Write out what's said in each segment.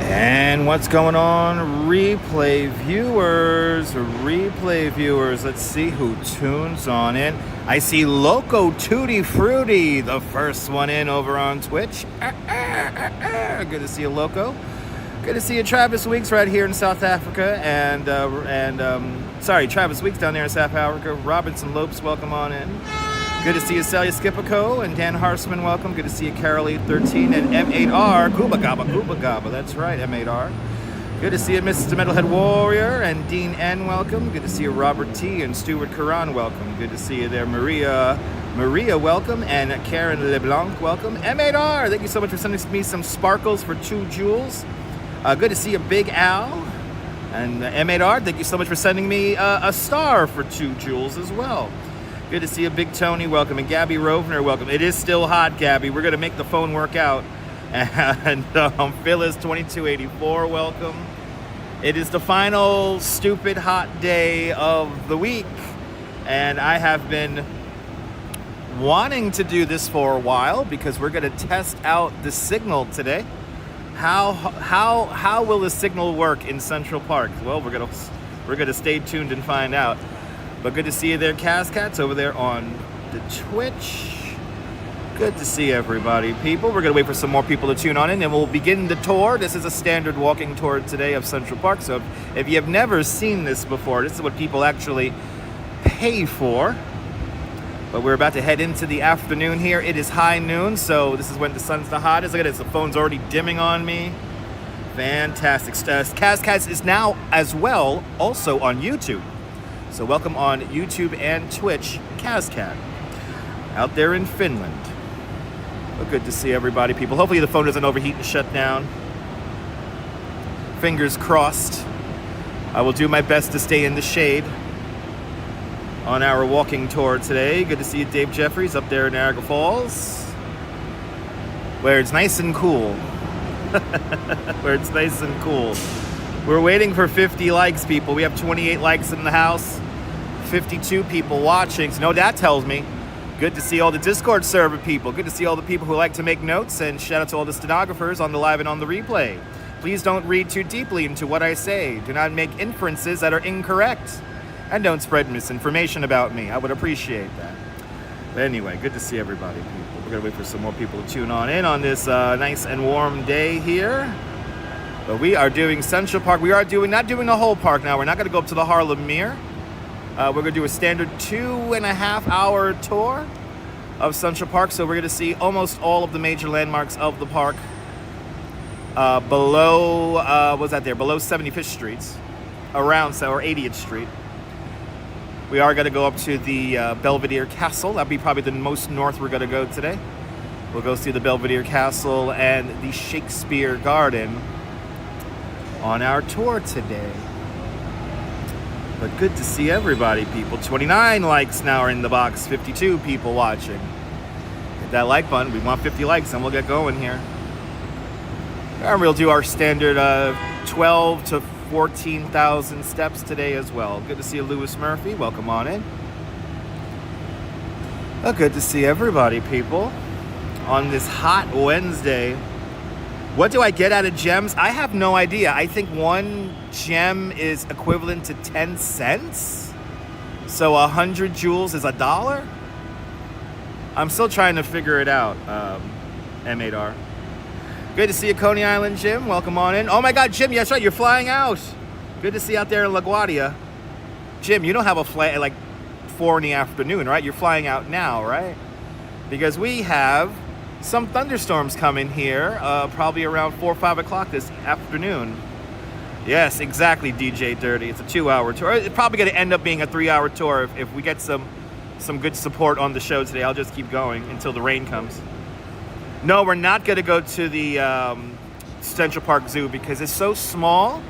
And what's going on, replay viewers? Let's see who tunes on in. I see Loco Tutti Frutti, the first one in over on Twitch. Good to see you, Loco. Good to see you, Travis Weeks, right here in South Africa. Travis Weeks down there in South Africa. Robinson Lopes, welcome on in. Good to see you, Celia Skipico, and Dan Harsman, welcome. Good to see you, Carol813, and M8R, Kuba Gaba. That's right, M8R. Good to see you, Mr. Metalhead Warrior, and Dean N, welcome. Good to see you, Robert T, and Stuart Karan, welcome. Good to see you there, Maria, welcome, and Karen LeBlanc, welcome. M8R, thank you so much for sending me some sparkles for 2 jewels. Good to see you, Big Al, and M8R, thank you so much for sending me a star for 2 jewels as well. Good to see you, Big Tony, welcome, and Gabby Rovner, welcome. It is still hot, Gabby. We're going to make the phone work out. And Phyllis 2284, welcome. It is the final stupid hot day of the week, and I have been wanting to do this for a while because we're going to test out the signal today. How will the signal work in Central Park? Well, we're gonna stay tuned and find out. But good to see you there, Cascats, over there on the Twitch. Good to see everybody, people. We're going to wait for some more people to tune on in, and we'll begin the tour. This is a standard walking tour today of Central Park. So if you have never seen this before, this is what people actually pay for. But we're about to head into the afternoon here. It is high noon, so this is when the sun's the hottest. Look at this, the phone's already dimming on me. Fantastic. Cascats is now as well also on YouTube. So welcome on YouTube and Twitch, Cascat, out there in Finland. Well, good to see everybody, people. Hopefully the phone doesn't overheat and shut down. Fingers crossed. I will do my best to stay in the shade. on our walking tour today. Good to see you, Dave Jeffries, up there in Niagara Falls, where it's nice and cool. Where it's nice and cool. We're waiting for 50 likes, people. We have 28 likes in the house, 52 people watching. So no, that tells me. Good to see all the Discord server people. Good to see all the people who like to make notes, and shout out to all the stenographers on the live and on the replay. Please don't read too deeply into what I say. Do not make inferences that are incorrect. And don't spread misinformation about me. I would appreciate that. But anyway, good to see everybody, people. We're going to wait for some more people to tune on in on this nice and warm day here. But we are doing Central Park. We are not doing the whole park now. We're not going to go up to the Harlem Mirror. We're going to do a standard 2.5 hour tour of Central Park. So we're going to see almost all of the major landmarks of the park below, below 75th Street, around, or 80th Street. We are going to go up to the Belvedere Castle. That'll be probably the most north we're going to go today. We'll go see the Belvedere Castle and the Shakespeare Garden on our tour today. But good to see everybody, people. 29 likes now are in the box. 52 people watching. Hit that like button. We want 50 likes and we'll get going here. And we'll do our standard 12 to 14,000 steps today as well. Good to see you, Lewis Murphy. Welcome on in. Good to see everybody, people, on this hot Wednesday. What do I get out of gems? I have no idea. I think one gem is equivalent to 10 cents. So 100 joules is $1. I'm still trying to figure it out, M8R. Good to see you, Coney Island, Jim. Welcome on in. Oh my God, Jim, that's right, you're flying out. Good to see you out there in LaGuardia. Jim, you don't have a flight at like 4 in the afternoon, right? You're flying out now, right? Because we have some thunderstorms coming here, probably around 4 or 5 o'clock this afternoon. Yes, exactly, DJ Dirty. It's a 2-hour tour. It's probably going to end up being a 3-hour tour if we get some good support on the show today. I'll just keep going until the rain comes. No, we're not going to go to the Central Park Zoo because it's so small,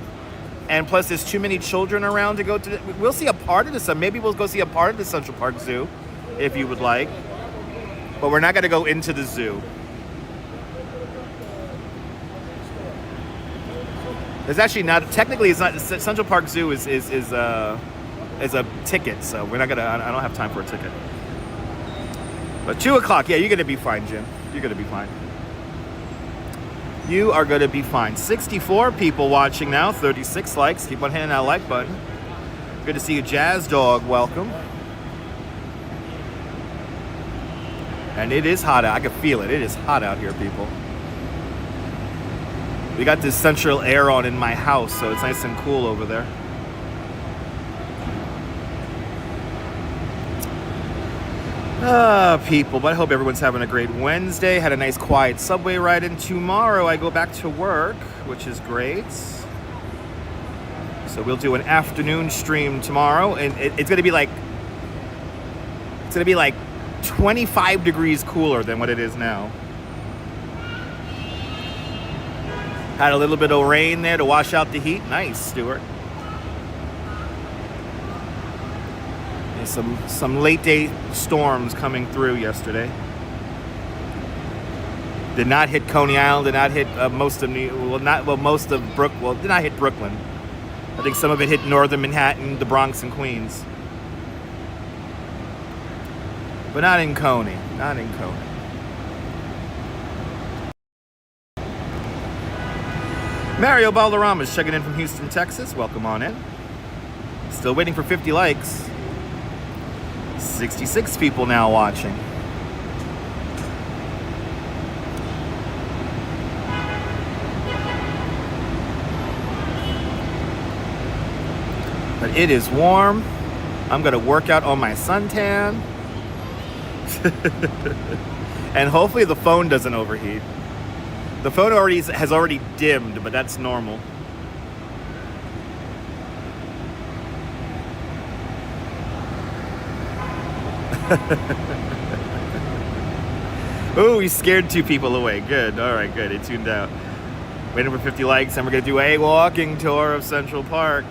and plus there's too many children around to go to. We'll see a part of the maybe we'll go see a part of the Central Park Zoo if you would like, but we're not going to go into the zoo. There's actually not technically. It's not. Central Park Zoo is a ticket, so we're not gonna. I don't have time for a ticket. But 2 o'clock, yeah, you're gonna be fine, Jim. You're gonna be fine. You are gonna be fine. 64 people watching now, 36 likes. Keep on hitting that like button. Good to see you, Jazz Dog. Welcome. And it is hot out. I can feel it. It is hot out here, people. We got this central air on in my house, so it's nice and cool over there. People, but I hope everyone's having a great Wednesday. Had a nice quiet subway ride in. Tomorrow I go back to work, which is great. So we'll do an afternoon stream tomorrow, and it's gonna be like 25 degrees cooler than what it is now. Had a little bit of rain there to wash out the heat. Nice, Stuart. Some late day storms coming through yesterday. Did not hit Coney Island. Did not hit most of Brooklyn. Did not hit Brooklyn. I think some of it hit northern Manhattan, the Bronx, and Queens. But not in Coney. Not in Coney. Mario Balderrama's checking in from Houston, Texas. Welcome on in. Still waiting for 50 likes. 66 people now watching. But it is warm. I'm gonna work out on my suntan. And hopefully the phone doesn't overheat. The phone has already dimmed, but that's normal. Ooh, we scared 2 people away. Good. All right, good. It tuned out. Waiting for 50 likes, and we're going to do a walking tour of Central Park.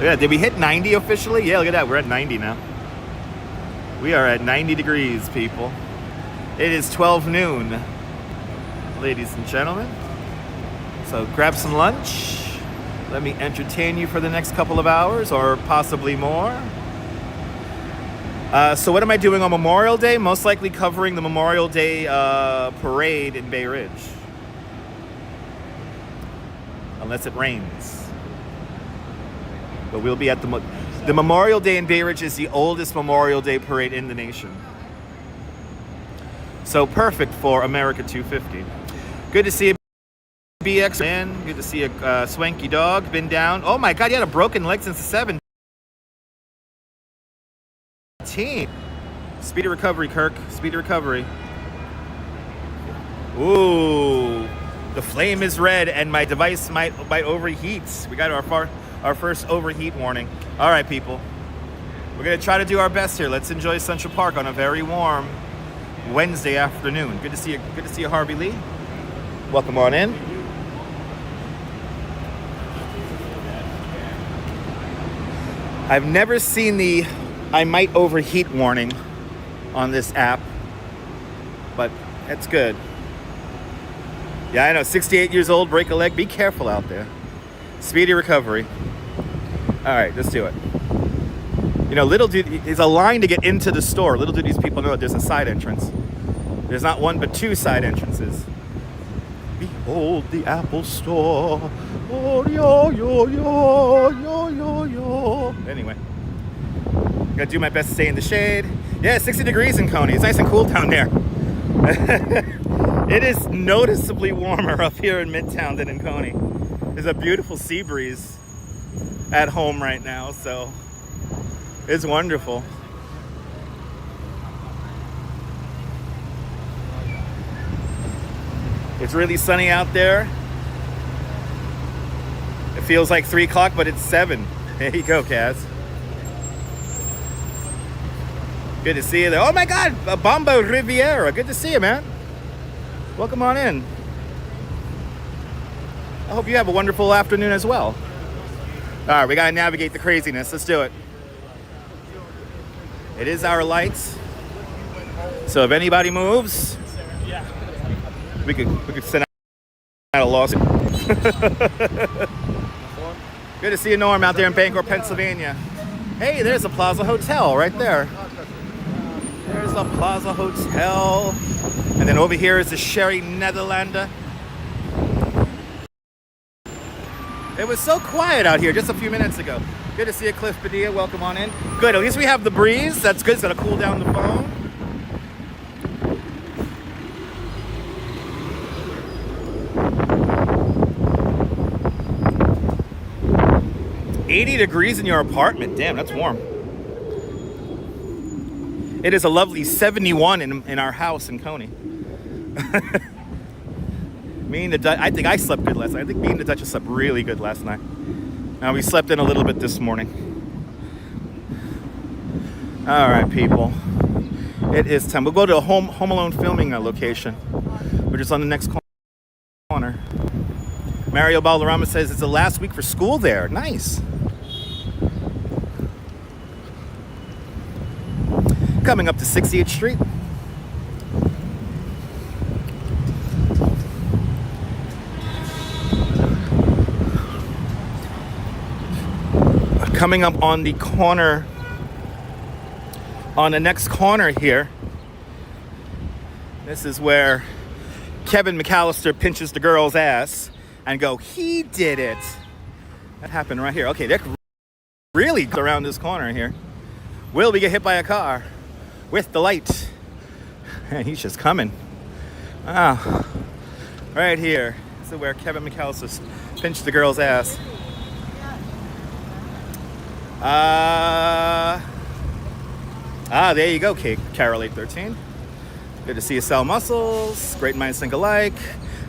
Yeah, did we hit 90 officially? Yeah, look at that. We're at 90 now. We are at 90 degrees, people. It is 12 noon, ladies and gentlemen. So grab some lunch. Let me entertain you for the next couple of hours or possibly more. So what am I doing on Memorial Day? Most likely covering the Memorial Day parade in Bay Ridge. Unless it rains. But we'll be at the Memorial Day in Bay Ridge is the oldest Memorial Day parade in the nation. So perfect for America 250. Good to see you, BX man. Good to see a swanky dog. Been down. Oh my God, you had a broken leg since the 17th. Speedy recovery, Kirk. Speedy recovery. Ooh, the flame is red, and my device might overheat. We got our first overheat warning. All right, people. We're gonna try to do our best here. Let's enjoy Central Park on a very warm Wednesday afternoon. Good to see you. Good to see you, Harvey Lee. Welcome on in. I've never seen the I might overheat warning on this app, but it's good. Yeah, I know. 68 years old, break a leg. Be careful out there. Speedy recovery. All right, let's do it. You know, little do there's a line to get into the store. Little do these people know that there's a side entrance. There's not one but two side entrances. Behold the Apple Store. Oh, yo, yo, yo, yo, yo, yo. Anyway, gotta do my best to stay in the shade. Yeah, 60 degrees in Coney. It's nice and cool down there. It is noticeably warmer up here in Midtown than in Coney. There's a beautiful sea breeze at home right now, so it's wonderful. It's really sunny out there. It feels like 3 o'clock, but it's 7. There you go, Kaz. Good to see you there. Oh my God, Bombo Riviera. Good to see you, man. Welcome on in. I hope you have a wonderful afternoon as well. All right, we gotta navigate the craziness. Let's do it. It is our lights. So if anybody moves, we could send out a lawsuit. Good to see you, Norm, out there in Bangor, Pennsylvania. Hey, there's the Plaza Hotel right there. There's the Plaza Hotel. And then over here is the Sherry Netherlander. It was so quiet out here just a few minutes ago. Good to see you, Cliff Padilla. Welcome on in. Good, at least we have the breeze. That's good. It's gonna cool down the phone. $80 degrees in your apartment. Damn, that's warm. It is a lovely 71 in our house in Coney. Me and the Dutch, I think I slept good last night. I think me and the Duchess slept really good last night. Now we slept in a little bit this morning. All right, people. It is time. We'll go to a Home Alone filming location. We're just on the next corner. Mario Balderrama says it's the last week for school there. Nice. Coming up to 68th Street. Coming up on the corner, on the next corner here, this is where Kevin McAllister pinches the girl's ass and go, he did it. That happened right here. Okay, they're really around this corner here. Will we get hit by a car with the light? And he's just coming. Ah, right here. This is where Kevin McAllister pinched the girl's ass. There you go, Carol 813. Good to see you, Sal Muscles. Great minds think alike.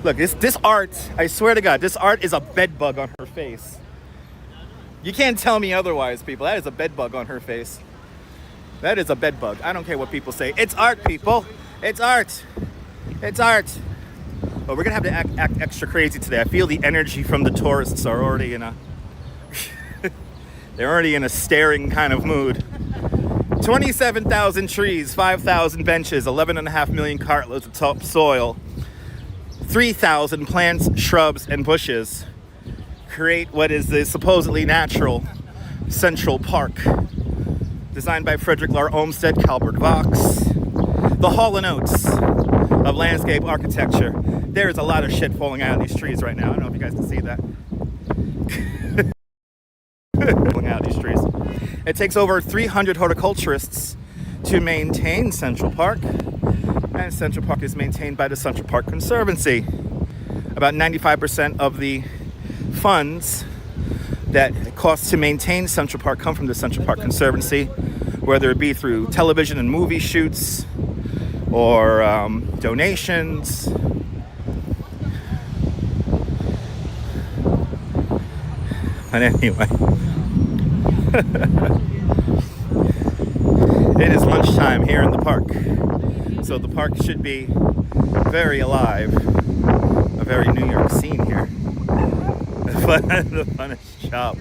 Look, this art, I swear to God, this art is a bed bug on her face. You can't tell me otherwise, people. That is a bed bug on her face. That is a bed bug. I don't care what people say. It's art, people. It's art. It's art. But we're gonna have to act extra crazy today. I feel the energy from the tourists are already in a They're already in a staring kind of mood. 27,000 trees, 5,000 benches, 11.5 million cartloads of topsoil, 3,000 plants, shrubs, and bushes create what is the supposedly natural Central Park, designed by Frederick Lahr Olmsted, Calvert Vaux. The Hall & Oates of landscape architecture. There is a lot of shit falling out of these trees right now. I don't know if you guys can see that. Falling out of these trees. It takes over 300 horticulturists to maintain Central Park, and Central Park is maintained by the Central Park Conservancy. About 95% of the funds that it costs to maintain Central Park come from the Central Park Conservancy, whether it be through television and movie shoots or donations. But anyway, it is lunchtime here in the park, so the park should be very alive. A very New York scene here. The funnest job.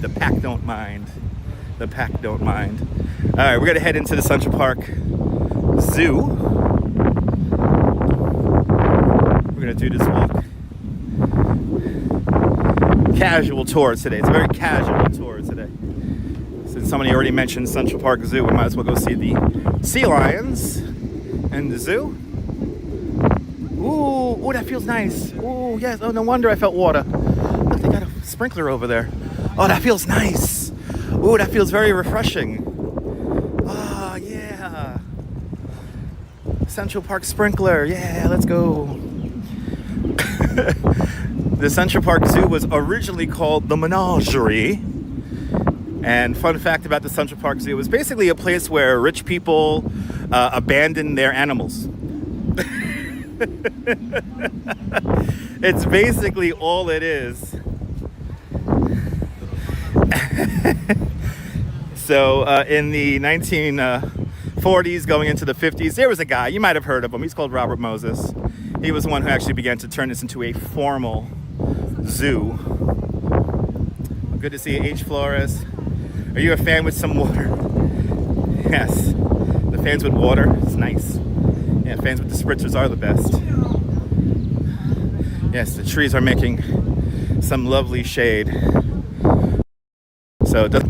The pack don't mind. The pack don't mind. All right, we're gonna head into the Central Park Zoo. We're gonna do this walk. Casual tour today. It's a very casual tour today. Since somebody already mentioned Central Park Zoo, we might as well go see the sea lions in the zoo. Ooh, that feels nice. Ooh, yes. Oh, no wonder I felt water. Look, they got a sprinkler over there. Oh, that feels nice. Ooh, that feels very refreshing. Oh, yeah. Central Park sprinkler. Yeah, let's go. The Central Park Zoo was originally called the Menagerie. And fun fact about the Central Park Zoo, it was basically a place where rich people abandoned their animals. It's basically all it is. So in the 1940s going into the 50s, there was a guy, you might have heard of him, he's called Robert Moses. He was the one who actually began to turn this into a formal zoo. Good to see you, H. Flores. Are you a fan with some water? Yes. The fans with water, it's nice. Yeah, fans with the spritzers are the best. Yes, the trees are making some lovely shade. So the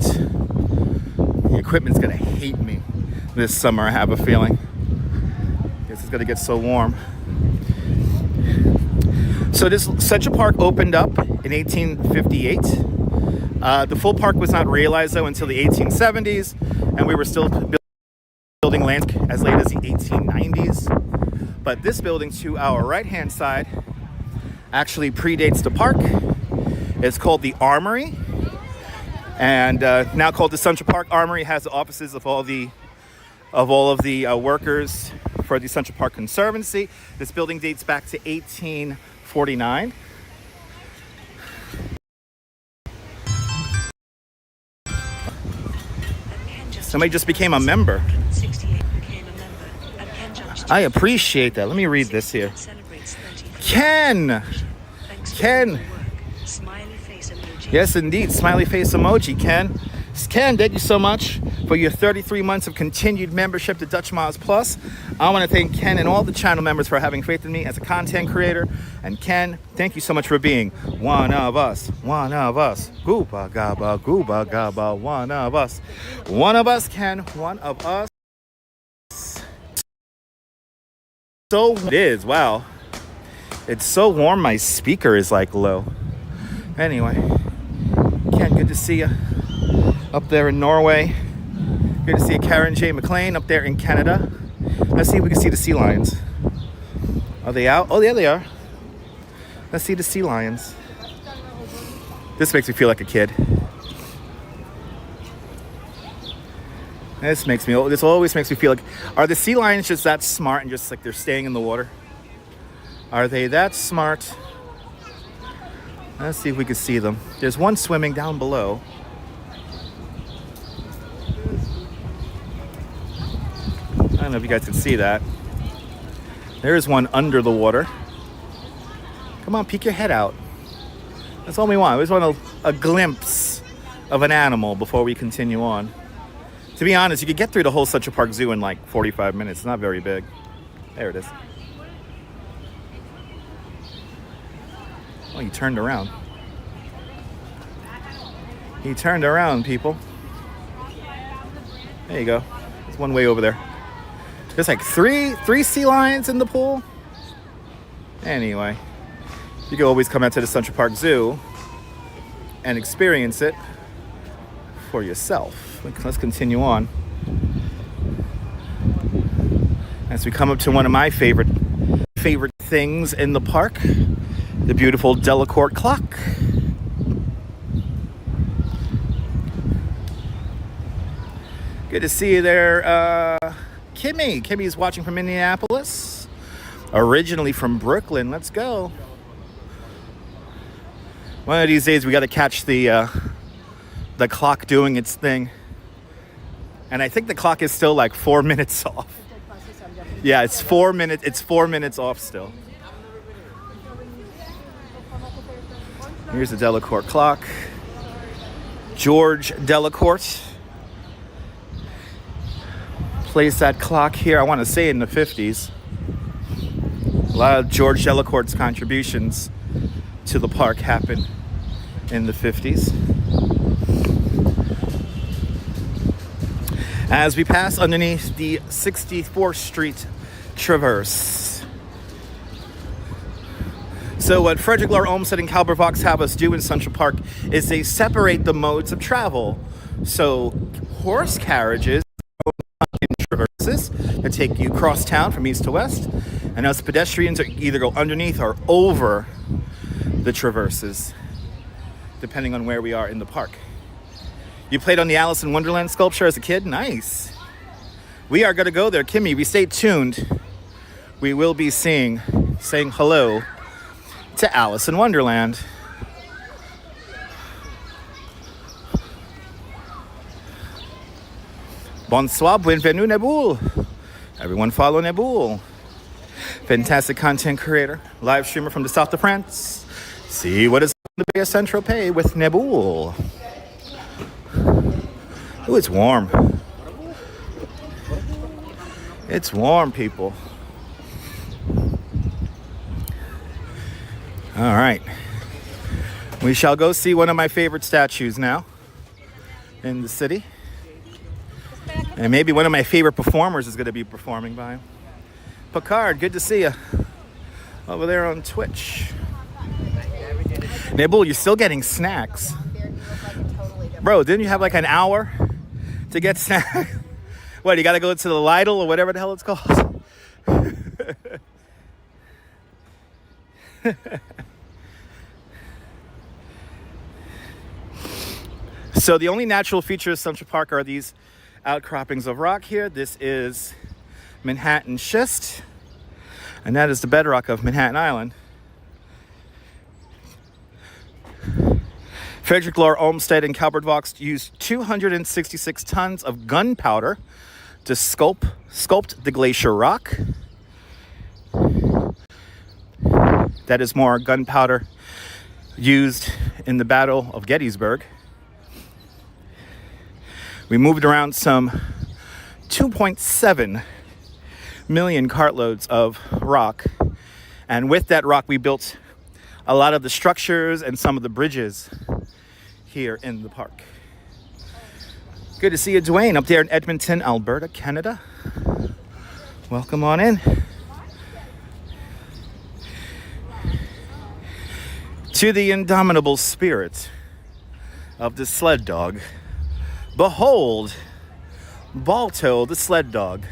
equipment's gonna hate me this summer, I have a feeling. Guess it's gonna get so warm. So this Central Park opened up in 1858. The full park was not realized though until the 1870s, and we were still building land as late as the 1890s. But this building to our right-hand side actually predates the park. It's called the Armory, and now called the Central Park Armory. Has the offices of all of the workers for the Central Park Conservancy. This building dates back to 1849. Somebody just became a member. I appreciate that. Let me read this here. Ken! Yes, indeed. Smiley face emoji, Ken. Ken, thank you so much for your 33 months of continued membership to Dutch Miles Plus. I want to thank Ken and all the channel members for having faith in me as a content creator. And Ken, thank you so much for being one of us. One of us. Gooba gaba, one of us. One of us, Ken. One of us. So it is. Wow. It's so warm, my speaker is like low. Anyway, Ken, good to see you up there in Norway. Good to see you, Karen J. McLean up there in Canada. Let's see if we can see the sea lions. Are they out? Oh, yeah, they are. Let's see the sea lions. This makes me feel like a kid. This always makes me feel like, are the sea lions just that smart and just like they're staying in the water? Are they that smart? Let's see if we can see them. There's one swimming down below. I don't know if you guys can see that. There is one under the water. Come on, peek your head out. That's all we want. We just want a glimpse of an animal before we continue on. To be honest, you could get through the whole Central Park Zoo in like 45 minutes. It's not very big. There it is. Oh, he turned around. He turned around, people. There you go. There's one way over there. There's like three sea lions in the pool. Anyway, you can always come out to the Central Park Zoo and experience it for yourself. Let's continue on. As we come up to one of my favorite things in the park, the beautiful Delacorte clock. Good to see you there, Kimmy. Kimmy's watching from Minneapolis. Originally from Brooklyn. Let's go. One of these days we got to catch the clock doing its thing. And I think the clock is still like 4 minutes off. Yeah, it's 4 minutes. It's 4 minutes off still. Here's the Delacorte clock. George Delacorte placed that clock here, I want to say in the 50s. A lot of George Delacorte's contributions to the park happened in the 50s. As we pass underneath the 64th Street Traverse. So what Frederick Lahr Olmsted and Calvert Vaux have us do in Central Park is they separate the modes of travel. So horse carriages in traverses that take you across town from east to west, and us pedestrians are either go underneath or over the traverses, depending on where we are in the park. You played on the Alice in Wonderland sculpture as a kid? Nice. We are going to go there. Kimmy, we stay tuned. We will be saying hello to Alice in Wonderland. Bonsoir, bienvenue Neboul. Everyone follow Neboul. Fantastic content creator, live streamer from the south of France. See what is on the Bay of Saint-Tropez with Neboul. Ooh, it's warm. It's warm, people. All right. We shall go see one of my favorite statues now in the city. And maybe one of my favorite performers is going to be performing by him. Picard, good to see you. Over there on Twitch. Neboul, you're still getting snacks. Bro, didn't you have like an hour to get snacks? What, you got to go to the Lidl or whatever the hell it's called? So the only natural features of Central Park are these outcroppings of rock here. This is Manhattan schist, and that is the bedrock of Manhattan Island. Frederick Lahr Olmsted and Calvert Vaux used 266 tons of gunpowder to sculpt the glacier rock. That is more gunpowder used in the Battle of Gettysburg. We moved around some 2.7 million cartloads of rock. And with that rock, we built a lot of the structures and some of the bridges here in the park. Good to see you, Dwayne, up there in Edmonton, Alberta, Canada. Welcome on in. To the indomitable spirit of the sled dog. Behold, Balto the sled dog.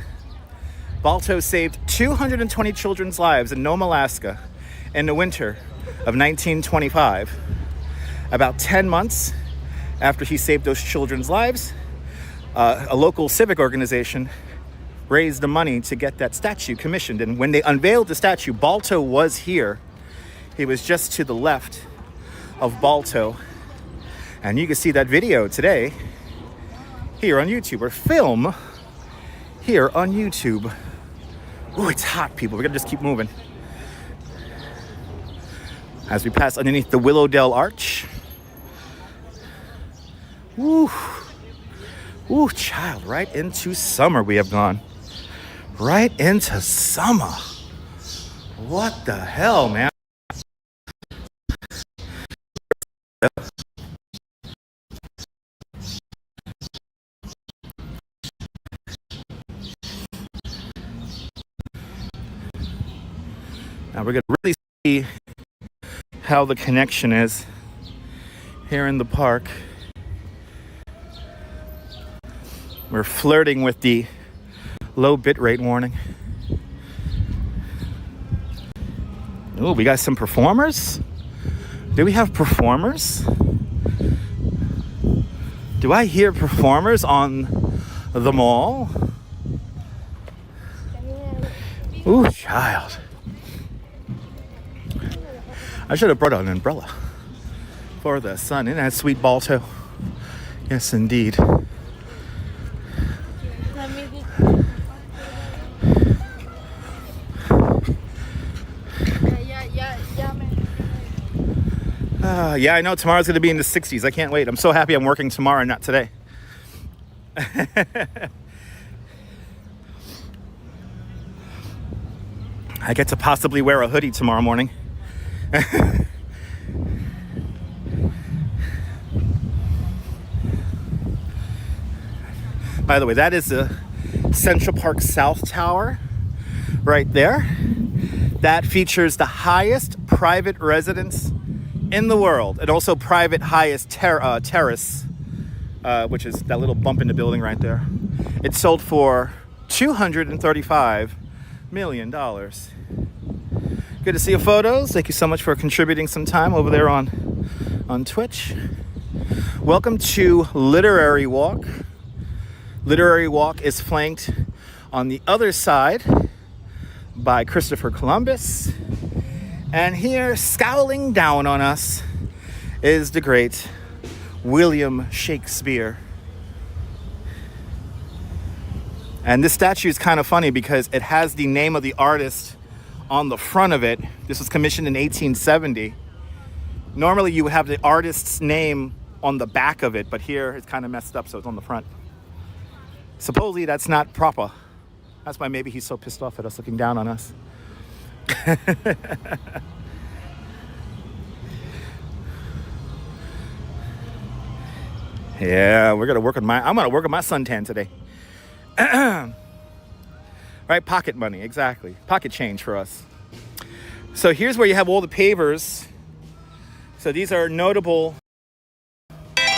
Balto saved 220 children's lives in Nome, Alaska in the winter of 1925. About 10 months after he saved those children's lives, a local civic organization raised the money to get that statue commissioned. And when they unveiled the statue, Balto was here. He was just to the left of Balto. And you can see that video today here on YouTube, or film here on YouTube. Ooh, it's hot, people. We're gonna just keep moving. as we pass underneath the Willowdale Arch. Woo. Ooh, child, right into summer we have gone. Right into summer. What the hell, man? Now we're going to really see how the connection is here in the park. We're flirting with the low bitrate warning. Oh, we got some performers? Do we have performers? Do I hear performers on the mall? Ooh, child. I should have brought an umbrella for the sun. Isn't that sweet, Balto? Yes, indeed. Yeah, I know tomorrow's going to be in the 60s. I can't wait. I'm so happy I'm working tomorrow and not today. I get to possibly wear a hoodie tomorrow morning. By the way, that is the Central Park South Tower right there. That features the highest private residence in the world, and also private highest terrace, which is that little bump in the building right there. It sold for $235 million. Good to see your photos. Thank you so much for contributing some time over there on Twitch. Welcome to Literary Walk. Literary Walk is flanked on the other side by Christopher Columbus. And here, scowling down on us, is the great William Shakespeare. And this statue is kind of funny because it has the name of the artist on the front of it. This was commissioned in 1870. Normally you would have the artist's name on the back of it, but here it's kind of messed up, so it's on the front. Supposedly that's not proper. That's why maybe he's so pissed off at us looking down on us. Yeah, I'm gonna work on my suntan today. Right, pocket money, exactly. Pocket change for us. So here's where you have all the pavers. So these are notable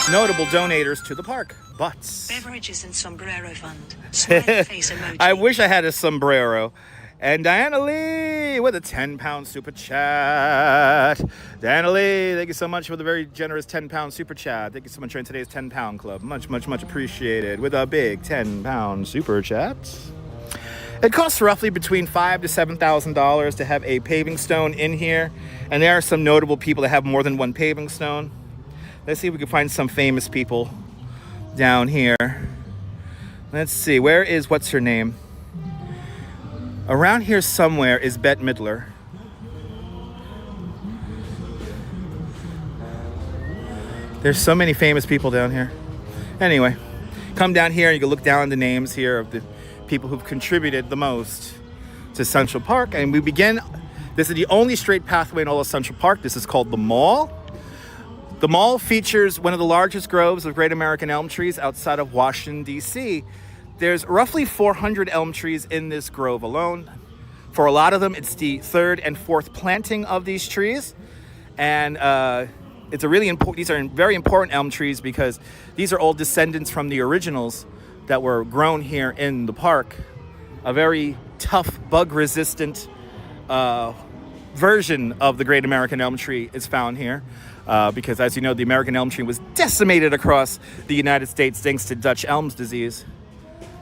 donators to the park. Butts. Beverages and sombrero fund. Smiley face emoji. I wish I had a sombrero. And Diana Lee with a 10-pound super chat. Diana Lee, thank you so much for the very generous 10-pound super chat. Thank you so much for today's 10-pound club. Much, much, much appreciated. With a big 10-pound super chat. It costs roughly between $5,000 to $7,000 to have a paving stone in here. And there are some notable people that have more than one paving stone. Let's see if we can find some famous people down here. Let's see, where is, what's her name? Around here somewhere is Bette Midler. There's so many famous people down here. Anyway, come down here and you can look down the names here of the people who've contributed the most to Central Park. And we begin, this is the only straight pathway in all of Central Park. This is called the Mall. The Mall features one of the largest groves of great American elm trees outside of Washington, D.C. There's roughly 400 elm trees in this grove alone. For a lot of them, it's the third and fourth planting of these trees. And it's a really important, these are very important elm trees because these are all descendants from the originals that were grown here in the park. A very tough, bug-resistant version of the great American elm tree is found here. Because as you know, the American elm tree was decimated across the United States thanks to Dutch elm disease.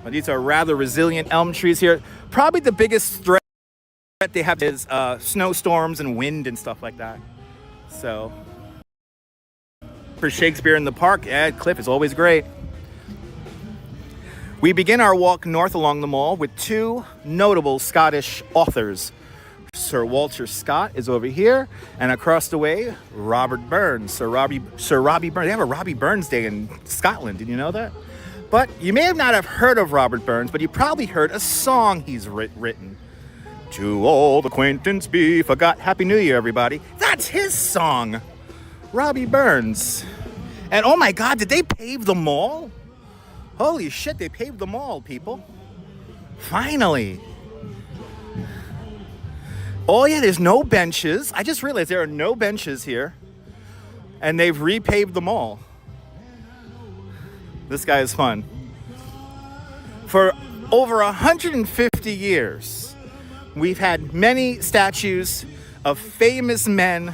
But these are rather resilient elm trees here. Probably the biggest threat they have is snowstorms and wind and stuff like that. So for Shakespeare in the park, yeah, Cliff is always great. We begin our walk north along the mall with two notable Scottish authors, Sir Walter Scott is over here, and across the way, Robert Burns. Sir Robbie Burns. They have a Robbie Burns Day in Scotland. Did you know that? But you may not have heard of Robert Burns, but you probably heard a song he's written. To old acquaintance be forgot. Happy New Year, everybody. That's his song. Robbie Burns. And oh my God, did they pave the mall? Holy shit, they paved the mall, people. Finally. Oh yeah, there's no benches. I just realized there are no benches here. And they've repaved the mall. This guy is fun. For over 150 years, we've had many statues of famous men,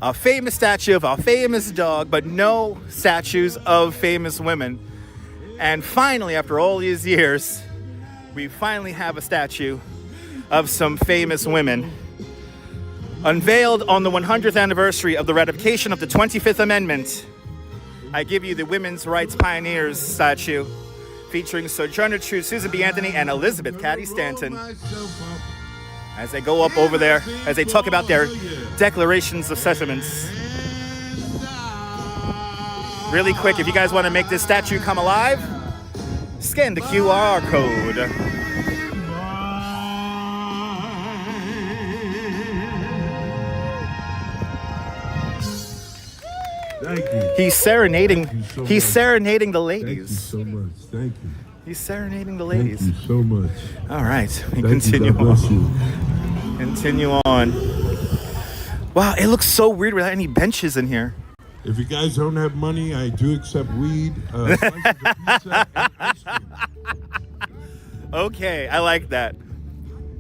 a famous statue of a famous dog, but no statues of famous women. And finally, after all these years, we finally have a statue of some famous women. Unveiled on the 100th anniversary of the ratification of the 25th Amendment, I give you the Women's Rights Pioneers statue featuring Sojourner Truth, Susan B. Anthony, and Elizabeth Cady Stanton as they go up over there, as they talk about their declarations of sentiments. Really quick, if you guys want to make this statue come alive, scan the QR code. Thank you. He's serenading. So He's much. serenading the Thank you ladies. so much. Thank you. He's serenading the ladies. Thank you so much. All right, we Thank continue you. God bless on. you. Continue on. Wow, it looks so weird without any benches in here. If you guys don't have money, I do accept weed, slices of pizza, and ice cream. Okay, I like that.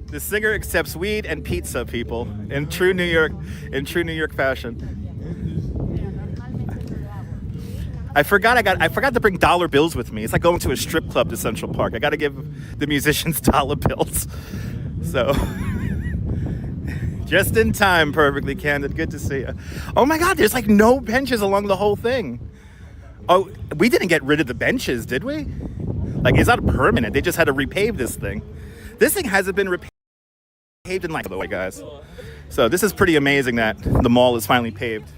The singer accepts weed and pizza, people, in true New York fashion. I forgot to bring dollar bills with me. It's like going to a strip club to Central Park. I got to give the musicians dollar bills. So, just in time, Perfectly Candid. Good to see you. Oh my God, there's like no benches along the whole thing. Oh, we didn't get rid of the benches, did we? Like, it's not permanent. They just had to repave this thing. This thing hasn't been repaved in like the way, guys. So this is pretty amazing that the mall is finally paved.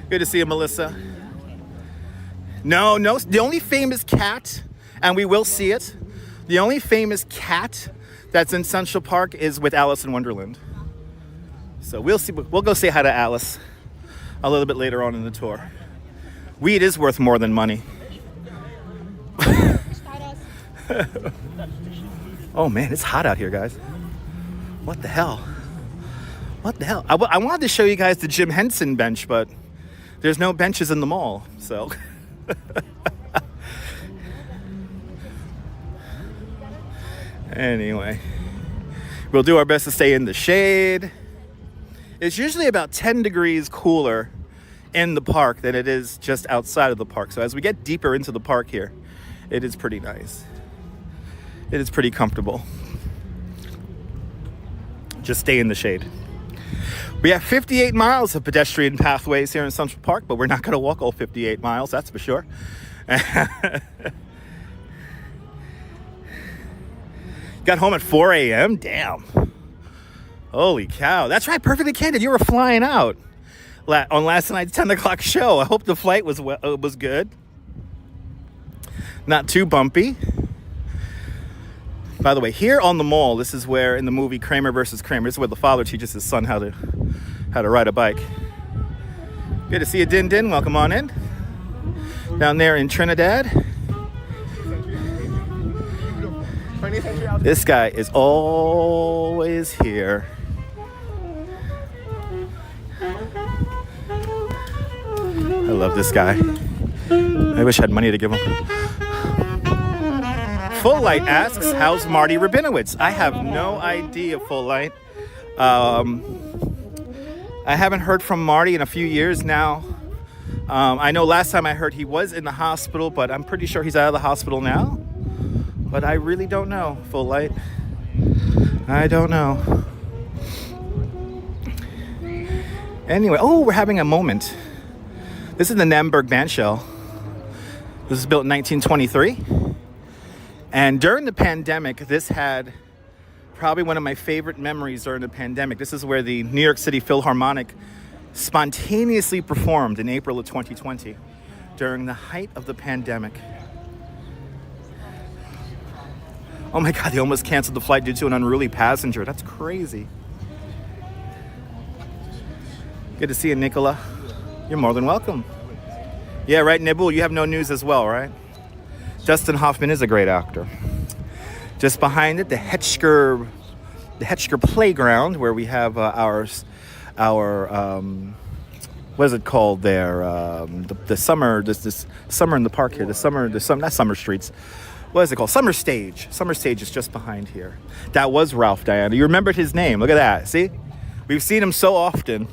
Good to see you, Melissa. No, the only famous cat, and we will see it, the only famous cat that's in Central Park is with Alice in Wonderland. So we'll see. We'll go say hi to Alice a little bit later on in the tour. Weed is worth more than money. Oh man, it's hot out here, guys. What the hell? What the hell? I wanted to show you guys the Jim Henson bench, but there's no benches in the mall, so. Anyway, we'll do our best to stay in the shade. It's usually about 10 degrees cooler in the park than it is just outside of the park. So as we get deeper into the park here, it is pretty nice. It is pretty comfortable. Just stay in the shade. We have 58 miles of pedestrian pathways here in Central Park, but we're not going to walk all 58 miles, that's for sure. Got home at 4 a.m.? Damn. Holy cow. That's right, Perfectly Candid. You were flying out on last night's 10 o'clock show. I hope the flight was good. Not too bumpy. By the way, here on the mall, this is where, in the movie Kramer versus Kramer, this is where the father teaches his son how to ride a bike. Good to see you, Din Din. Welcome on in. Down there in Trinidad. This guy is always here. I love this guy. I wish I had money to give him. Full Light asks, how's Marty Rabinowitz? I have no idea, Full Light. I haven't heard from Marty in a few years now. I know last time I heard he was in the hospital, but I'm pretty sure he's out of the hospital now. But I really don't know, Full Light. I don't know. Anyway, oh, we're having a moment. This is the Namberg Bandshell. This was built in 1923. And during the pandemic, this had Probably one of my favorite memories during the pandemic. This is where the New York City Philharmonic spontaneously performed in April of 2020 during the height of the pandemic. Oh my God, they almost canceled the flight due to an unruly passenger. That's crazy. Good to see you, Nicola. You're more than welcome. Yeah, right, Nibble, you have no news as well, right? Dustin Hoffman is a great actor. Just behind it, the Hetschker Playground, where we have our what is it called there? The summer, this summer in the park here. Not summer streets. What is it called? Summer Stage. Summer Stage is just behind here. That was Ralph, Diana. You remembered his name. Look at that. See? We've seen him so often.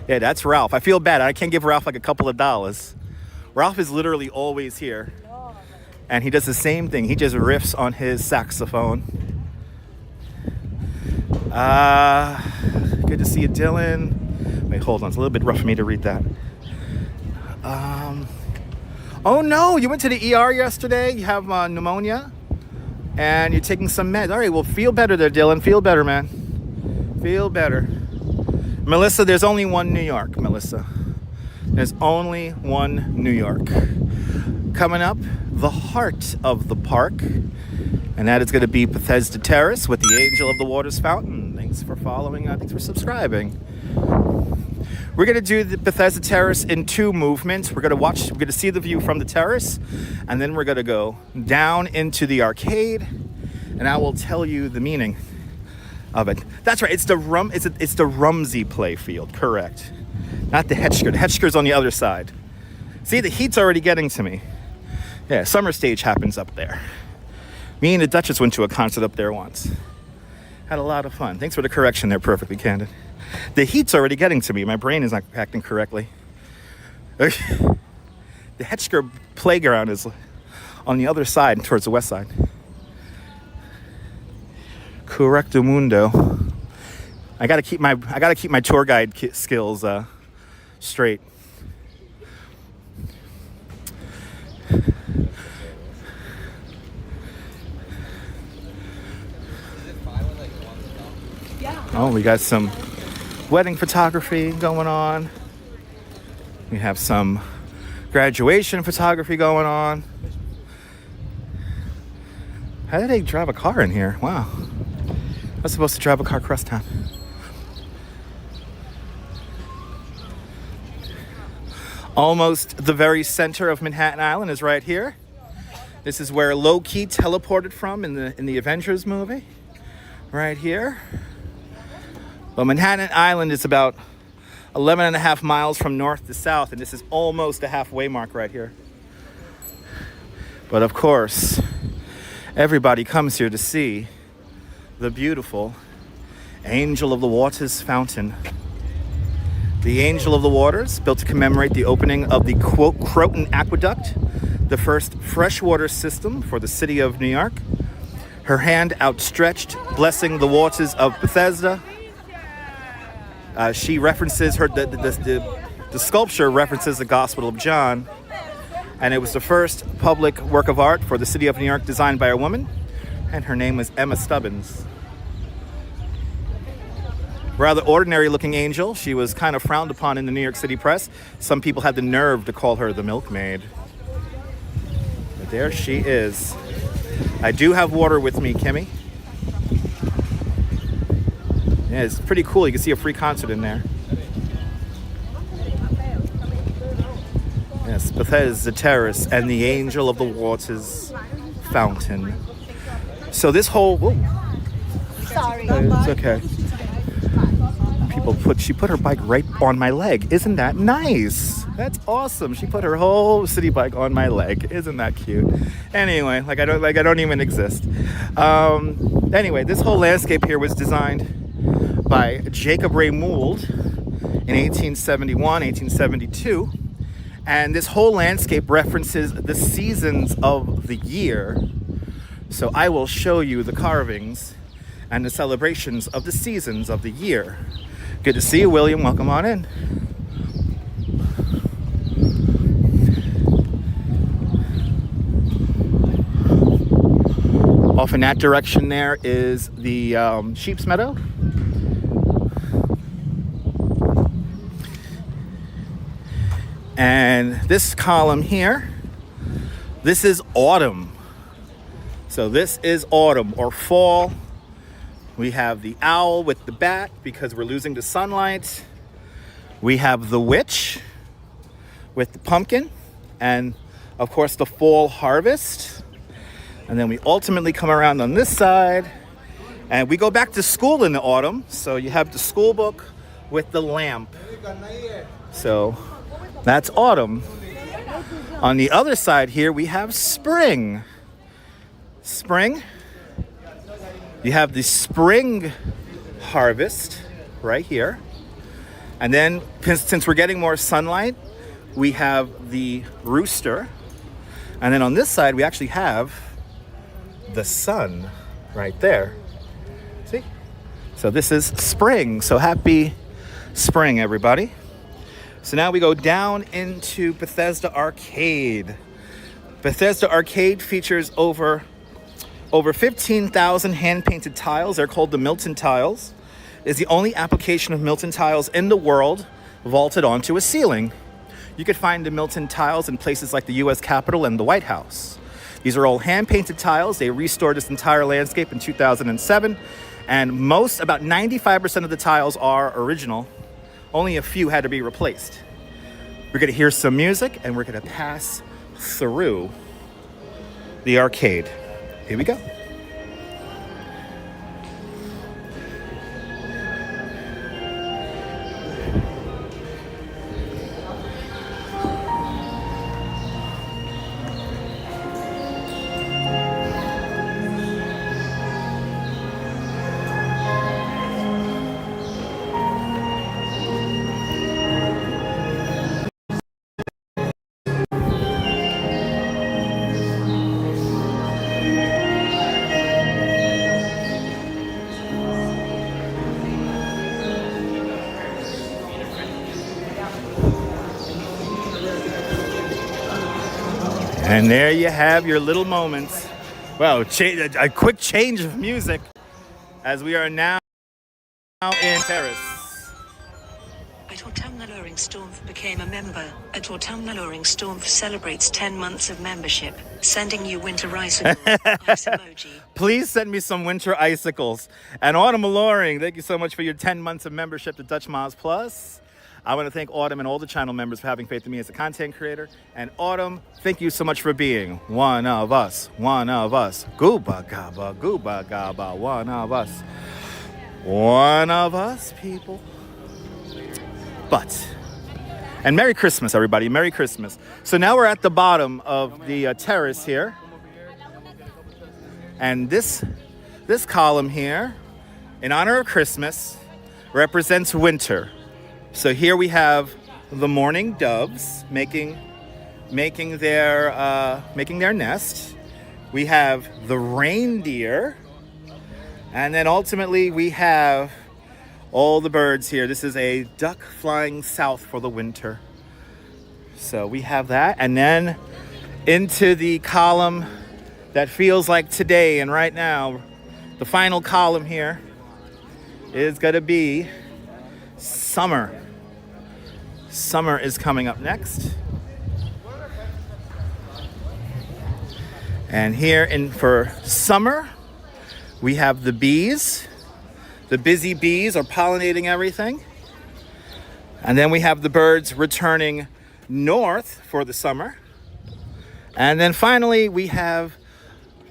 Yeah, that's Ralph. I feel bad. I can't give Ralph like a couple of dollars. Ralph is literally always here. And he does the same thing. He just riffs on his saxophone. Good to see you, Dylan. Wait, hold on. It's a little bit rough for me to read that. Oh no, you went to the ER yesterday. You have pneumonia. And you're taking some meds. All right, well, feel better there, Dylan. Feel better, man. Feel better. Melissa, there's only one New York, Melissa. There's only one New York. Coming up, the heart of the park. And that is going to be Bethesda Terrace with the Angel of the Waters Fountain. Thanks for following. Thanks for subscribing. We're going to do the Bethesda Terrace in two movements. We're going to see the view from the terrace. And then we're going to go down into the arcade. And I will tell you the meaning of it. That's right. It's the Rumsey play field. Correct. Not the Hetschker. The Hetschker's on the other side. See, the heat's already getting to me. Yeah, Summer Stage happens up there. Me and the Duchess went to a concert up there once. Had a lot of fun. Thanks for the correction there, Perfectly Candid. The heat's already getting to me. My brain is not acting correctly. The Hetschker Playground is on the other side, towards the west side. Correctamundo. I gotta keep my tour guide skills straight. Oh, we got some wedding photography going on. We have some graduation photography going on. How did they drive a car in here? Wow. I was supposed to drive a car across town. Almost the very center of Manhattan Island is right here. This is where Loki teleported from in the Avengers movie. Right here. Well, Manhattan Island is about 11 and a half miles from north to south, and this is almost the halfway mark right here. But of course, everybody comes here to see the beautiful Angel of the Waters fountain. The Angel of the Waters, built to commemorate the opening of the Croton Aqueduct, the first freshwater system for the city of New York. Her hand outstretched, blessing the waters of Bethesda. She references the sculpture references the Gospel of John, and it was the first public work of art for the city of New York designed by a woman, and her name was Emma Stubbins. Rather ordinary looking angel, she was kind of frowned upon in the New York City press. Some people had the nerve to call her the milkmaid. But there she is. I do have water with me, Kimmy. Yeah, it's pretty cool. You can see a free concert in there. Yes, Bethesda Terrace and the Angel of the Waters fountain. So this whole... Whoa. Sorry. It's okay. She put her bike right on my leg. Isn't that nice? That's awesome. She put her whole city bike on my leg. Isn't that cute? Anyway, like I don't even exist. Anyway, this whole landscape here was designed by Jacob Ray Mould in 1871, 1872. And this whole landscape references the seasons of the year. So I will show you the carvings and the celebrations of the seasons of the year. Good to see you, William. Welcome on in. Off in that direction there is the Sheep's Meadow. And this column here, this is autumn. So this is autumn or fall. We have the owl with the bat because we're losing the sunlight. We have the witch with the pumpkin. And of course the fall harvest. And then we ultimately come around on this side. And we go back to school in the autumn. So you have the school book with the lamp. So that's autumn. On the other side here, we have spring. Spring. You have the spring harvest right here. And then, since we're getting more sunlight, we have the rooster. And then on this side, we actually have the sun right there. See? So this is spring. So happy spring, everybody. So now we go down into Bethesda Arcade. Bethesda Arcade features over 15,000 hand-painted tiles. They're called the Milton tiles. It's the only application of Milton tiles in the world vaulted onto a ceiling. You could find the Milton tiles in places like the U.S. Capitol and the White House. These are all hand-painted tiles. They restored this entire landscape in 2007. And about 95% of the tiles are original. Only a few had to be replaced. We're going to hear some music and we're going to pass through the arcade. Here we go. And there you have your little moments. Well, a quick change of music as we are now in Paris. At Autumnal Storm became a member. At Autumnal Storm celebrates 10 months of membership, sending you winter icicles. Ice emoji. Please send me some winter icicles. And Autumn Alluring, thank you so much for your 10 months of membership to Dutch Miles Plus. I want to thank Autumn and all the channel members for having faith in me as a content creator. And Autumn, thank you so much for being one of us. One of us. Gooba gaba, gooba gaba, one of us. One of us, people. And Merry Christmas, everybody. Merry Christmas. So now we're at the bottom of the terrace here. And this column here, in honor of Christmas, represents winter. So here we have the mourning doves making their nest. We have the reindeer, and then ultimately we have all the birds here. This is a duck flying south for the winter. So we have that, and then into the column that feels like today and right now, the final column here is going to be summer. Summer is coming up next. And here for summer, we have the bees. The busy bees are pollinating everything. And then we have the birds returning north for the summer. And then finally, we have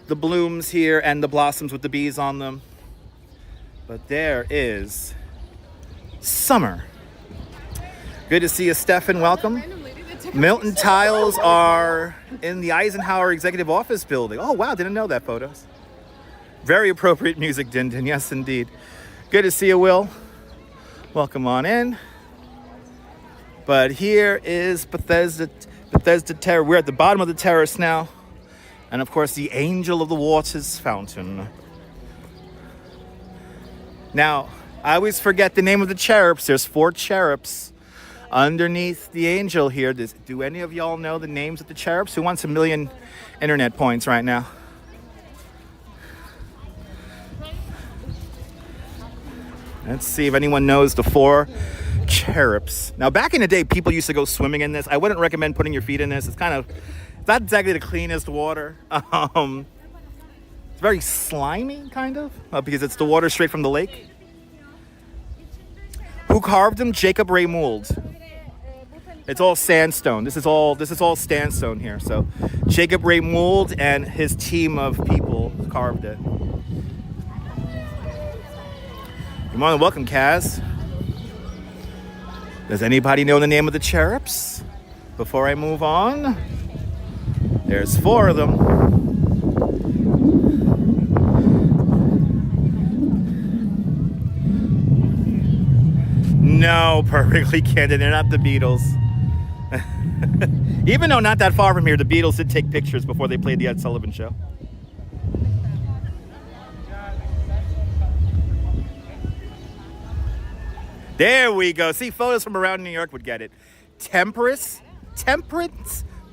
the blooms here and the blossoms with the bees on them. But there is summer. Good to see you, Stefan. Welcome. Milton tiles are in the Eisenhower Executive Office building. Oh, wow. Didn't know that, photos. Very appropriate music, Din Din. Yes, indeed. Good to see you, Will. Welcome on in. But here is Bethesda Terrace. We're at the bottom of the terrace now. And, of course, the Angel of the Waters fountain. Now, I always forget the name of the cherubs. There's 4 cherubs underneath the angel here. Do any of y'all know the names of the cherubs? Who wants 1 million internet points right now? Let's see if anyone knows the four cherubs. Now, back in the day, people used to go swimming in this. I wouldn't recommend putting your feet in this. It's not exactly the cleanest water. It's very slimy, kind of, because it's the water straight from the lake. Who carved them? Jacob Ray Mould. It's all sandstone. This is all sandstone here. So Jacob Ray Mould and his team of people carved it. You're more than welcome, Kaz. Does anybody know the name of the cherubs? Before I move on, there's four of them. No, perfectly candid. They're not the Beatles. Even though not that far from here, the Beatles did take pictures before they played the Ed Sullivan Show. There we go. See, photos from around New York would get it. Temperance,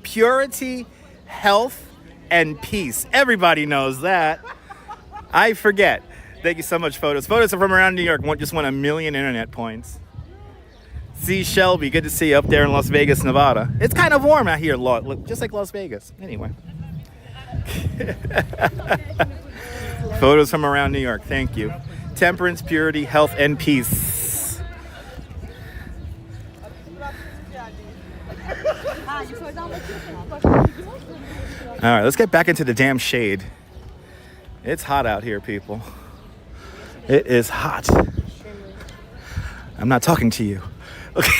purity, health, and peace. Everybody knows that. I forget. Thank you so much, photos. Photos from around New York just won 1 million internet points. See Shelby, good to see you up there in Las Vegas, Nevada. It's kind of warm out here, just like Las Vegas. Anyway. Photos from around New York, thank you. Temperance, purity, health, and peace. All right, let's get back into the damn shade. It's hot out here, people. It is hot. I'm not talking to you. Okay.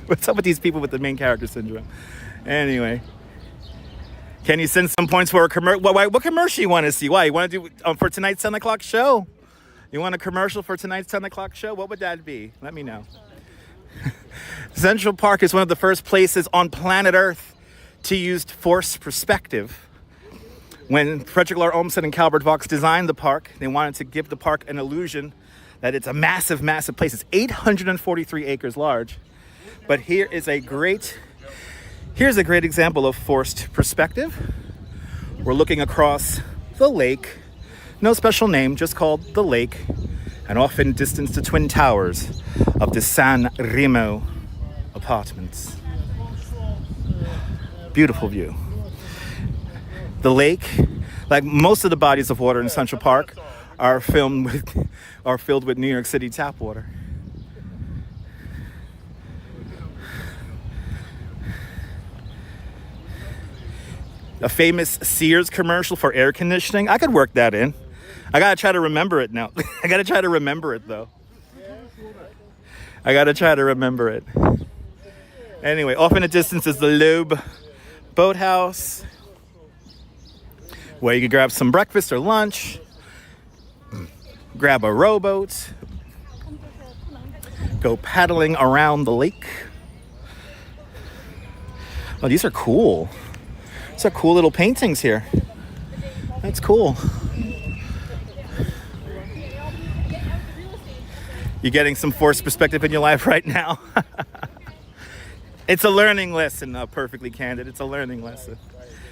What's up with these people with the main character syndrome? Anyway. Can you send some points for a commercial? What commercial you want to see? Why? You want to do for tonight's 10 o'clock show? You want a commercial for tonight's 10 o'clock show? What would that be? Let me know. Central Park is one of the first places on planet Earth to use forced perspective. When Frederick Lahr Olmsted and Calvert Vaux designed the park, they wanted to give the park an illusion that it's a massive, massive place. It's 843 acres large. But here's a great example of forced perspective. We're looking across the lake. No special name, just called the lake. And off in distance the Twin Towers of the San Remo apartments. Beautiful view. The lake, like most of the bodies of water in Central Park, are filled with New York City tap water. A famous Sears commercial for air conditioning. I could work that in. I gotta try to remember it now. I gotta try to remember it though. I gotta try to remember it. Anyway, off in the distance is the Loeb Boathouse, where you can grab some breakfast or lunch, grab a rowboat, go paddling around the lake. Oh, these are cool. These are cool little paintings here. That's cool. You're getting some forced perspective in your life right now. It's a learning lesson, perfectly candid. It's a learning lesson.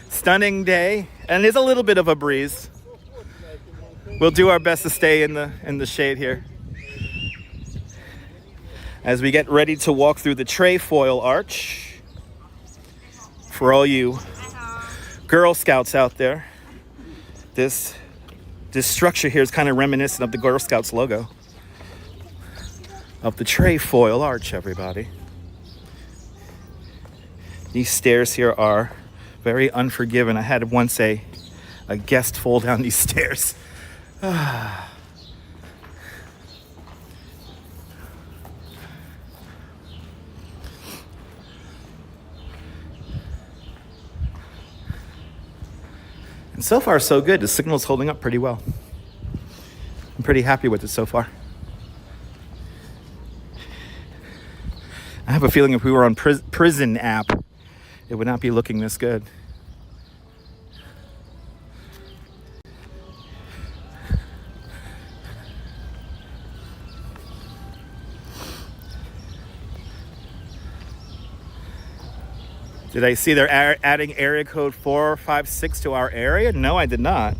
Stunning day, and there's a little bit of a breeze. We'll do our best to stay in the shade here as we get ready to walk through the trefoil arch. For all you Girl Scouts out there, this structure here is kind of reminiscent of the Girl Scouts logo of the trefoil arch, everybody. These stairs here are very unforgiving. I had once a guest fall down these stairs. And so far, so good. The signal's holding up pretty well. I'm pretty happy with it so far. I have a feeling if we were on Prison app, it would not be looking this good. Did I see they're adding area code 456 to our area? No, I did not.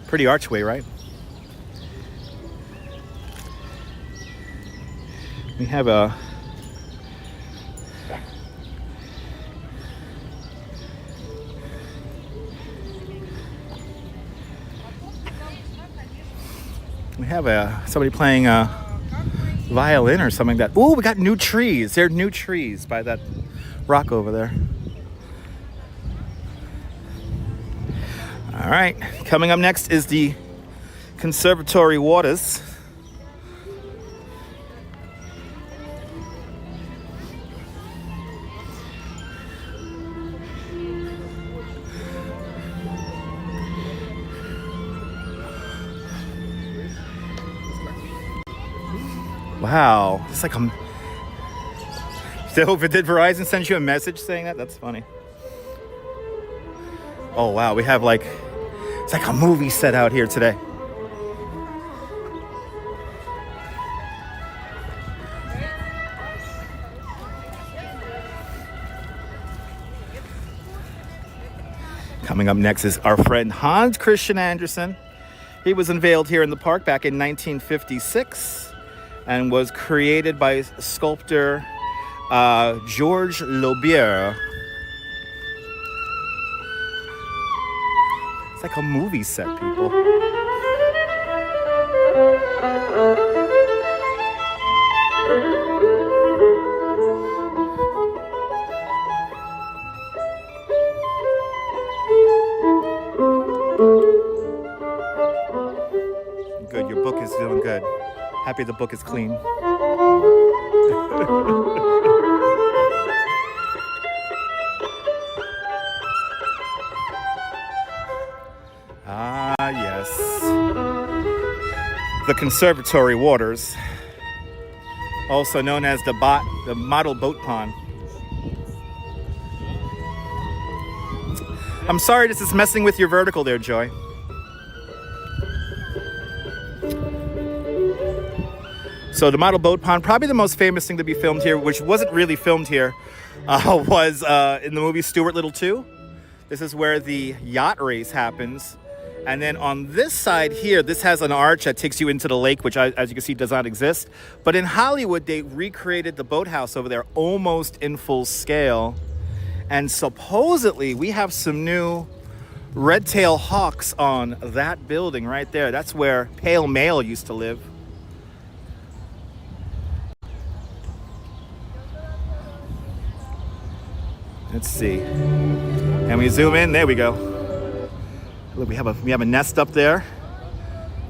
Pretty archway, right? We have a somebody playing a violin or something like that. Ooh, we got new trees. There are new trees by that rock over there. All right, coming up next is the Conservatory waters. Wow, it's like a... So did Verizon send you a message saying that? That's funny. Oh wow, we have like... It's like a movie set out here today. Coming up next is our friend Hans Christian Andersen. He was unveiled here in the park back in 1956 and was created by sculptor Georges Lobier. It's like a movie set, people. Good, your book is doing good. Happy the book is clean. Ah, yes. The Conservatory waters, also known as the model boat pond. I'm sorry this is messing with your vertical there, Joy. So the model boat pond, probably the most famous thing to be filmed here, which wasn't really filmed here, was in the movie Stuart Little 2. This is where the yacht race happens. And then on this side here, this has an arch that takes you into the lake, which, as you can see, does not exist. But in Hollywood, they recreated the boathouse over there almost in full scale. And supposedly, we have some new red-tailed hawks on that building right there. That's where Pale Male used to live. Let's see. And we zoom in. There we go. Look, we have a nest up there.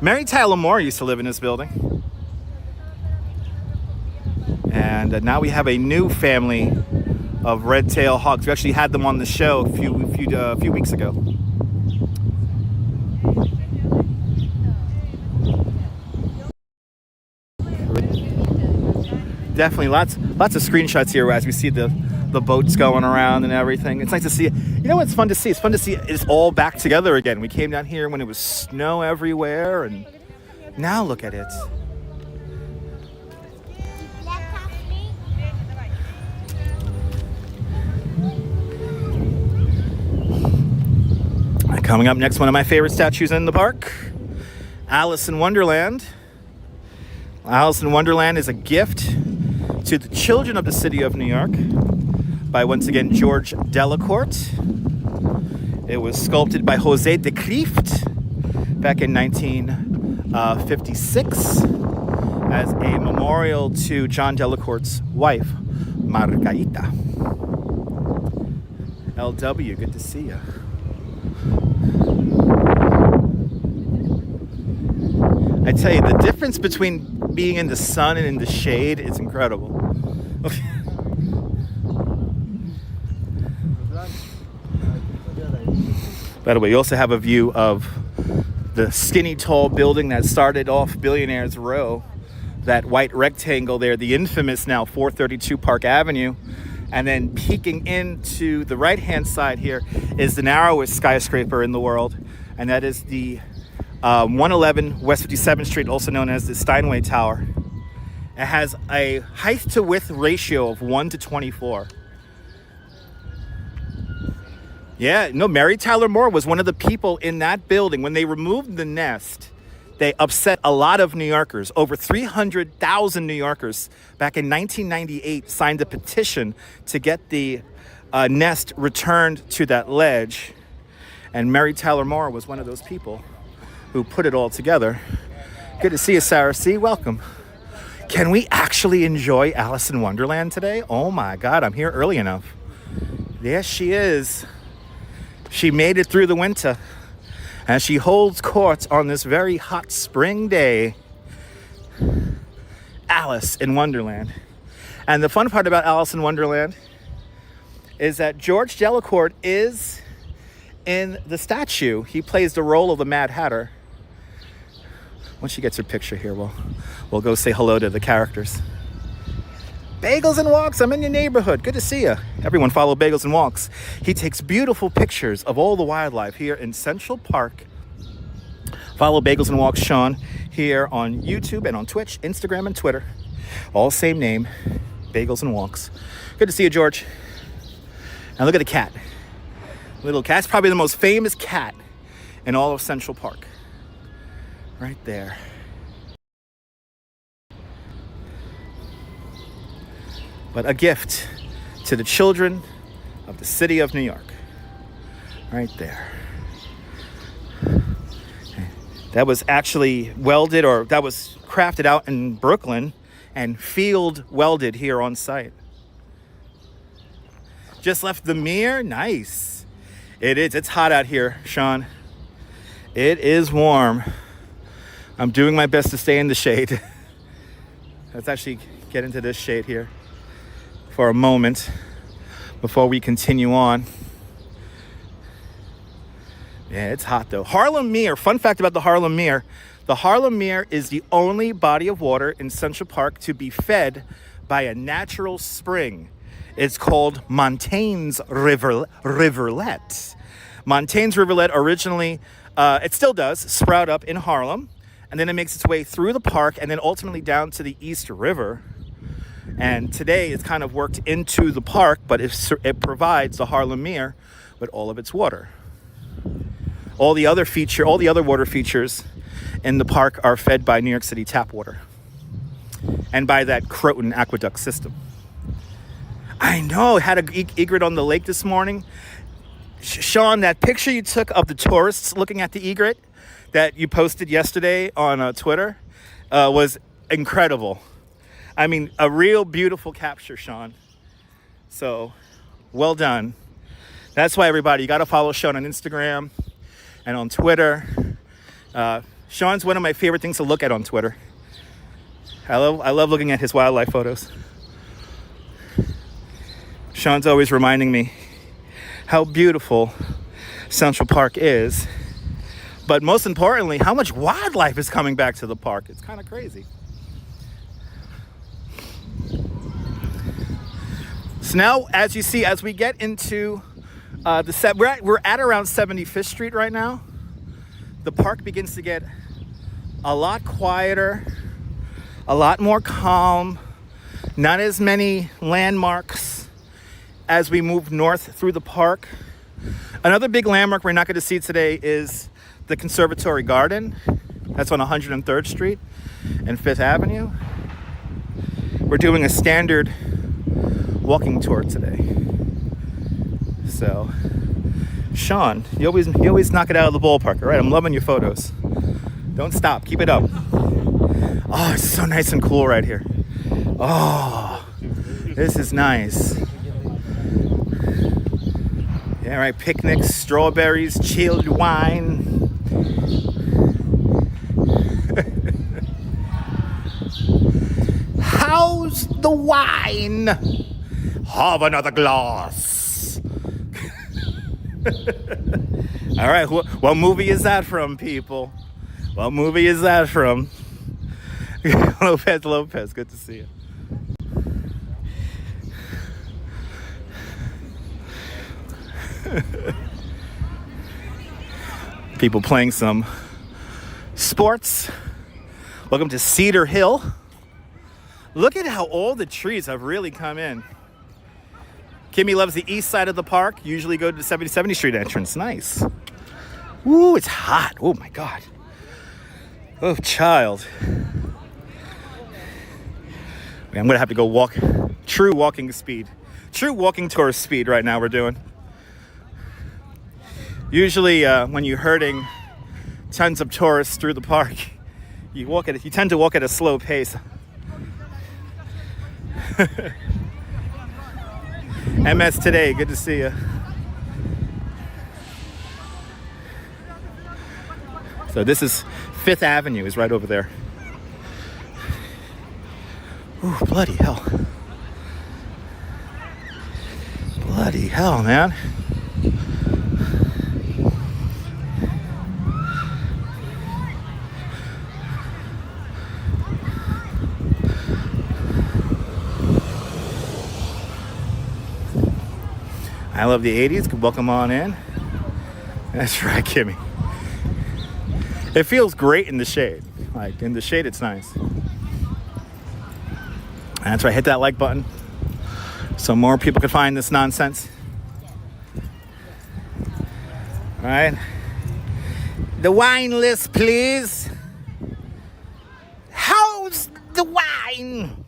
Mary Tyler Moore used to live in this building. And now we have a new family of red-tailed hawks. We actually had them on the show a few weeks ago. Definitely lots of screenshots here as we see the boats going around and everything. It's nice to see. You know what's fun to see? It's fun to see it's all back together again. We came down here when it was snow everywhere, and now look at it. Coming up next, one of my favorite statues in the park, Alice in Wonderland. Alice in Wonderland is a gift to the children of the city of New York by, once again, George Delacourt. It was sculpted by Jose de Clift back in 1956 as a memorial to John Delacourt's wife, Margarita. LW, good to see you. I tell you, the difference between being in the sun and in the shade is incredible. Okay. By the way, you also have a view of the skinny tall building that started off Billionaires Row, that white rectangle there, the infamous now 432 Park Avenue. And then peeking into the right-hand side here is the narrowest skyscraper in the world, and that is the 111 West 57th Street, also known as the Steinway Tower. It has a height to width ratio of 1 to 24. Yeah, no, Mary Tyler Moore was one of the people in that building. When they removed the nest, they upset a lot of New Yorkers. Over 300,000 New Yorkers back in 1998 signed a petition to get the nest returned to that ledge. And Mary Tyler Moore was one of those people who put it all together. Good to see you, Sarah C. Welcome. Can we actually enjoy Alice in Wonderland today? Oh my God, I'm here early enough. There she is. She made it through the winter. And she holds court on this very hot spring day. Alice in Wonderland. And the fun part about Alice in Wonderland is that George Delacourt is in the statue. He plays the role of the Mad Hatter. Once she gets her picture here, we'll go say hello to the characters. Bagels and Walks, I'm in your neighborhood. Good to see you. Everyone follow Bagels and Walks. He takes beautiful pictures of all the wildlife here in Central Park. Follow Bagels and Walks Sean here on YouTube and on Twitch, Instagram, and Twitter. All same name, Bagels and Walks. Good to see you, George. Now look at the cat. Little cat's probably the most famous cat in all of Central Park. Right there. But a gift to the children of the city of New York. Right there. That was actually welded, or that was crafted out in Brooklyn and field welded here on site. Just left the mirror. Nice. It is. It's hot out here, Sean. It is warm. I'm doing my best to stay in the shade. Let's actually get into this shade here for a moment before we continue on. Yeah, it's hot though. Harlem Mere, fun fact about the Harlem Mere. The Harlem Mere is the only body of water in Central Park to be fed by a natural spring. It's called Montaigne's Rivulet. Montaigne's Rivulet originally, it still does, sprout up in Harlem, and then it makes its way through the park and then ultimately down to the East River. And today it's kind of worked into the park, but it provides the Harlem Mere with all of its water. All the other water features in the park are fed by New York City tap water and by that Croton aqueduct system. I know, had an egret on the lake this morning. Sean, that picture you took of the tourists looking at the egret that you posted yesterday on Twitter was incredible. I mean, a real beautiful capture, Sean. So, well done. That's why, everybody, you got to follow Sean on Instagram and on Twitter. Sean's one of my favorite things to look at on Twitter. I love looking at his wildlife photos. Sean's always reminding me how beautiful Central Park is, but most importantly, how much wildlife is coming back to the park. It's kind of crazy. So now, as you see, as we get into we're at around 75th Street right now. The park begins to get a lot quieter, a lot more calm, not as many landmarks as we move north through the park. Another big landmark we're not going to see today is the Conservatory Garden. That's on 103rd Street and 5th Avenue. We're doing a standard walking tour today. So, Sean, you always knock it out of the ballpark, all right? I'm loving your photos. Don't stop. Keep it up. Oh, it's so nice and cool right here. Oh, this is nice. Yeah, right. Picnics, strawberries, chilled wine. How's the wine? Have another glass. All right. What movie is that from, people? What movie is that from? Lopez. Good to see you. People playing some sports. Welcome to Cedar Hill. Look at how all the trees have really come in. Kimmy loves the east side of the park. Usually go to the 70th Street entrance. Nice. Ooh, it's hot. Oh my God. Oh, child. I'm gonna have to go walk. True walking speed. True walking tourist speed right now we're doing. Usually when you're herding tons of tourists through the park, you tend to walk at a slow pace. MS Today, good to see you. So this is 5th Avenue is right over there. Ooh, bloody hell. Bloody hell, man. I love the 80s. Welcome on in. That's right, Kimmy. It feels great in the shade. Like, in the shade, it's nice. That's right. Hit that like button so more people can find this nonsense. All right. The wine list, please. How's the wine?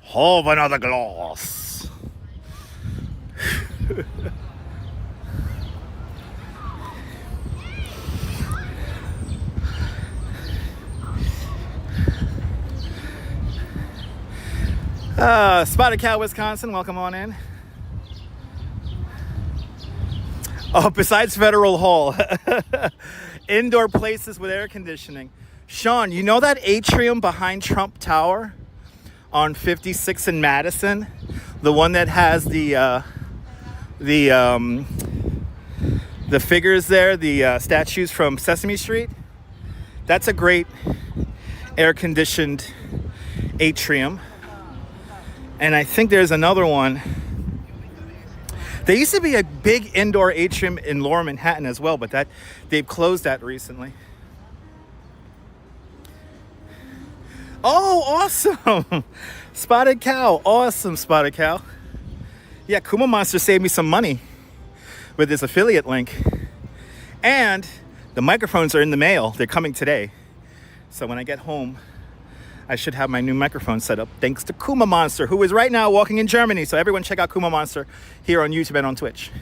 Have another glass. Spotted Cow, Wisconsin, welcome on in. Oh, besides Federal Hall, indoor places with air conditioning. Sean, you know that atrium behind Trump Tower on 56 and Madison? The one that has the figures there, the statues from Sesame Street? That's a great air-conditioned atrium. And I think there's another one. There used to be a big indoor atrium in Lower Manhattan as well, but they've closed that recently. Oh, awesome. Spotted Cow. Awesome, Spotted Cow. Yeah, Kuma Monster saved me some money with this affiliate link. And the microphones are in the mail. They're coming today. So when I get home, I should have my new microphone set up thanks to Kuma Monster, who is right now walking in Germany. So everyone check out Kuma Monster here on YouTube and on Twitch.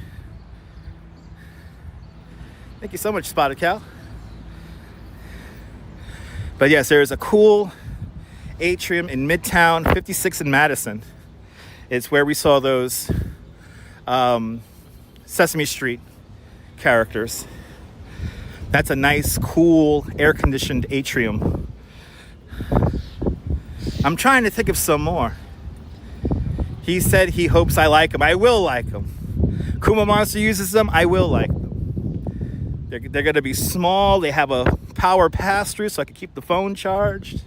Thank you so much, Spotted Cow. But yes, there is a cool atrium in Midtown, 56 and Madison. It's where we saw those Sesame Street characters. That's a nice, cool, air-conditioned atrium. I'm trying to think of some more. He said he hopes I like them. I will like them. Kuma Monster uses them. I will like them. They're going to be small. They have a power pass-through so I can keep the phone charged.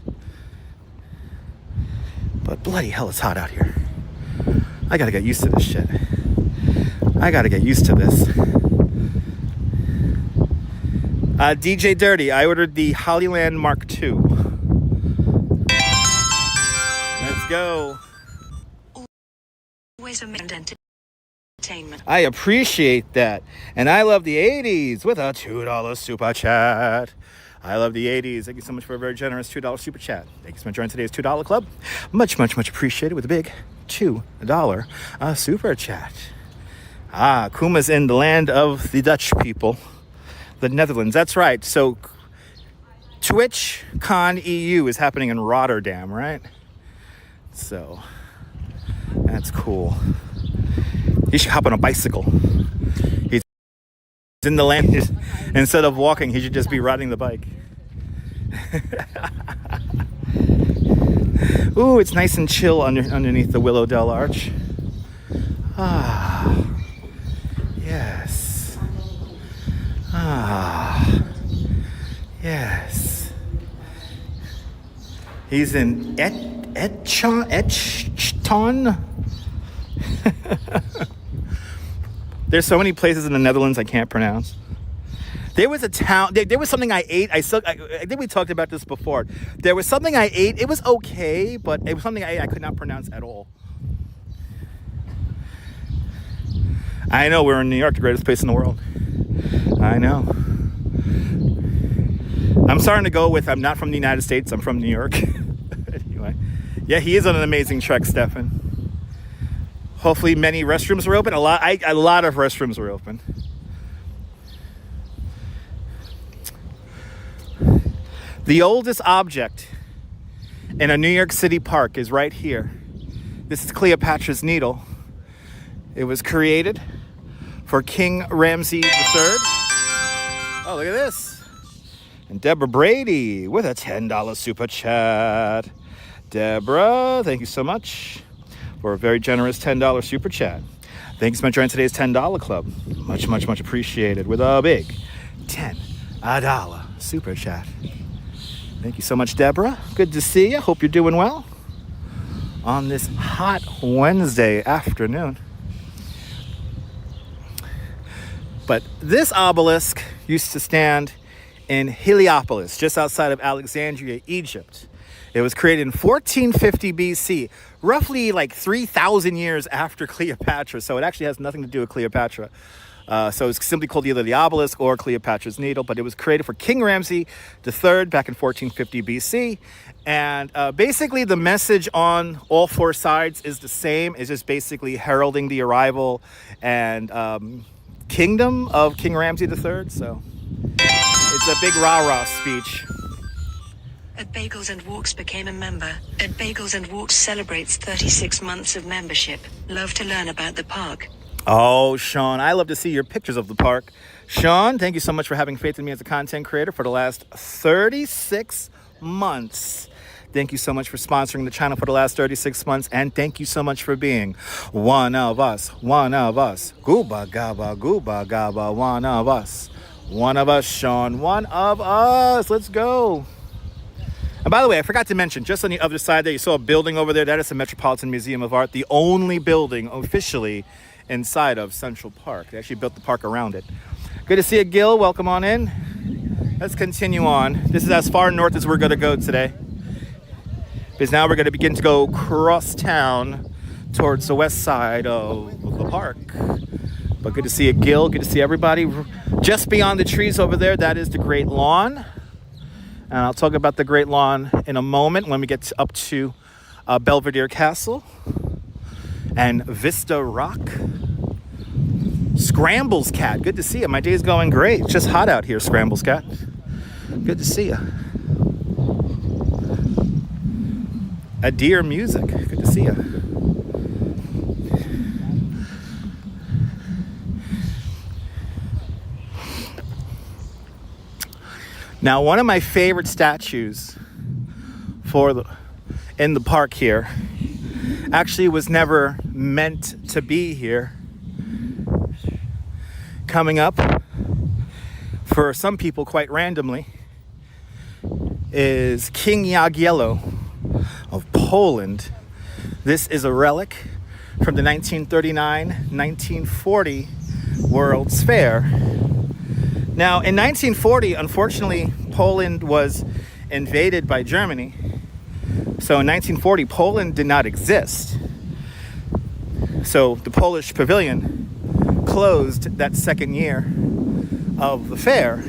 But bloody hell, it's hot out here. I got to get used to this shit. I got to get used to this. DJ Dirty, I ordered the Hollyland Mark II. Let's go. Always a entertainment. I appreciate that. And I love the 80s with a $2 super chat. I love the 80s. Thank you so much for a very generous $2 super chat. Thank you so much for joining today's $2 club. Much, much, much appreciated with a big $2 super chat. Kuma's in the land of the Dutch people. The Netherlands. That's right. So TwitchCon EU is happening in Rotterdam, right? So that's cool. He should hop on a bicycle. He's in the land. Instead of walking, he should just be riding the bike. Ooh, it's nice and chill underneath the Willow Dell Arch. Yes. Yes. He's in Etchton. There's so many places in the Netherlands I can't pronounce. There was a town. There was something I ate. I think we talked about this before. There was something I ate. It was okay, but it was something I ate I could not pronounce at all. I know, we're in New York, the greatest place in the world. I know. I'm starting to go with, I'm not from the United States, I'm from New York. Anyway. Yeah, he is on an amazing trek, Stefan. Hopefully many restrooms are open. A lot of restrooms were open. The oldest object in a New York City park is right here. This is Cleopatra's Needle. It was created for King Ramses III. Oh, look at this. And Deborah Brady with a $10 super chat. Deborah, thank you so much for a very generous $10 super chat. Thanks so much for joining today's $10 club. Much, much, much appreciated with a big $10 super chat. Thank you so much, Deborah. Good to see you. Hope you're doing well on this hot Wednesday afternoon. But this obelisk used to stand in Heliopolis, just outside of Alexandria, Egypt. It was created in 1450 BC, roughly like 3,000 years after Cleopatra. So it actually has nothing to do with Cleopatra. So it's simply called either the obelisk or Cleopatra's Needle, but it was created for King Ramses III back in 1450 BC. And basically the message on all four sides is the same. It's just basically heralding the arrival and kingdom of King Ramses III. So it's a big rah-rah speech. At Bagels and Walks became a member. At Bagels and Walks celebrates 36 months of membership. Love to learn about the park. Oh, Sean, I love to see your pictures of the park. Sean, thank you so much for having faith in me as a content creator for the last 36 months. Thank you so much for sponsoring the channel for the last 36 months. And thank you so much for being one of us. One of us. Gooba gaba, one of us. One of us, Sean. One of us. Let's go. And by the way, I forgot to mention, just on the other side there, you saw a building over there. That is the Metropolitan Museum of Art, the only building officially inside of Central Park. They actually built the park around it. Good to see you, Gil. Welcome on in. Let's continue on. This is as far north as we're going to go today, because now we're going to begin to go cross town towards the west side of the park. But good to see you, Gil. Good to see everybody. Just beyond the trees over there, that is the Great Lawn. And I'll talk about the Great Lawn in a moment when we get up to Belvedere Castle and Vista Rock. Scrambles Cat, good to see you. My day's going great. It's just hot out here, Scrambles Cat. Good to see you. Adir Music, good to see you. Now, one of my favorite statues in the park here actually was never meant to be here. Coming up, for some people quite randomly, is King Jagiello of Poland. This is a relic from the 1939-1940 World's Fair. Now, in 1940, unfortunately, Poland was invaded by Germany. So in 1940, Poland did not exist. So the Polish pavilion closed that second year of the fair.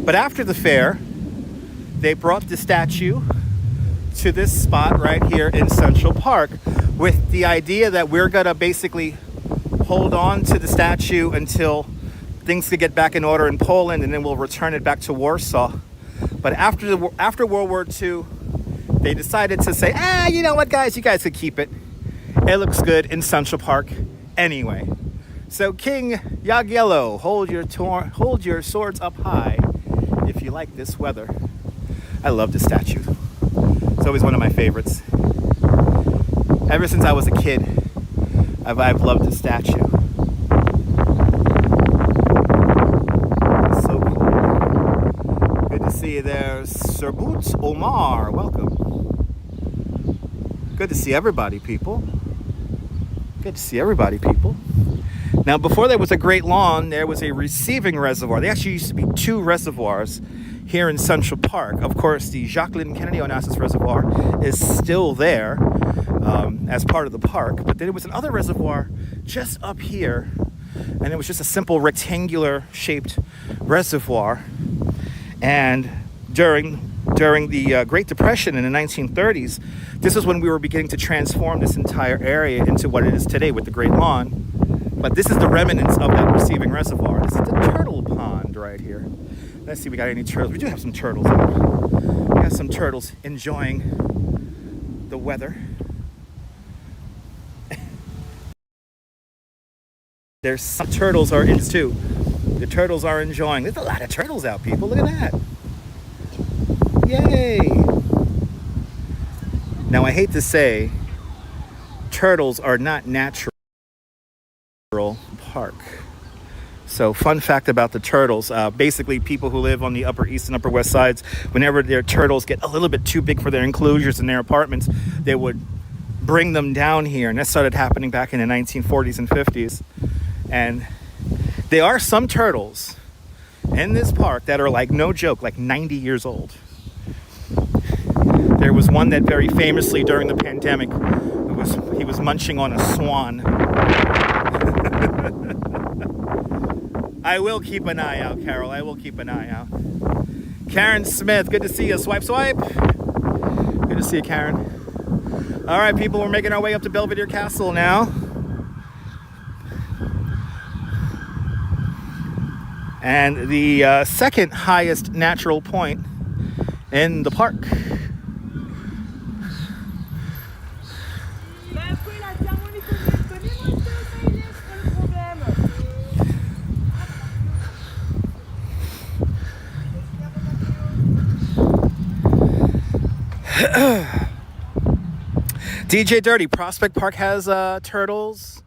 But after the fair, they brought the statue to this spot right here in Central Park with the idea that we're going to basically hold on to the statue until things could get back in order in Poland, and then we'll return it back to Warsaw. But after World War II, they decided to say, you know what, guys, you guys could keep it. It looks good in Central Park anyway. So King Jagiello, hold your swords up high if you like this weather. I love this statue. It's always one of my favorites. Ever since I was a kid, I've loved this statue. So cool. Good to see you there, Serbut Omar. Welcome. Good to see everybody, people. Good to see everybody, people. Now, before there was a Great Lawn, there was a receiving reservoir. There actually used to be two reservoirs here in Central Park. Of course, the Jacqueline Kennedy Onassis Reservoir is still there. as part of the park. But then there was another reservoir just up here, and it was just a simple rectangular shaped reservoir. And during the Great Depression in the 1930s, this is when we were beginning to transform this entire area into what it is today with the Great Lawn. But this is the remnants of that receiving reservoir. This is the turtle pond right here. Let's see if we got any turtles. We do have some turtles out. We got some turtles enjoying the weather. There's some turtles are in too. The turtles are enjoying. There's a lot of turtles out, people. Look at that. Yay! Now, I hate to say, turtles are not natural park. So, fun fact about the turtles. Basically, people who live on the Upper East and Upper West sides, whenever their turtles get a little bit too big for their enclosures in their apartments, they would bring them down here. And that started happening back in the 1940s and 50s. And there are some turtles in this park that are like, no joke, like 90 years old. There was one that very famously during the pandemic, he was munching on a swan. I will keep an eye out, Carol. I will keep an eye out. Karen Smith, good to see you. Swipe, swipe. Good to see you, Karen. All right, people, we're making our way up to Belvedere Castle now. And the second highest natural point in the park. DJ Dirty, Prospect Park has turtles.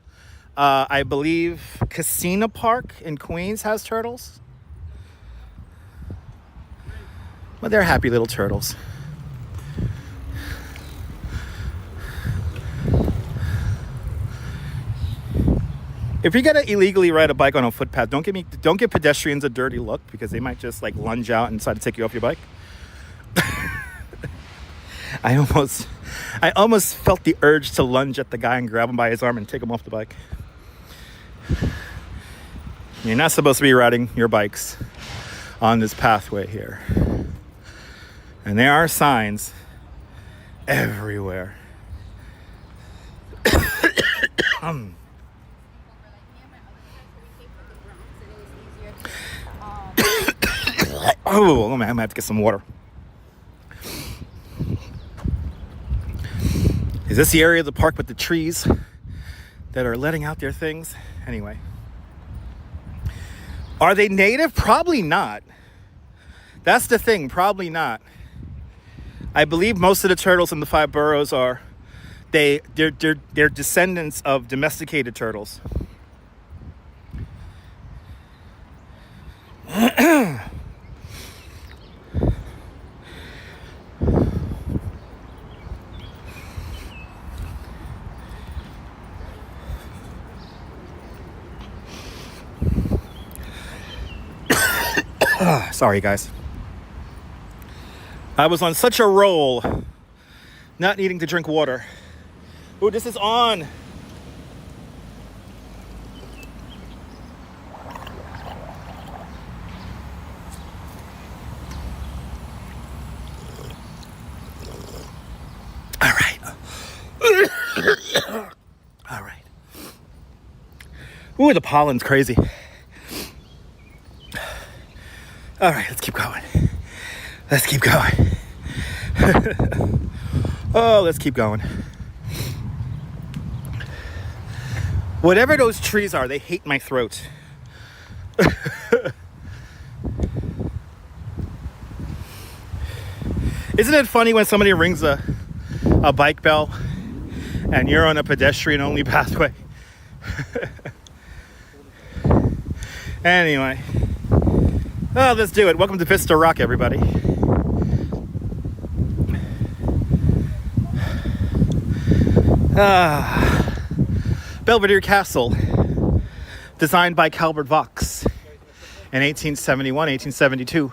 I believe Casino Park in Queens has turtles. Well, they're happy little turtles. If you're gonna illegally ride a bike on a footpath, don't give pedestrians a dirty look, because they might just like lunge out and try to take you off your bike. I almost felt the urge to lunge at the guy and grab him by his arm and take him off the bike. You're not supposed to be riding your bikes on this pathway here. And there are signs everywhere. Oh, I'm gonna have to get some water. Is this the area of the park with the trees that are letting out their things? Anyway. Are they native? Probably not. That's the thing, probably not. I believe most of the turtles in the 5 boroughs are they're descendants of domesticated turtles. Sorry, guys. I was on such a roll, not needing to drink water. Ooh, this is on. All right. All right. Ooh, the pollen's crazy. All right, let's keep going. Let's keep going. Oh, let's keep going. Whatever those trees are, they hate my throat. Isn't it funny when somebody rings a bike bell and you're on a pedestrian-only pathway? Anyway. Oh, let's do it. Welcome to Vista Rock, everybody. Belvedere Castle, designed by Calvert Vaux in 1871, 1872.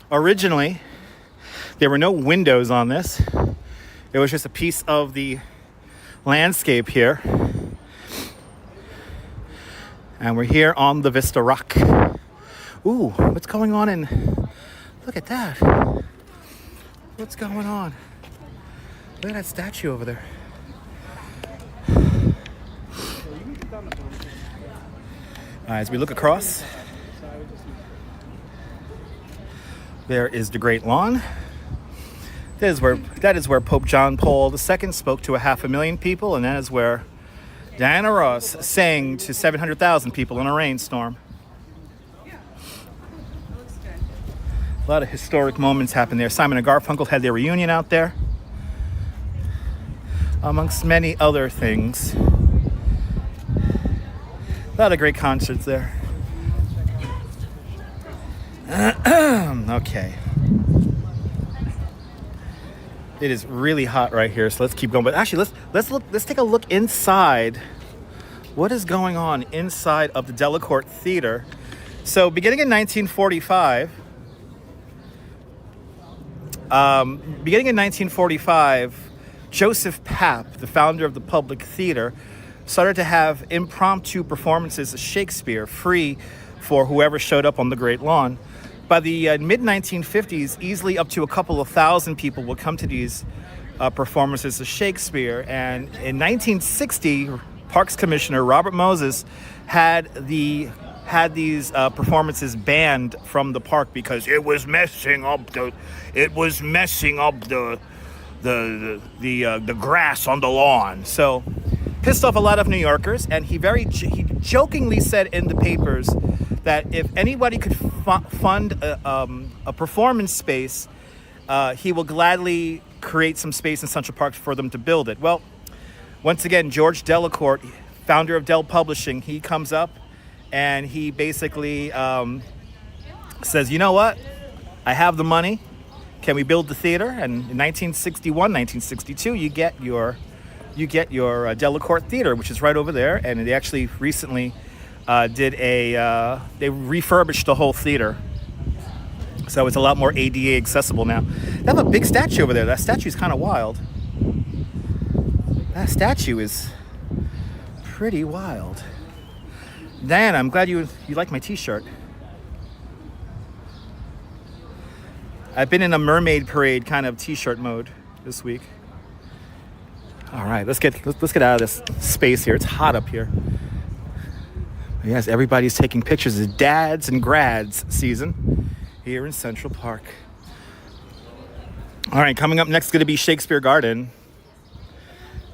Originally, there were no windows on this. It was just a piece of the landscape here. And we're here on the Vista Rock. Ooh, what's going on in... Look at that. What's going on? Look at that statue over there. As we look across, there is the Great Lawn. That is where Pope John Paul II spoke to 500,000 people, and that is where Diana Ross sang to 700,000 people in a rainstorm. A lot of historic moments happened there. Simon and Garfunkel had their reunion out there, amongst many other things. A lot of great concerts there. Okay. It is really hot right here, so let's keep going. But actually, let's take a look inside. What is going on inside of the Delacorte Theater? So, beginning in 1945, Joseph Papp, the founder of the Public Theater, started to have impromptu performances of Shakespeare, free for whoever showed up on the Great Lawn. By the mid-1950s, easily up to a couple of thousand people would come to these performances of Shakespeare. And in 1960, Parks Commissioner Robert Moses had these performances banned from the park because it was messing up the grass on the lawn. So pissed off a lot of New Yorkers, and he jokingly said in the papers that if anybody could fund a performance space, he will gladly create some space in Central Park for them to build it. Well, once again, George Delacorte, founder of Dell Publishing, he comes up and he basically says, you know what? I have the money. Can we build the theater? And in 1961, 1962, you get your Delacorte Theater, which is right over there. And they actually recently they refurbished the whole theater. So it's a lot more ADA accessible now. They have a big statue over there. That statue is kind of wild. That statue is pretty wild. Diana, I'm glad you like my t-shirt. I've been in a mermaid parade kind of t-shirt mode this week. All right, let's get out of this space here. It's hot up here. Yes, everybody's taking pictures. It's dads and grads season here in Central Park. All right, coming up next is going to be Shakespeare Garden.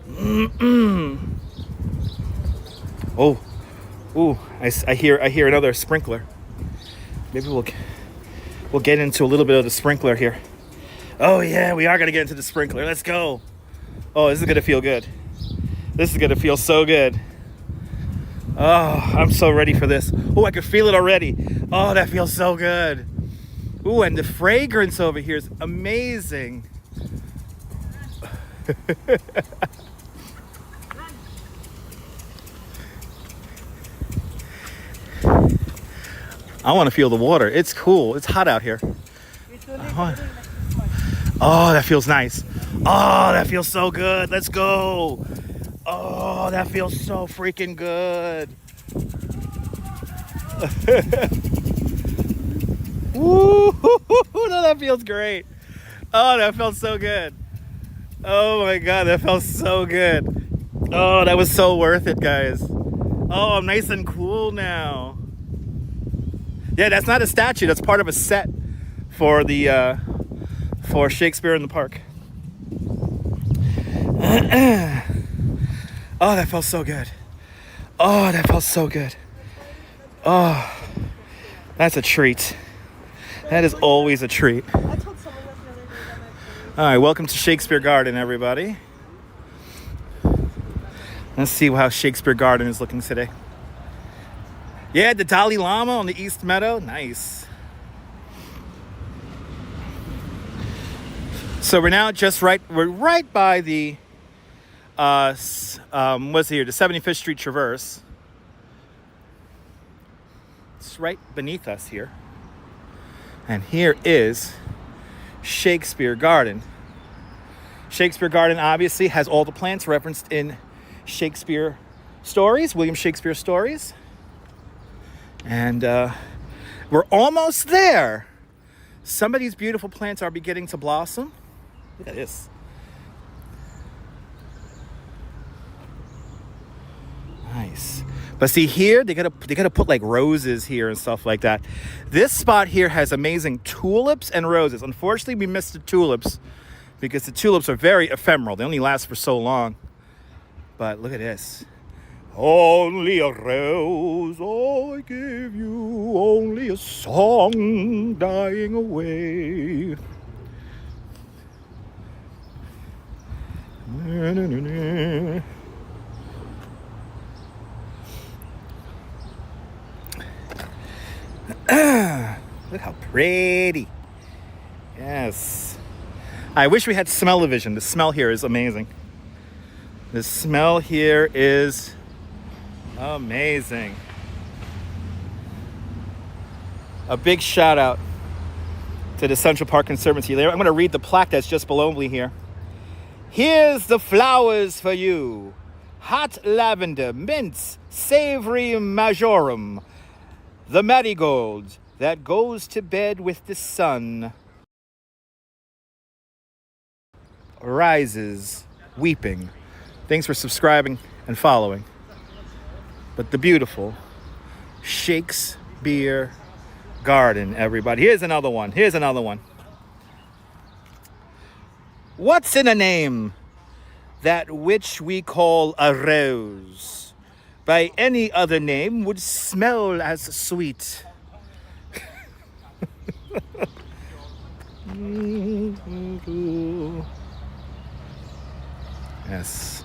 I hear another sprinkler. Maybe we'll get into a little bit of the sprinkler here. Oh yeah, we are going to get into the sprinkler. Let's go. Oh, this is going to feel good. This is going to feel so good. Oh, I'm so ready for this. Oh, I can feel it already. Oh, that feels so good. Ooh, and the fragrance over here is amazing. I want to feel the water. It's cool. It's hot out here. Oh, that feels nice. Oh, that feels so good. Let's go. Oh, that feels so freaking good. Woo! No, that feels great. Oh, that felt so good. Oh my God, that felt so good. Oh, that was so worth it, guys. Oh, I'm nice and cool now. Yeah, that's not a statue. That's part of a set for the for Shakespeare in the Park. Oh, that felt so good. Oh, that felt so good. Oh, that's a treat. That is always a treat. All right, welcome to Shakespeare Garden, everybody. Let's see how Shakespeare Garden is looking today. Yeah, the Dalai Lama on the East Meadow. Nice. So we're now we're right by the what's here? The 75th Street Traverse. It's right beneath us here. And here is Shakespeare Garden. Shakespeare Garden obviously has all the plants referenced in Shakespeare stories, William Shakespeare stories. And we're almost there. Some of these beautiful plants are beginning to blossom. Look at this. Nice. But see here, they gotta put like roses here and stuff like that. This spot here has amazing tulips and roses. Unfortunately, we missed the tulips because the tulips are very ephemeral. They only last for so long. But look at this. Only a rose I give you, only a song dying away. Na, na, na, na. Look how pretty. Yes. I wish we had smell-o-vision. The smell here is amazing. The smell here is amazing. A big shout out to the Central Park Conservatory. I'm going to read the plaque that's just below me here. Here's the flowers for you. Hot lavender, mints, savory marjoram. The marigold that goes to bed with the sun rises weeping. Thanks for subscribing and following. But the beautiful Shakespeare Garden, everybody. Here's another one. Here's another one. What's in a name? That which we call a rose. By any other name would smell as sweet. Yes,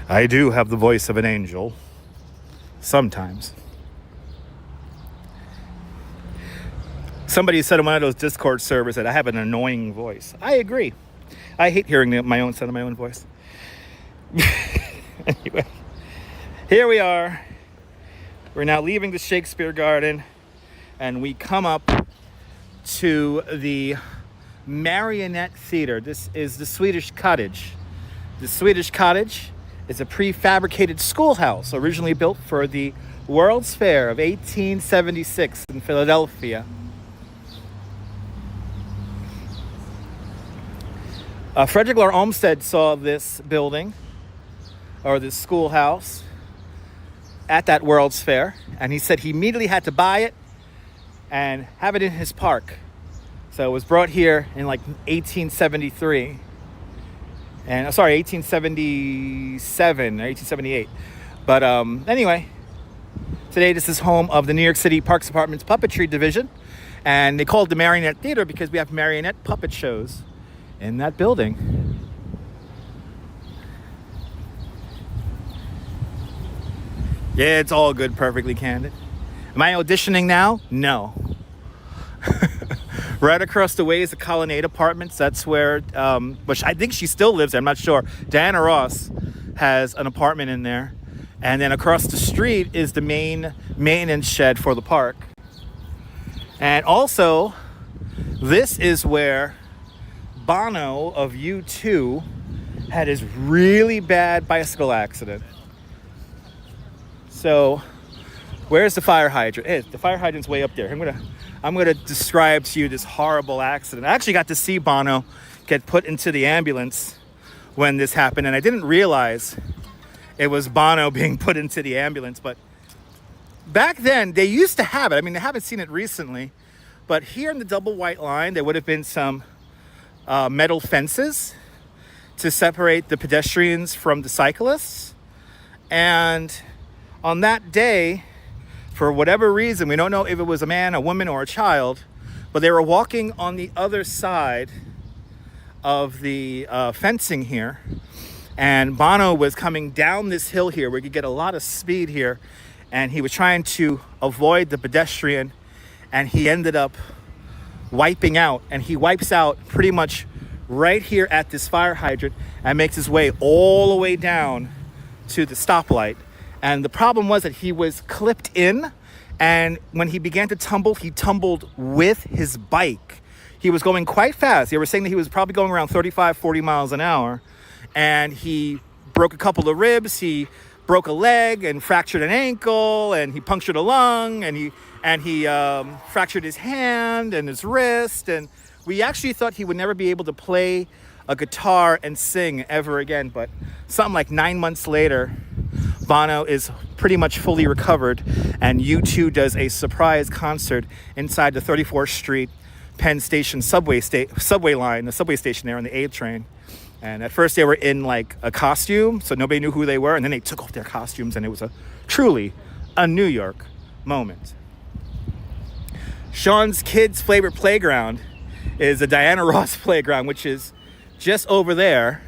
I do have the voice of an angel. Sometimes. Somebody said in one of those Discord servers that I have an annoying voice. I agree. I hate hearing my own sound of my own voice. Anyway, here we are. We're now leaving the Shakespeare Garden, and we come up to the Marionette Theater. This is the Swedish Cottage. The Swedish Cottage is a prefabricated schoolhouse originally built for the World's Fair of 1876 in Philadelphia. Frederick Law Olmsted saw this building, or this schoolhouse, at that World's Fair, and he said he immediately had to buy it and have it in his park. So it was brought here in like 1873. And 1877 or 1878. But anyway, today this is home of the New York City Parks Department's puppetry division, and they call it the Marionette Theater because we have marionette puppet shows in that building. Yeah, it's all good, perfectly candid. Am I auditioning now? No. Right across the way is the Colonnade Apartments. That's where, which I think she still lives there. I'm not sure. Diana Ross has an apartment in there. And then across the street is the main maintenance shed for the park. And also, this is where Bono of U2 had his really bad bicycle accident. So, where's the fire hydrant? Hey, the fire hydrant's way up there. I'm gonna describe to you this horrible accident. I actually got to see Bono get put into the ambulance when this happened, and I didn't realize it was Bono being put into the ambulance. But back then, they used to have it. I mean, they haven't seen it recently, but here in the double white line, there would have been some metal fences to separate the pedestrians from the cyclists. And on that day, for whatever reason, we don't know if it was a man, a woman, or a child, but they were walking on the other side of the fencing here. And Bono was coming down this hill here where you could get a lot of speed here. And he was trying to avoid the pedestrian, and he ended up wiping out. And he wipes out pretty much right here at this fire hydrant and makes his way all the way down to the stoplight. And the problem was that he was clipped in, and when he began to tumble, he tumbled with his bike. he was going quite fast. They were saying that he was probably going around 35, 40 miles an hour. And he broke a couple of ribs. He broke a leg and fractured an ankle. And he punctured a lung. And he fractured his hand and his wrist. And we actually thought he would never be able to play a guitar and sing ever again. But something like 9 months later, Bono is pretty much fully recovered, and U2 does a surprise concert inside the 34th Street Penn Station subway line, the subway station there on the A train. And at first they were in like a costume, so nobody knew who they were, and then they took off their costumes, and it was truly a New York moment. Sean's kids' favorite playground is the Diana Ross playground, which is just over there.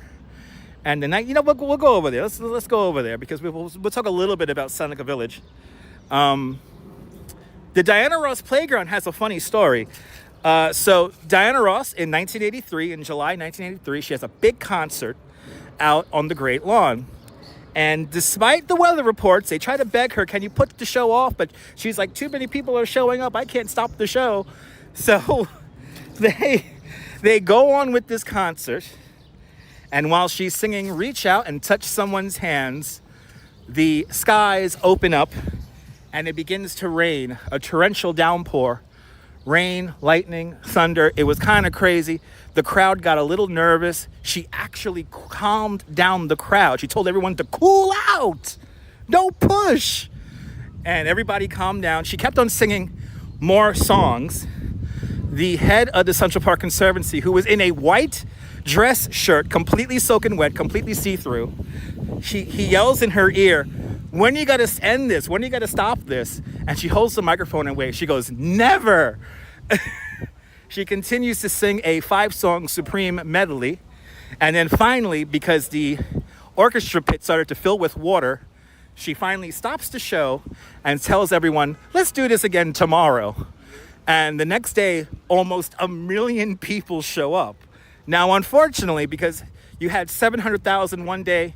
And the night, we'll go over there. Let's go over there because we'll talk a little bit about Seneca Village. The Diana Ross playground has a funny story. So Diana Ross in July 1983, she has a big concert out on the Great Lawn. And despite the weather reports, they try to beg her, can you put the show off? But she's like, too many people are showing up. I can't stop the show. So they go on with this concert. And while she's singing Reach Out and Touch Someone's Hands, the skies open up and it begins to rain, a torrential downpour. Rain, lightning, thunder. It was kind of crazy. The crowd got a little nervous. She actually calmed down the crowd. She told everyone to cool out. Don't push. And everybody calmed down. She kept on singing more songs. The head of the Central Park Conservancy, who was in a white dress shirt, completely soaking wet, completely see-through, he yells in her ear, when you got to end this? When you got to stop this? And she holds the microphone and waves. She goes, never. She continues to sing a 5-song Supreme medley. And then finally, because the orchestra pit started to fill with water, she finally stops the show and tells everyone, let's do this again tomorrow. And the next day, almost 1 million people show up. Now, unfortunately, because you had 700,000 one day,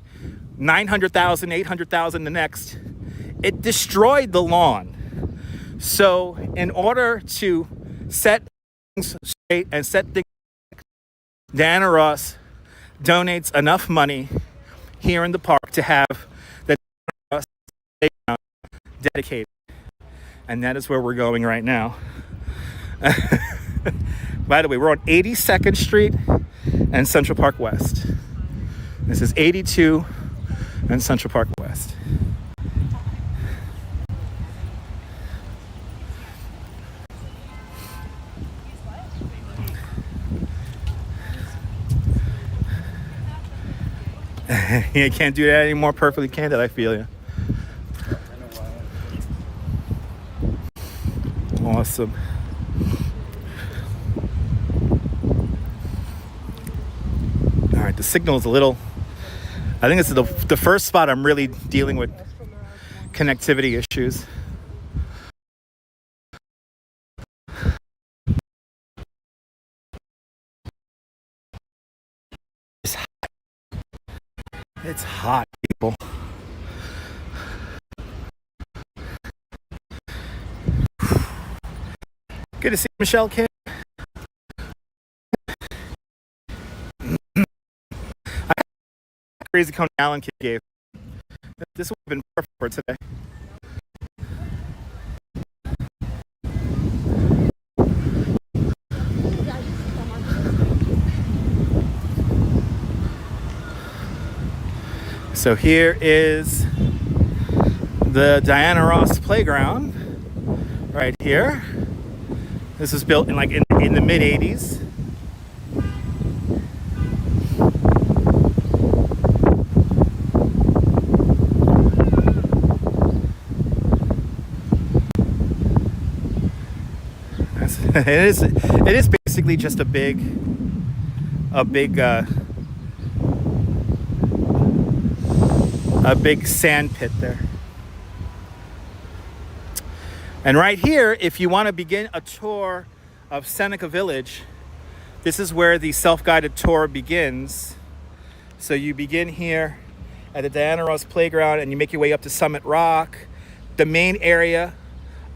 900,000, 800,000 the next, it destroyed the lawn. So in order to set things straight and set things back, Diana Ross donates enough money here in the park to have the Diana Ross playground dedicated. And that is where we're going right now. By the way, we're on 82nd Street and Central Park West. This is 82 and Central Park West. You can't do that anymore. Perfectly candid, I feel you. Awesome. All right, the signal is a little, I think it's the first spot I'm really dealing with connectivity issues. It's hot, people. Good to see you, Michelle Kim. Crazy Coney Allen kid gave. This would have been perfect for today. So here is the Diana Ross playground right here. This was built in the mid 80s. It is basically just a big sand pit there. And right here, if you want to begin a tour of Seneca Village, this is where the self-guided tour begins. So you begin here at the Diana Ross Playground and you make your way up to Summit Rock. The main area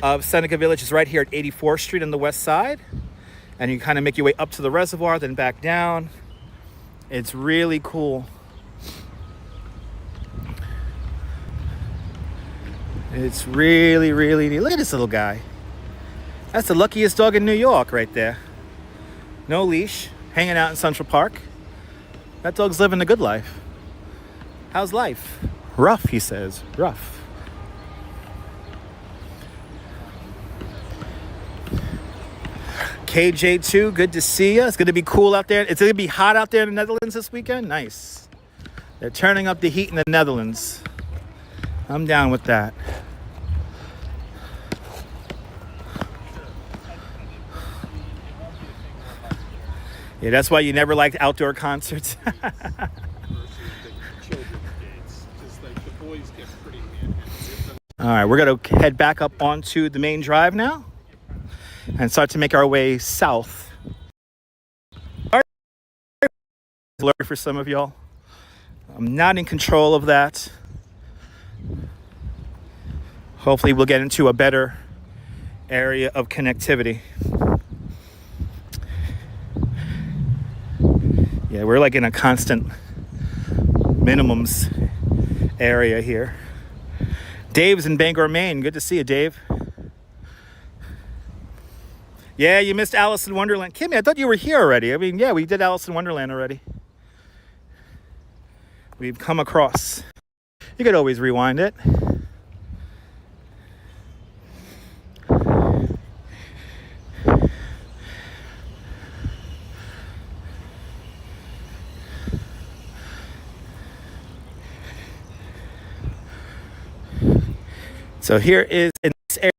of Seneca Village is right here at 84th Street on the west side. And you kind of make your way up to the reservoir, then back down. It's really cool. It's really, really neat. Look at this little guy. That's the luckiest dog in New York right there. No leash, hanging out in Central Park. That dog's living a good life. How's life? Rough, he says. Rough. KJ2, good to see you. It's going to be cool out there. It's going to be hot out there in the Netherlands this weekend. Nice. They're turning up the heat in the Netherlands. I'm down with that. Yeah, that's why you never liked outdoor concerts. All right, we're going to head back up onto the main drive now and start to make our way south. For some of y'all, I'm not in control of that. Hopefully we'll get into a better area of connectivity. Yeah, we're like in a constant minimums area here. Dave's in Bangor, Maine. Good to see you, Dave. Yeah, you missed Alice in Wonderland. Kimmy, I thought you were here already. I mean, yeah, we did Alice in Wonderland already. We've come across. You could always rewind it. So here is in this area,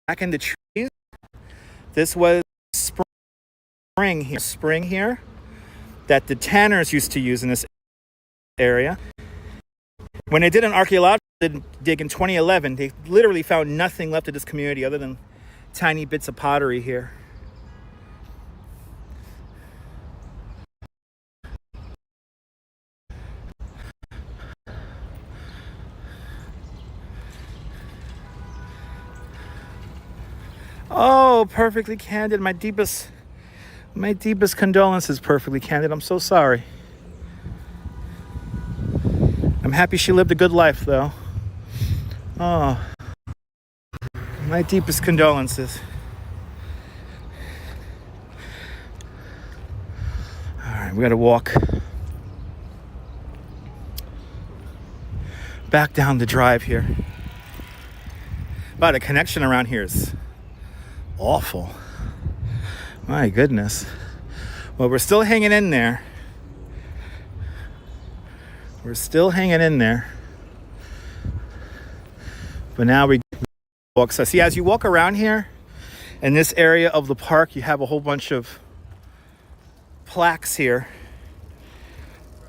back in the trees. This was spring here that the tanners used to use in this area. When they did an archaeological dig in 2011, they literally found nothing left of this community other than tiny bits of pottery here. Oh, perfectly candid. My deepest condolences, perfectly candid. I'm so sorry. I'm happy she lived a good life, though. Oh, my deepest condolences. All right, we got to walk back down the drive here. Wow, the connection around here is awful. My goodness. Well, we're still hanging in there. We're still hanging in there. But now we walk. So see, as you walk around here in this area of the park, you have a whole bunch of plaques here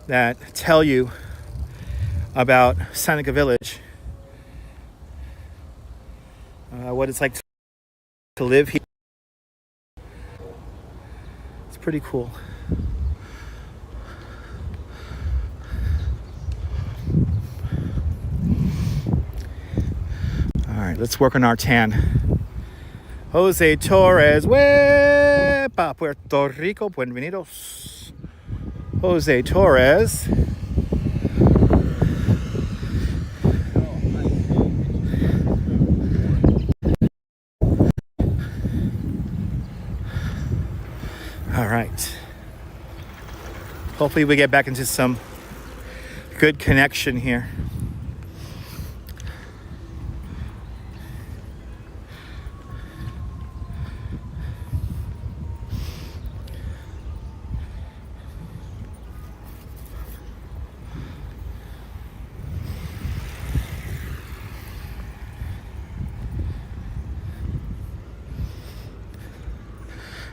that tell you about Seneca Village. What it's like to live here. It's pretty cool. All right, let's work on our tan. Jose Torres, Wepa, Puerto Rico, bienvenidos. Jose Torres. All right. Hopefully we get back into some good connection here.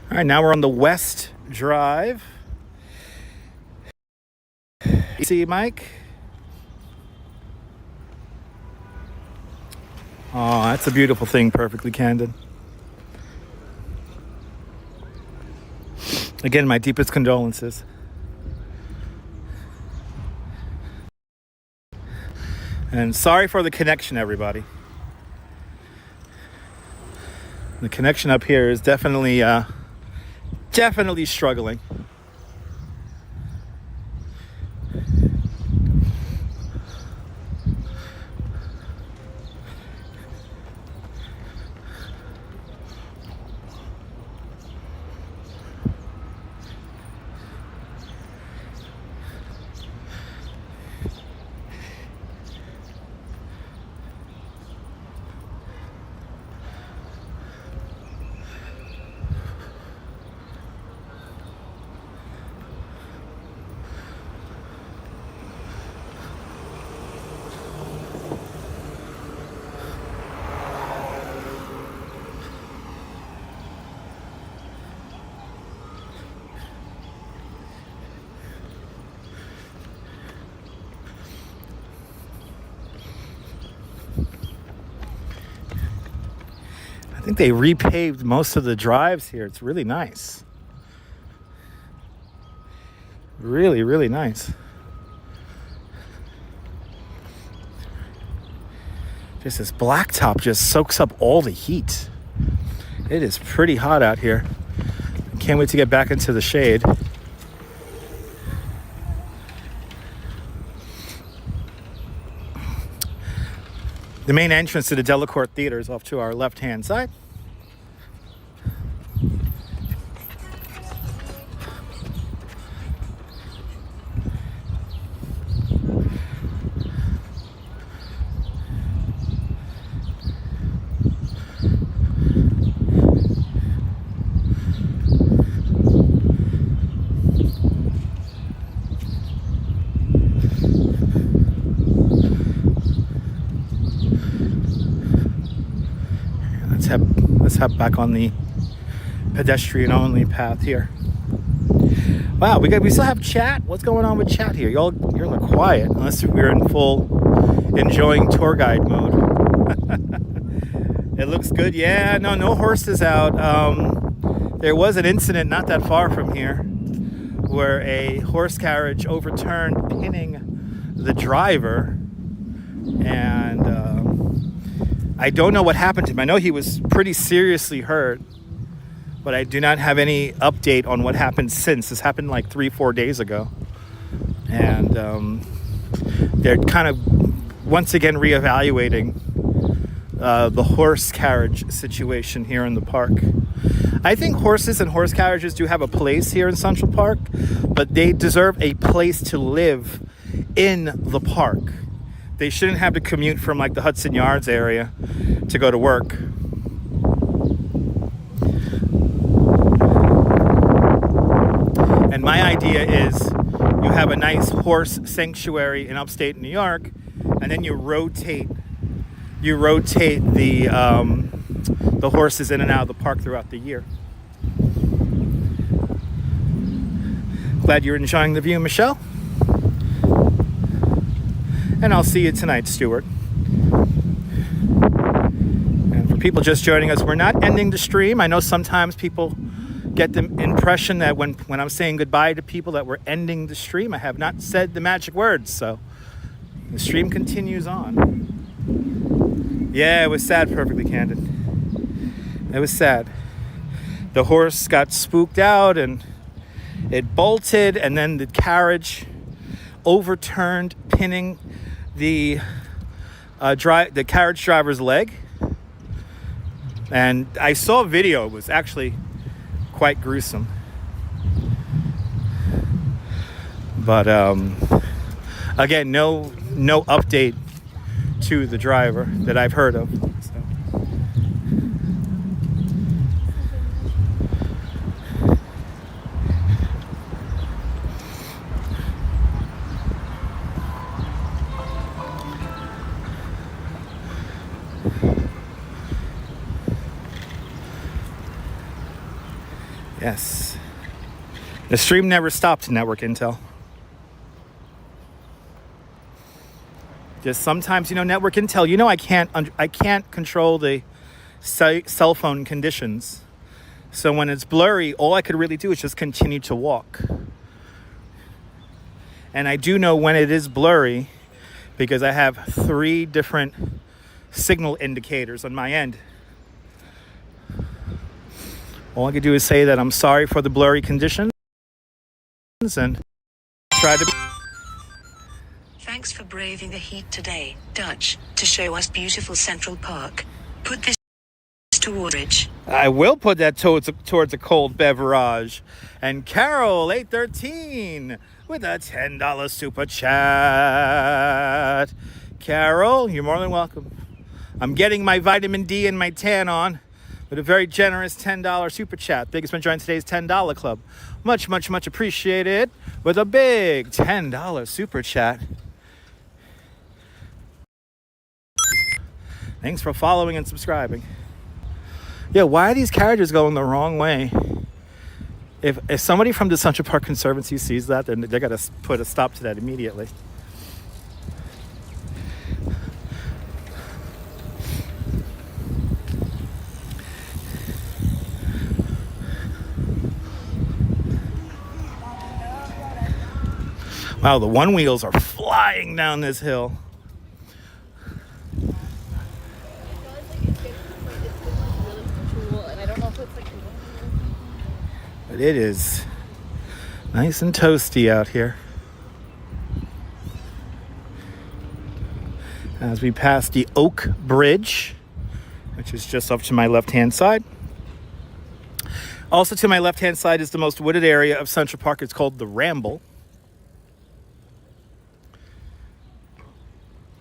All right, now we're on the West Drive. See, Mike? Oh, that's a beautiful thing, perfectly candid. Again, my deepest condolences. And sorry for the connection, everybody. The connection up here is definitely struggling. I think they repaved most of the drives here. It's really nice. Really, really nice. Just this blacktop just soaks up all the heat. It is pretty hot out here. I can't wait to get back into the shade. The main entrance to the Delacorte Theater is off to our left-hand side. Let's head back on the pedestrian-only path here. Wow, we still have chat. What's going on with chat here? You're quiet, unless we're in full enjoying tour guide mode. It looks good. Yeah, no horses out. There was an incident not that far from here where a horse carriage overturned, pinning the driver, and I don't know what happened to him. I know he was pretty seriously hurt, but I do not have any update on what happened since. This happened like 3-4 days ago. And they're kind of once again reevaluating the horse carriage situation here in the park. I think horses and horse carriages do have a place here in Central Park, but they deserve a place to live in the park. They shouldn't have to commute from like the Hudson Yards area to go to work. And my idea is you have a nice horse sanctuary in upstate New York, and then you rotate the horses in and out of the park throughout the year. Glad you're enjoying the view, Michelle. And I'll see you tonight, Stuart. And for people just joining us, we're not ending the stream. I know sometimes people get the impression that when I'm saying goodbye to people that we're ending the stream. I have not said the magic words, so the stream continues on. Yeah, it was sad, Perfectly Candid. It was sad. The horse got spooked out and it bolted, and then the carriage overturned, pinning the carriage driver's leg. And I saw a video. It was actually quite gruesome. But again, no update to the driver that I've heard of. So. Yes. The stream never stopped, Network Intel. Just sometimes, Network Intel, I can't control the cell phone conditions. So when it's blurry, all I could really do is just continue to walk. And I do know when it is blurry because I have 3 different signal indicators on my end. All I can do is say that I'm sorry for the blurry conditions and try to... Thanks for braving the heat today, Dutch, to show us beautiful Central Park. Put this toward Ridge. I will put that towards a cold beverage. And Carol, 813, with a $10 super chat. Carol, you're more than welcome. I'm getting my vitamin D and my tan on with a very generous $10 super chat. Biggest been joining today's $10 club. Much, much, much appreciated with a big $10 super chat. Thanks for following and subscribing. Yeah, why are these carriages going the wrong way? If somebody from the Central Park Conservancy sees that, then they got to put a stop to that immediately. Wow, the one wheels are flying down this hill. But it is nice and toasty out here. As we pass the Oak Bridge, which is just up to my left-hand side. Also to my left-hand side is the most wooded area of Central Park. It's called the Ramble.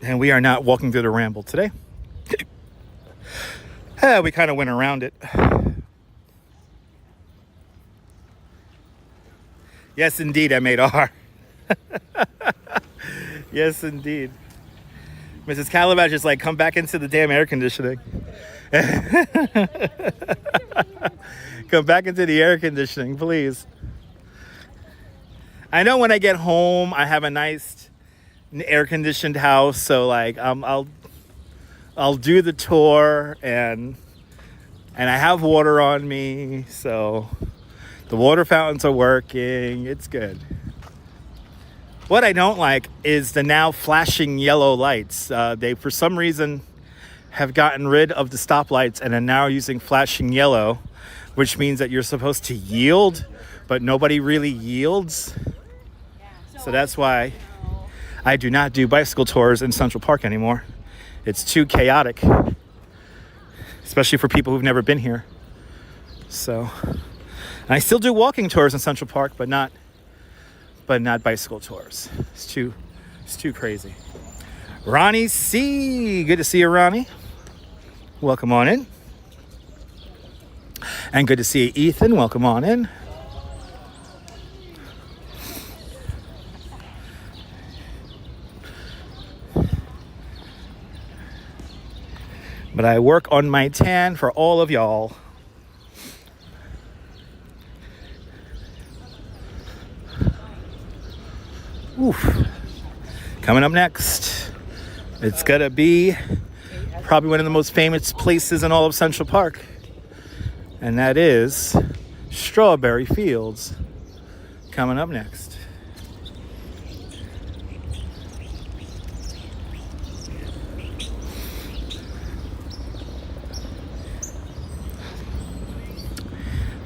And we are not walking through the Ramble today. We kind of went around it. Yes, indeed, M8R. Yes, indeed. Mrs. Calabash is like, come back into the damn air conditioning. Come back into the air conditioning, please. I know when I get home, I have a nice air-conditioned house, so like I'll do the tour, and I have water on me, so the water fountains are working. It's good. What I don't like is the now flashing yellow lights. They, for some reason, have gotten rid of the stoplights and are now using flashing yellow, which means that you're supposed to yield, but nobody really yields. So that's why I do not do bicycle tours in Central Park anymore. It's too chaotic, especially for people who've never been here. So, and I still do walking tours in Central Park, but not bicycle tours. It's too crazy. Ronnie C, good to see you, Ronnie. Welcome on in. And good to see you, Ethan. Welcome on in. But I work on my tan for all of y'all. Oof. Coming up next, it's gonna be probably one of the most famous places in all of Central Park, and that is Strawberry Fields. Coming up next.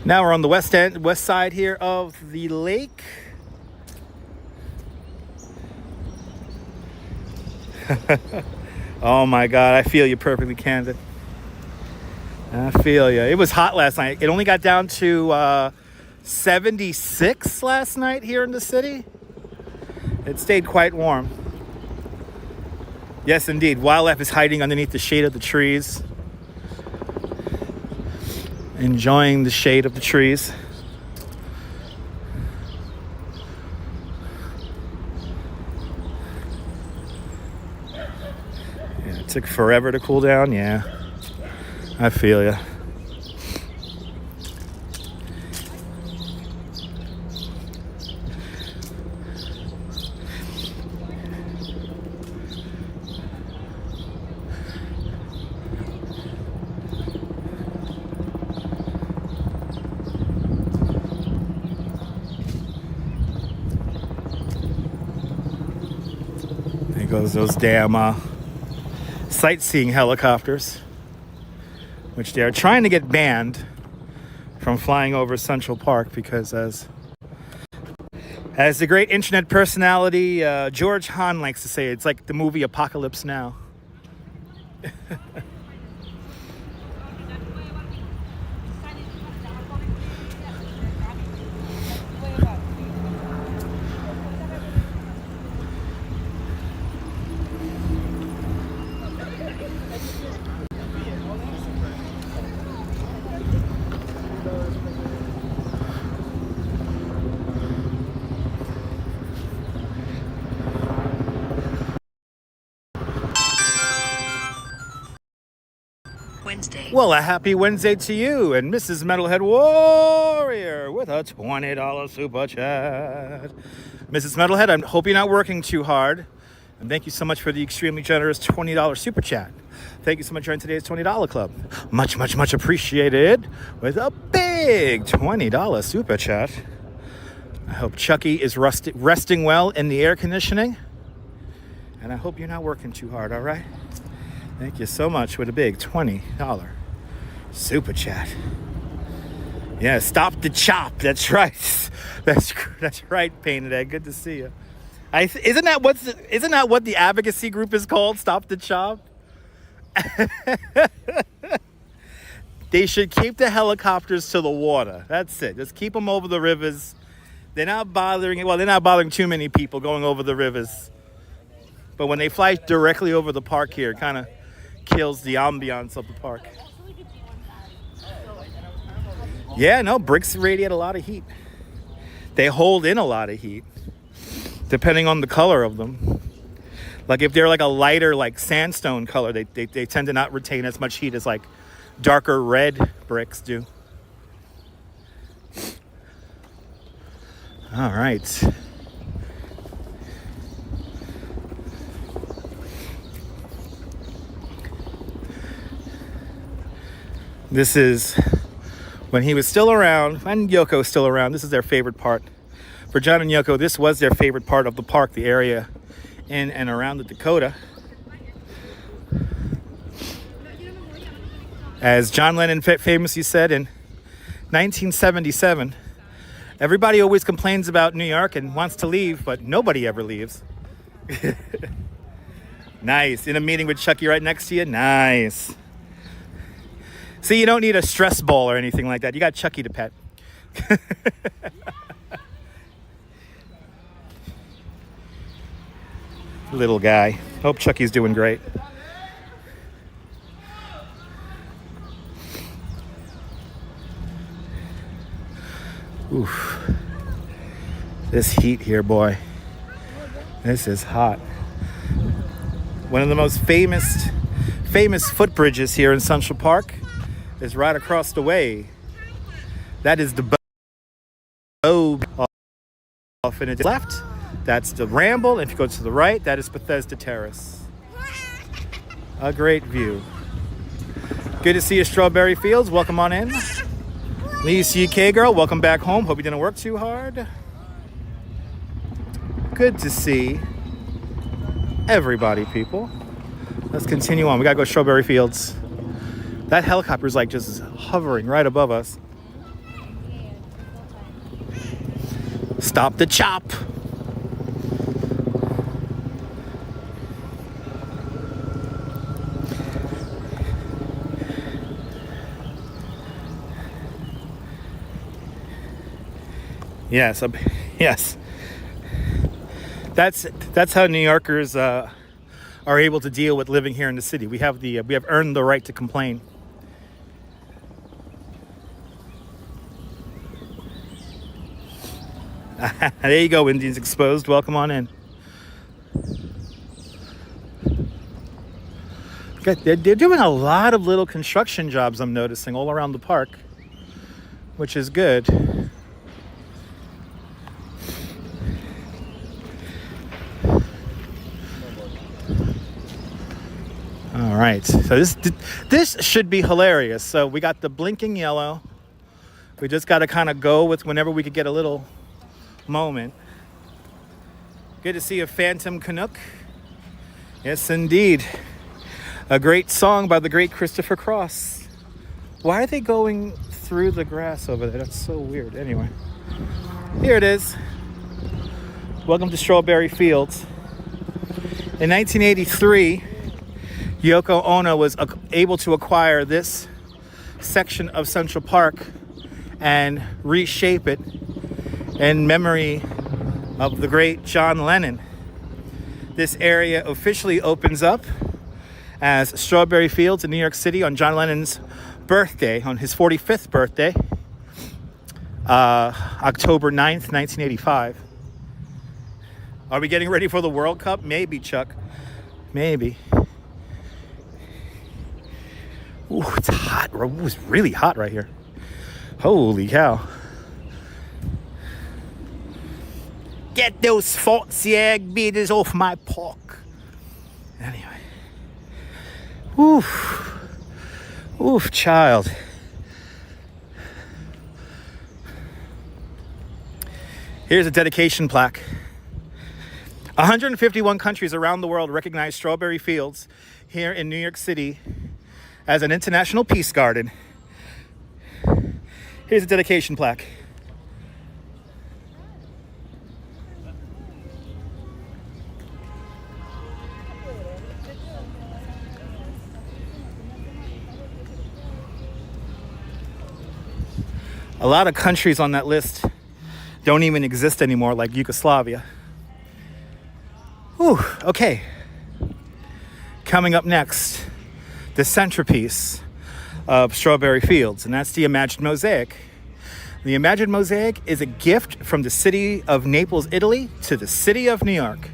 Now we're on the west side here of the lake. Oh my God, I feel you perfectly, Candid. I feel you. It was hot last night. It only got down to 76 last night here in the city. It stayed quite warm. Yes, indeed. Wildlife is hiding underneath the shade of the trees. Enjoying the shade of the trees. Yeah, it took forever to cool down. Yeah, I feel ya. Those damn sightseeing helicopters, which they are trying to get banned from flying over Central Park, because as the great internet personality George Hahn likes to say, it's like the movie Apocalypse Now. Wednesday. Well, a happy Wednesday to you and Mrs. Metalhead Warrior with a $20 super chat. Mrs. Metalhead, I hope you're not working too hard. And thank you so much for the extremely generous $20 super chat. Thank you so much for joining today's $20 club. Much, much, much appreciated with a big $20 super chat. I hope Chucky is resting well in the air conditioning. And I hope you're not working too hard, all right? Thank you so much with a big $20 super chat. Yeah, stop the chop. That's right. That's right, Painted Egg. Good to see you. Isn't that what the advocacy group is called? Stop the chop. They should keep the helicopters to the water. That's it. Just keep them over the rivers. They're not bothering too many people going over the rivers. But when they fly directly over the park here, it kind of kills the ambiance of the park. Yeah, no, bricks radiate a lot of heat. They hold in a lot of heat, depending on the color of them. Like if they're like a lighter, like sandstone color, they tend to not retain as much heat as like darker red bricks do. All right. This is when he was still around, and Yoko's still around. This is their favorite part. For John and Yoko, this was their favorite part of the park, the area in and around the Dakota. As John Lennon famously said in 1977, everybody always complains about New York and wants to leave, but nobody ever leaves. Nice. In a meeting with Chucky right next to you? Nice. See, you don't need a stress ball or anything like that. You got Chucky to pet. Little guy. Hope Chucky's doing great. Oof. This heat here, boy. This is hot. One of the most famous footbridges here in Central Park is right across the way. That is the bow off in its left. That's the Ramble. If you go to the right, that is Bethesda Terrace. A great view. Good to see you, Strawberry Fields. Welcome on in. Lisa UK girl, welcome back home. Hope you didn't work too hard. Good to see everybody, people. Let's continue on. We gotta go Strawberry Fields. That helicopter is like just hovering right above us. Stop the chop. Yes, yes. That's how New Yorkers are able to deal with living here in the city. We have earned the right to complain. There you go, Indians Exposed. Welcome on in. They're doing a lot of little construction jobs, I'm noticing, all around the park, which is good. All right, so this should be hilarious. So we got the blinking yellow. We just got to kind of go with whenever we could get a little moment. Good to see a Phantom Canuck. Yes, indeed. A great song by the great Christopher Cross. Why are they going through the grass over there. That's so weird. Anyway, here it is. Welcome to Strawberry Fields. In 1983, Yoko Ono was able to acquire this section of Central Park and reshape it in memory of the great John Lennon. This area officially opens up as Strawberry Fields in New York City on John Lennon's birthday, on his 45th birthday, October 9th, 1985. Are we getting ready for the World Cup? Maybe, Chuck. Maybe. Ooh, it's hot. It was really hot right here. Holy cow. Get those fancy egg beaters off my pork. Anyway. Oof. Oof, child. Here's a dedication plaque. 151 countries around the world recognize Strawberry Fields here in New York City as an international peace garden. Here's a dedication plaque. A lot of countries on that list don't even exist anymore, like Yugoslavia. Whew, okay. Coming up next, the centerpiece of Strawberry Fields, and that's the Imagined Mosaic. The Imagined Mosaic is a gift from the city of Naples, Italy, to the city of New York.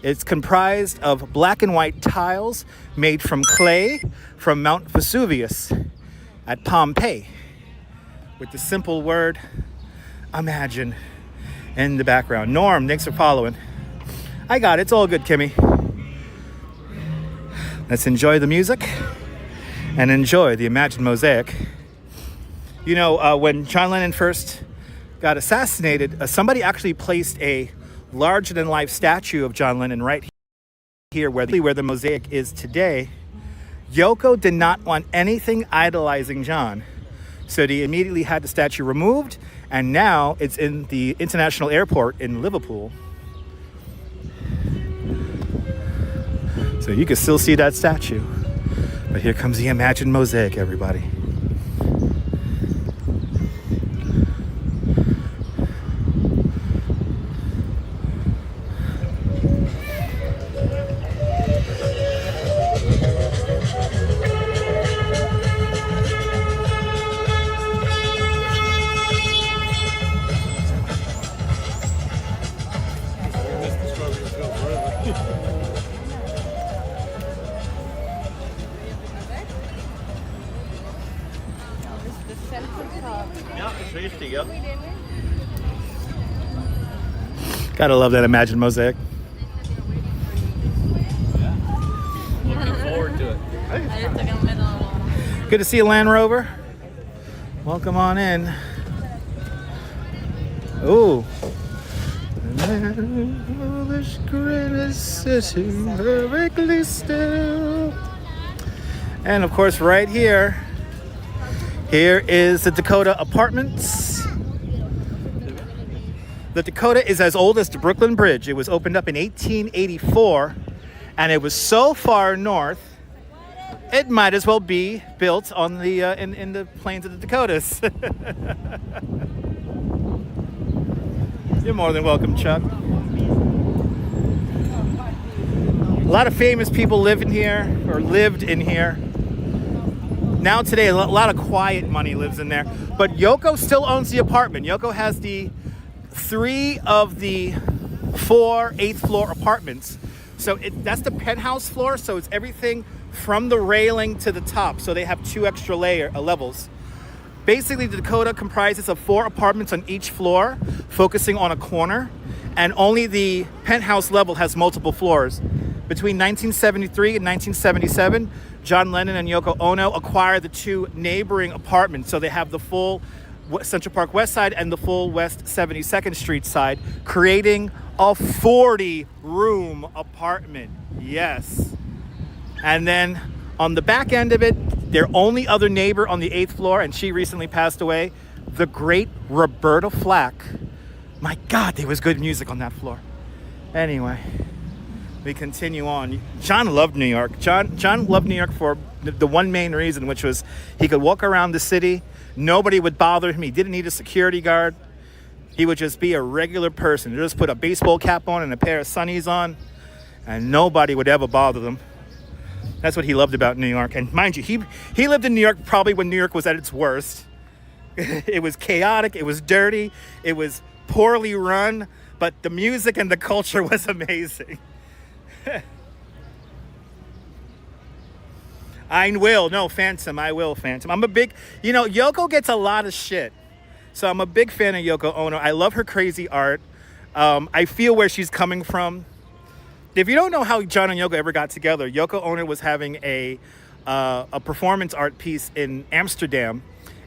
It's comprised of black and white tiles made from clay from Mount Vesuvius at Pompeii, with the simple word imagine in the background. Norm, thanks for following. I got it. It's all good, Kimmy. Let's enjoy the music and enjoy the Imagined Mosaic. You know, when John Lennon first got assassinated, somebody actually placed a larger-than-life statue of John Lennon right here where the mosaic is today. Yoko did not want anything idolizing John, so they immediately had the statue removed, and now it's in the international airport in Liverpool. So you can still see that statue. But here comes the Imagined Mosaic, everybody. Gotta love that Imagined Mosaic. Looking forward to it. Good to see you, Land Rover. Welcome on in. Ooh. This grin is sitting perfectly still. And of course, right here is the Dakota Apartments. The Dakota is as old as the Brooklyn Bridge. It was opened up in 1884, and it was so far north, it might as well be built on the in the plains of the Dakotas. You're more than welcome, Chuck. A lot of famous people live in here, or lived in here. Now today, a lot of quiet money lives in there. But Yoko still owns the apartment. Yoko has the 3 of the 4 8th floor apartments. So that's the penthouse floor. So it's everything from the railing to the top. So they have 2 extra levels. Basically, the Dakota comprises of 4 apartments on each floor, focusing on a corner. And only the penthouse level has multiple floors. Between 1973 and 1977, John Lennon and Yoko Ono acquired the 2 neighboring apartments. So they have the full Central Park West side and the full West 72nd Street side, creating a 40-room apartment. Yes. And then on the back end of it, Their only other neighbor on the 8th floor, and she recently passed away, the great Roberta Flack. My God, there was good music on that floor. Anyway, we continue on. John loved New York. John loved New York for the one main reason, which was he could walk around the city. Nobody would bother him. He didn't need a security guard. He would just be a regular person. He'd just put a baseball cap on and a pair of sunnies on, and nobody would ever bother them. That's what he loved about New York. And mind you, he lived in New York probably when New York was at its worst. It was chaotic, it was dirty, it was poorly run, but the music and the culture was amazing. I will Phantom. I'm a big, Yoko gets a lot of shit. So I'm a big fan of Yoko Ono. I love her crazy art. I feel where she's coming from. If you don't know how John and Yoko ever got together, Yoko Ono was having a performance art piece in Amsterdam,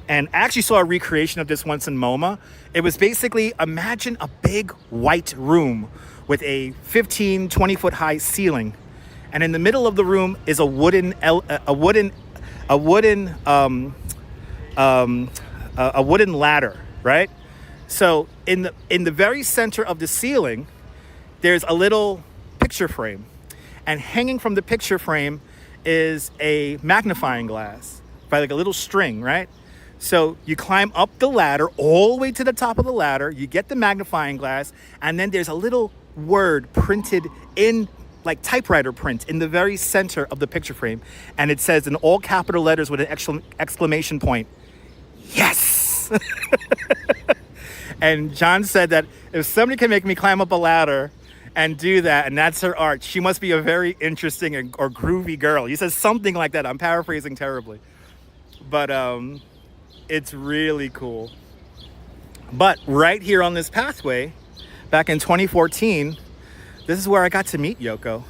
and I actually saw a recreation of this once in MoMA. It was basically, imagine a big white room with a 15, 20-foot high ceiling, and in the middle of the room is a wooden ladder, right? So in the very center of the ceiling, there's a little picture frame, and hanging from the picture frame is a magnifying glass by like a little string, right? So you climb up the ladder all the way to the top of the ladder, you get the magnifying glass, and then there's a little word printed in like typewriter print in the very center of the picture frame, and it says in all capital letters with an exclamation point, "Yes!" And John said that if somebody can make me climb up a ladder and do that, and that's her art, she must be a very interesting or groovy girl. He says something like that. I'm paraphrasing terribly, but it's really cool. But right here on this pathway, back in 2014, this is where I got to meet Yoko.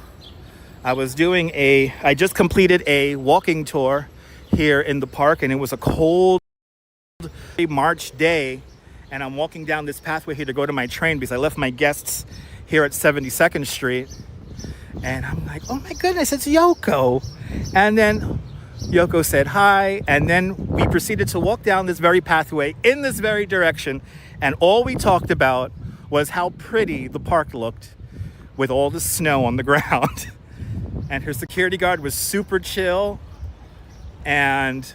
I just completed a walking tour here in the park, and it was a cold March day, and I'm walking down this pathway here to go to my train because I left my guests here at 72nd Street, and I'm like, oh my goodness, it's Yoko. And then Yoko said hi, and then we proceeded to walk down this very pathway in this very direction, and all we talked about was how pretty the park looked with all the snow on the ground. And her security guard was super chill, and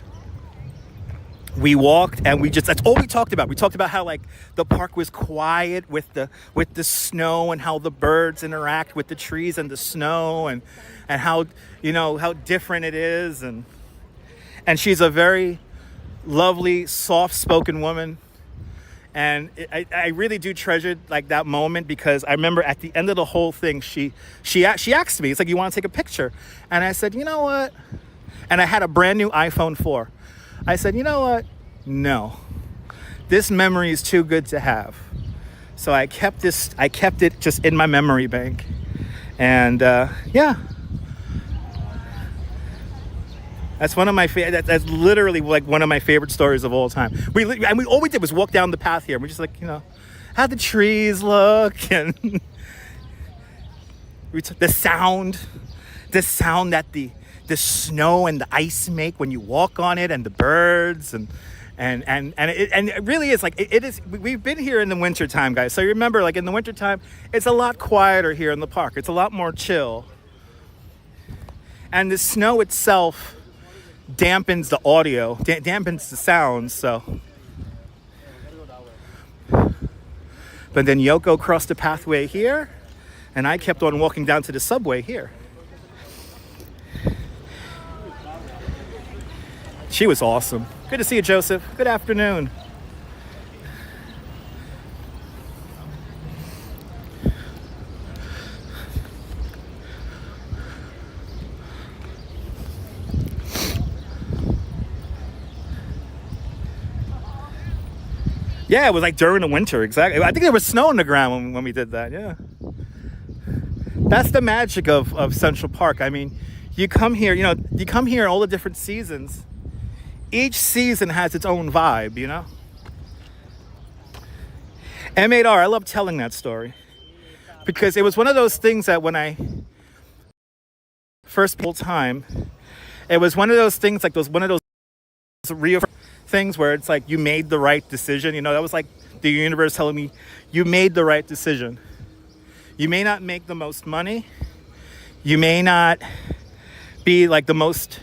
we walked, and that's all we talked about. We talked about how like the park was quiet with the snow, and how the birds interact with the trees and the snow, and how how different it is, and she's a very lovely, soft-spoken woman, and I really do treasure like that moment, because I remember at the end of the whole thing, she asked me, it's like, you want to take a picture? And I said, you know what? And I had a brand new iPhone 4. I said, you know what? No. This memory is too good to have. So I kept it just in my memory bank. And yeah. That's one of my that's literally like one of my favorite stories of all time. All we did was walk down the path here. We're just like, how the trees look, and the sound that the snow and the ice make when you walk on it, and the birds, and it really is like it is. We've been here in the winter time, guys. So you remember, like in the winter time, it's a lot quieter here in the park. It's a lot more chill, and the snow itself dampens the audio, dampens the sounds. So, but then Yoko crossed the pathway here, and I kept on walking down to the subway here. She was awesome. Good to see you, Joseph. Good afternoon. Yeah, it was like during the winter, exactly. I think there was snow on the ground when we did that, yeah. That's the magic of Central Park. I mean, you come here in all the different seasons. Each season has its own vibe, M8R, I love telling that story, because it was one of those things that when I first pulled time, It was one of those things, like one of those real things where it's like you made the right decision. You know, that was like the universe telling me you made the right decision. You may not make the most money. You may not be like the most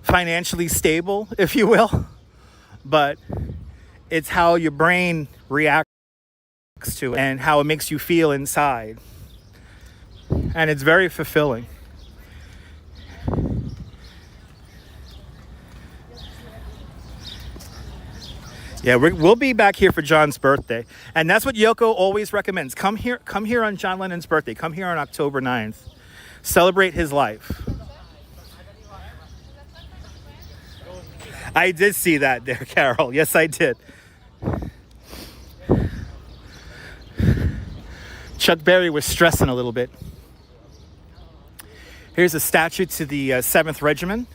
financially stable, if you will, but it's how your brain reacts to it and how it makes you feel inside. And it's very fulfilling. Yeah, we'll be back here for John's birthday. And that's what Yoko always recommends. Come here on John Lennon's birthday. Come here on October 9th. Celebrate his life. I did see that there, Carol. Yes, I did. Chuck Berry was stressing a little bit. Here's a statue to the 7th Regiment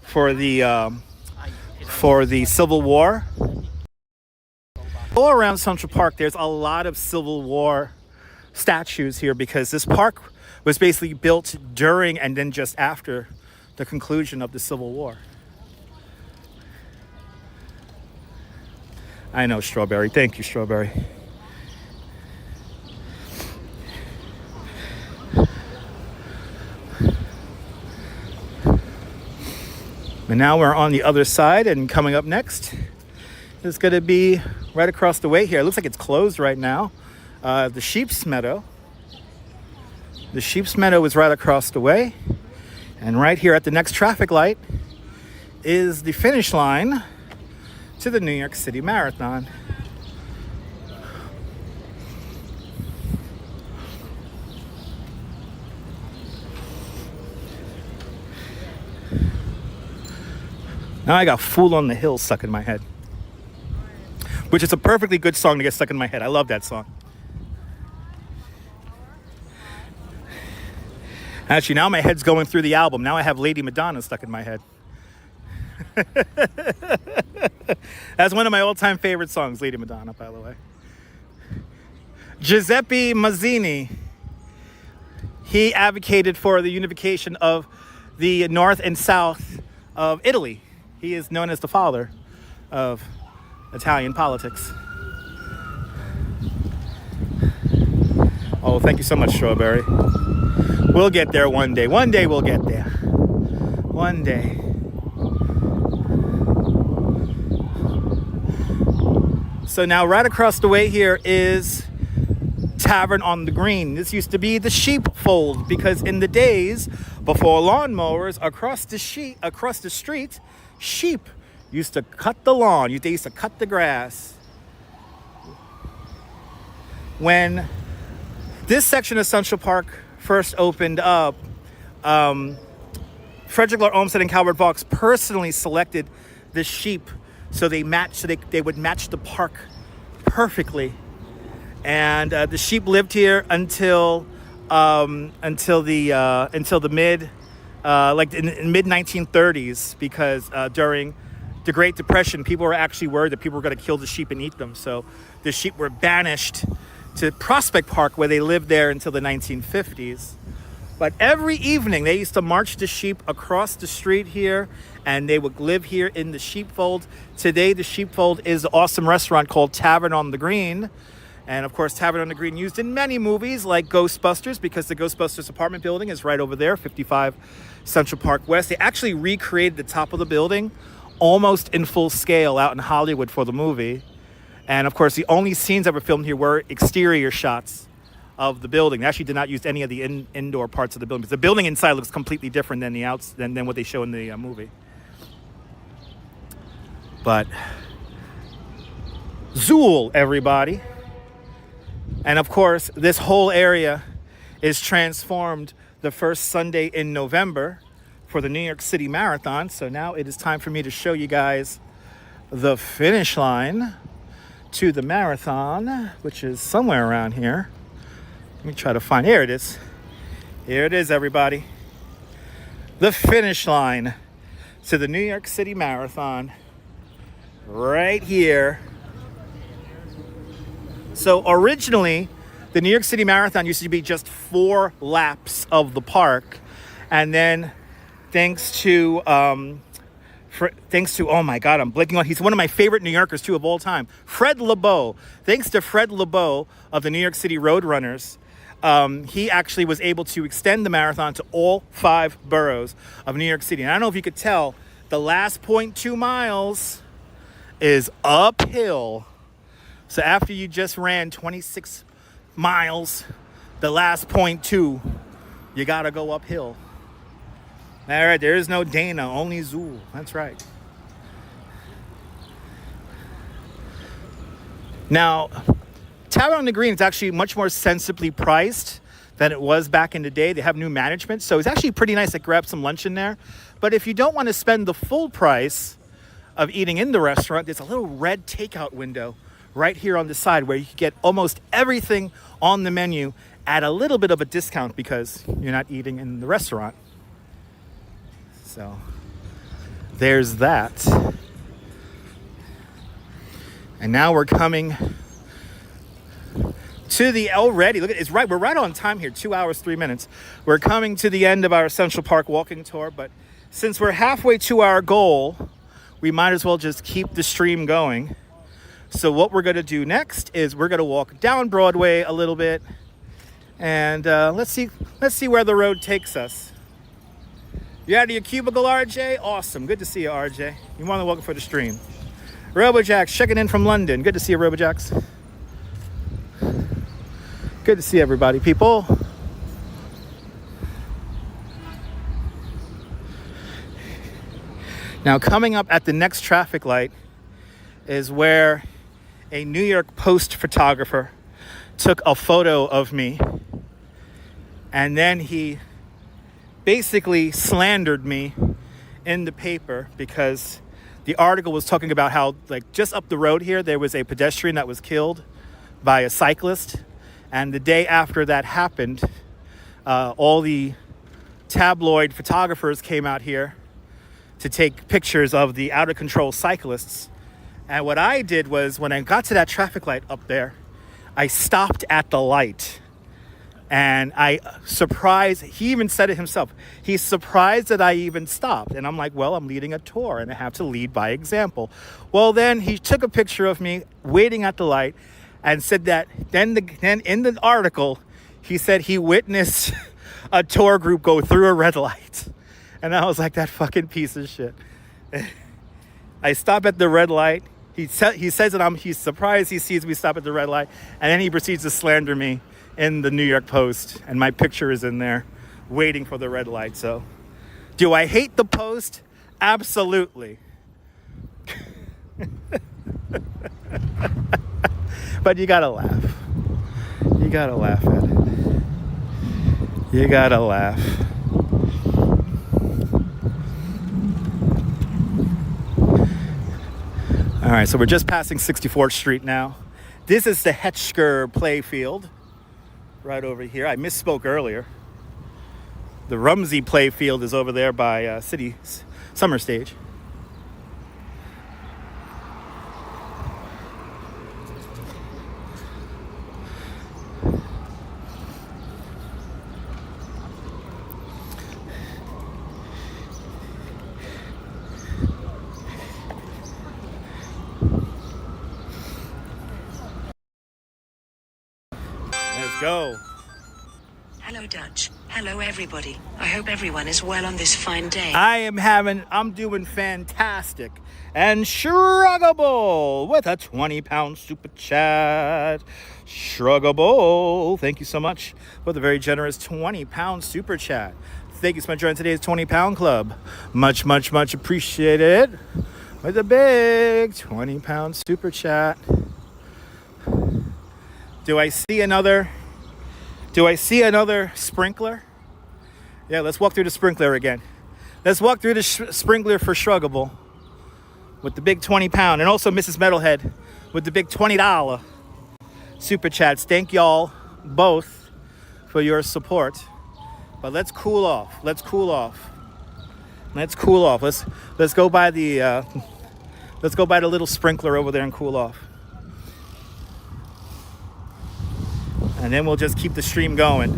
for the Civil War. All around Central Park, there's a lot of Civil War statues here because this park was basically built during and then just after the conclusion of the Civil War. I know, Strawberry. Thank you, Strawberry. And now we're on the other side, and coming up next is going to be right across the way here. It looks like it's closed right now. The Sheep's Meadow. The Sheep's Meadow is right across the way. And right here at the next traffic light is the finish line to the New York City Marathon. Now I got Fool on the Hill stuck in my head, which is a perfectly good song to get stuck in my head. I love that song. Actually, now my head's going through the album. Now I have Lady Madonna stuck in my head. That's one of my all-time favorite songs, Lady Madonna, by the way. Giuseppe Mazzini. He advocated for the unification of the north and south of Italy. He is known as the father of Italian politics. Oh, thank you so much, Strawberry. We'll get there one day. One day we'll get there. One day. So now right across the way here is Tavern on the Green. This used to be the sheepfold because in the days before lawnmowers across the street, sheep used to cut the lawn. They used to cut the grass. When this section of Central Park first opened up, Frederick Law Olmsted and Calvert Vaux personally selected the sheep so they would match the park perfectly. And the sheep lived here until the mid 1930s, because during the Great Depression, people were actually worried that people were going to kill the sheep and eat them. So the sheep were banished to Prospect Park, where they lived there until the 1950s. But every evening they used to march the sheep across the street here, and they would live here in the sheepfold. Today the sheepfold is an awesome restaurant called Tavern on the Green. And of course, Tavern on the Green used in many movies like Ghostbusters, because the Ghostbusters apartment building is right over there, 55 Central Park West. They actually recreated the top of the building almost in full scale out in Hollywood for the movie. And of course, the only scenes ever filmed here were exterior shots of the building. They actually did not use any of the indoor parts of the building, because the building inside looks completely different than than what they show in the movie. But Zool, everybody. And of course, this whole area is transformed the first Sunday in November for the New York City Marathon. So now it is time for me to show you guys the finish line to the marathon, which is somewhere around here. Let me try to find, here it is. Here it is, everybody. The finish line to the New York City Marathon, right here. So originally, the New York City Marathon used to be just 4 laps of the park, and then Thanks to oh my God, I'm blanking on. He's one of my favorite New Yorkers too of all time, Fred LeBeau. Thanks to Fred LeBeau of the New York City Roadrunners, he actually was able to extend the marathon to all 5 boroughs of New York City. And I don't know if you could tell, the last 0.2 miles is uphill. So after you just ran 26 miles, the last 0.2, you gotta go uphill. All right, there is no Dana, only Zool. That's right. Now, Tavern on the Green is actually much more sensibly priced than it was back in the day. They have new management, so it's actually pretty nice to grab some lunch in there. But if you don't want to spend the full price of eating in the restaurant, there's a little red takeout window right here on the side where you can get almost everything on the menu at a little bit of a discount because you're not eating in the restaurant. So there's that. And now we're coming to the already, look at it's right, we're right on time here, 2 hours, 3 minutes. We're coming to the end of our Central Park walking tour, but since we're halfway to our goal, we might as well just keep the stream going. So what we're gonna do next is we're gonna walk down Broadway a little bit and let's see where the road takes us. You out of your cubicle, RJ? Awesome. Good to see you, RJ. You're more than welcome for the stream. Robojax checking in from London. Good to see you, Robojax. Good to see everybody, people. Now, coming up at the next traffic light is where a New York Post photographer took a photo of me, and then he basically slandered me in the paper because the article was talking about how, like, just up the road here, there was a pedestrian that was killed by a cyclist. And the day after that happened, all the tabloid photographers came out here to take pictures of the out-of-control cyclists. And what I did was, when I got to that traffic light up there, I stopped at the light. And he even said it himself. He's surprised that I even stopped. And I'm like, well, I'm leading a tour and I have to lead by example. Well, then he took a picture of me waiting at the light and said that then in the article, he said he witnessed a tour group go through a red light. And I was like, that fucking piece of shit. I stop at the red light. He says that he's surprised he sees me stop at the red light. And then he proceeds to slander me in the New York Post, and my picture is in there waiting for the red light. So do I hate the Post? Absolutely. But you gotta laugh. You gotta laugh at it. You gotta laugh. All right, so we're just passing 64th Street now. This is the Hetschker Playfield. Right over here. I misspoke earlier. The Rumsey Playfield is over there by City Summer Stage. Let's go. Hello, Dutch. Hello, everybody. I hope everyone is well on this fine day. I'm doing fantastic. And Shruggable with a 20-pound super chat. Shruggable, thank you so much for the very generous 20-pound super chat. Thank you so much for joining today's 20-pound club. Much, much, much appreciated. With a big 20-pound super chat. Do I see another sprinkler? Yeah, let's walk through the sprinkler again. Let's walk through the sprinkler for Shruggable with the big 20-pound, and also Mrs. Metalhead with the big $20 super chats. Thank y'all both for your support. But let's cool off. Let's go by the little sprinkler over there and cool off. And then we'll just keep the stream going.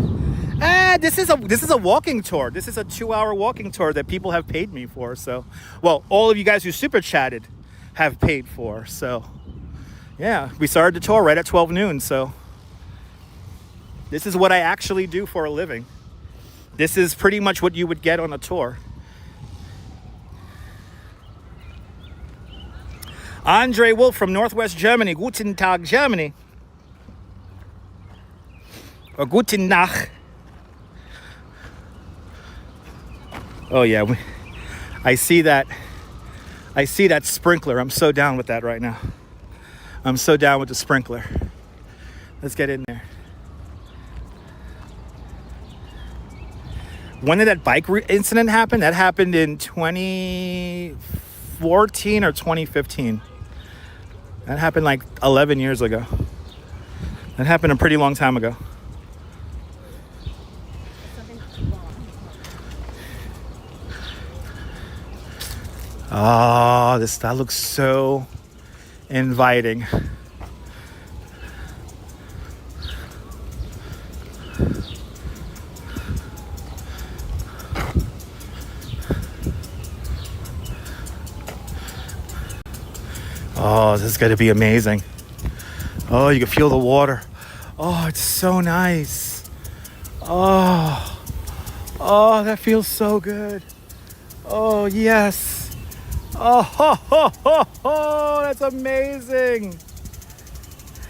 Yeah, this is a walking tour. This is a 2-hour walking tour that people have paid me for. So, well, all of you guys who super chatted have paid for. So, yeah, we started the tour right at 12 noon. So, this is what I actually do for a living. This is pretty much what you would get on a tour. Andre Wolf from Northwest Germany. Guten Tag, Germany. Or Guten Nacht. Oh yeah, I see that sprinkler. I'm so down with that right now. I'm so down with the sprinkler. Let's get in there. When did that bike incident happen? That happened in 2014 or 2015. That happened like 11 years ago. That happened a pretty long time ago. Oh, that looks so inviting. Oh, this is going to be amazing. Oh, you can feel the water. Oh, it's so nice. Oh, that feels so good. Oh, yes. Oh, that's amazing.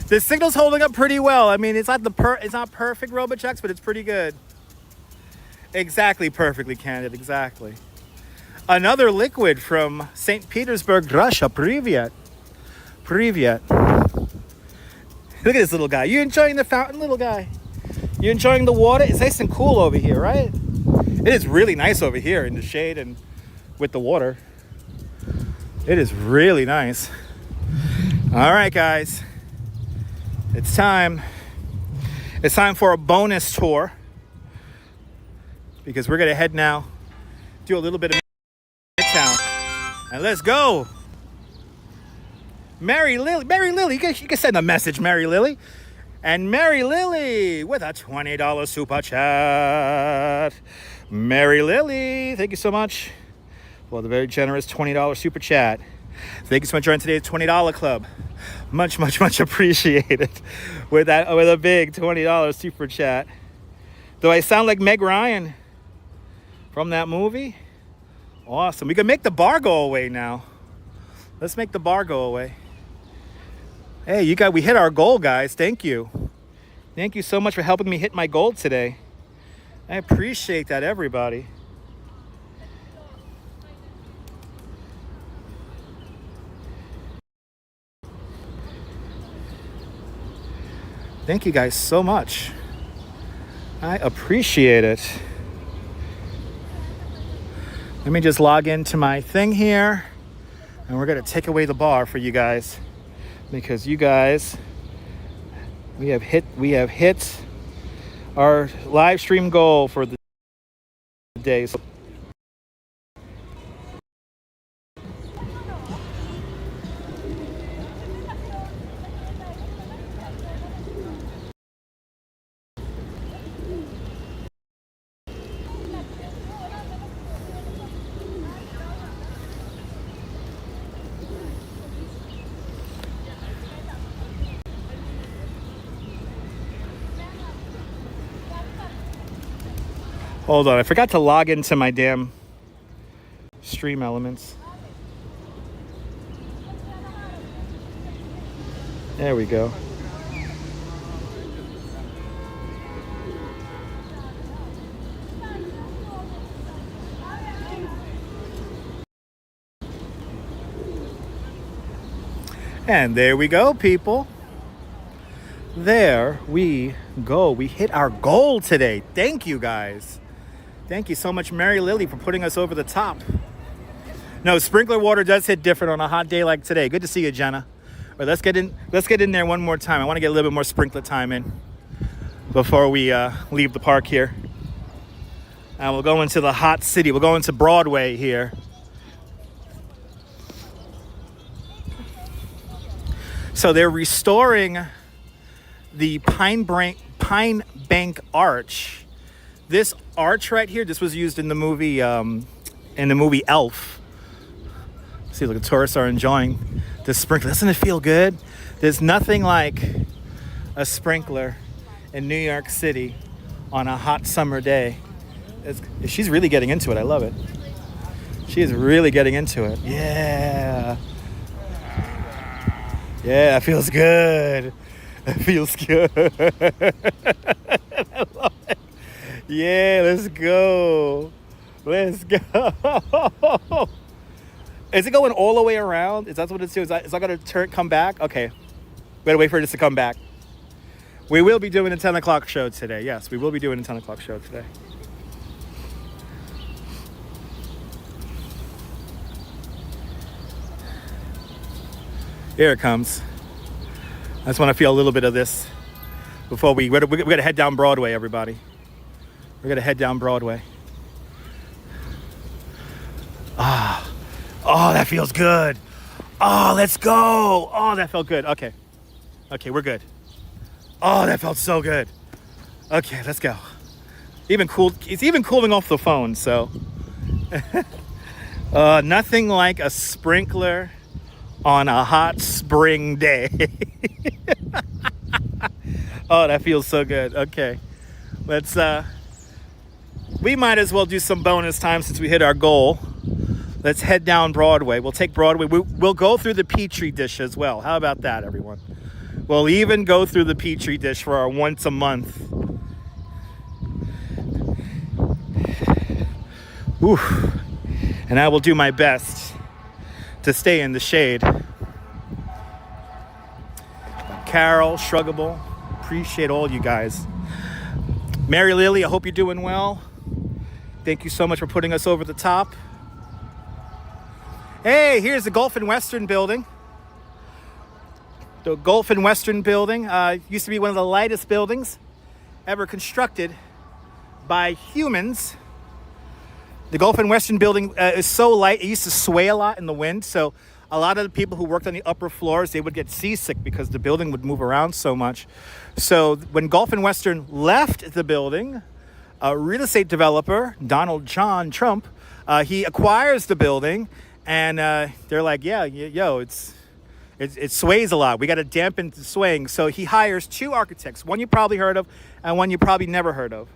The signal's holding up pretty well. I mean, it's not perfect RoboChex, but it's pretty good. Exactly, perfectly candid, exactly. Another liquid from St. Petersburg, Russia. Privyet. Privyet. Look at this little guy. You enjoying the fountain, little guy? You enjoying the water? It's nice and cool over here, right? It is really nice over here in the shade and with the water. It is really nice. All right, guys. It's time. It's time for a bonus tour because we're going to head now, do a little bit of Midtown. And let's go. Mary Lily, you can send a message, Mary Lily. And Mary Lily with a $20 super chat. Mary Lily, thank you so much for the very generous $20 super chat. Thank you so much for joining today's $20 club. Much, much, much appreciated with a big $20 super chat. Do I sound like Meg Ryan from that movie? Awesome. We can make the bar go away now. Let's make the bar go away. Hey, we hit our goal, guys. Thank you. Thank you so much for helping me hit my goal today. I appreciate that, everybody. Thank you guys so much. I appreciate it. Let me just log into my thing here, and we're gonna take away the bar for you guys, because you guys, we have hit our live stream goal for the day. So hold on, I forgot to log into my damn Stream Elements. There we go. And there we go, people. There we go. We hit our goal today. Thank you, guys. Thank you so much, Mary Lily, for putting us over the top. No, sprinkler water does hit different on a hot day like today. Good to see you, Jenna. All right, let's get in there one more time. I want to get a little bit more sprinkler time in before we leave the park here. And we'll go into the hot city. We'll go into Broadway here. So they're restoring the Pine Bank Arch This arch right here, this was used in the movie Elf. See, look, the tourists are enjoying the sprinkler. Doesn't it feel good? There's nothing like a sprinkler in New York City on a hot summer day. She's really getting into it. I love it. She is really getting into it. Yeah. Yeah, that feels good. That feels good. I love it. Yeah, let's go. Let's go. Is it going all the way around? Is that what it's doing? Is that going to come back? Okay. We gotta wait for this to come back. We will be doing a 10 o'clock show today. Yes, we will be doing a 10 o'clock show today. Here it comes. I just want to feel a little bit of this before we gotta head down Broadway, everybody. We're gonna head down Broadway. Oh, that feels good. Oh, let's go. Oh, that felt good. Okay, we're good. Oh, that felt so good. Okay, let's go. It's even cooling off the phone, so. Nothing like a sprinkler on a hot spring day. Oh, that feels so good. Okay, let's, we might as well do some bonus time since we hit our goal. Let's head down Broadway. We'll take Broadway. We'll go through the Petri dish as well. How about that, everyone? We'll even go through the Petri dish for our once a month. Ooh. And I will do my best to stay in the shade. Carol, Shruggable, appreciate all you guys. Mary Lily, I hope you're doing well. Thank you so much for putting us over the top. Hey, here's the Gulf and Western building. The Gulf and Western building used to be one of the lightest buildings ever constructed by humans. The Gulf and Western building is so light, it used to sway a lot in the wind. So a lot of the people who worked on the upper floors, they would get seasick because the building would move around so much. So when Gulf and Western left the building, a real estate developer, Donald John Trump, he acquires the building. And they're like, it sways a lot. We got to dampen the swaying. So he hires two architects, one you probably heard of and one you probably never heard of.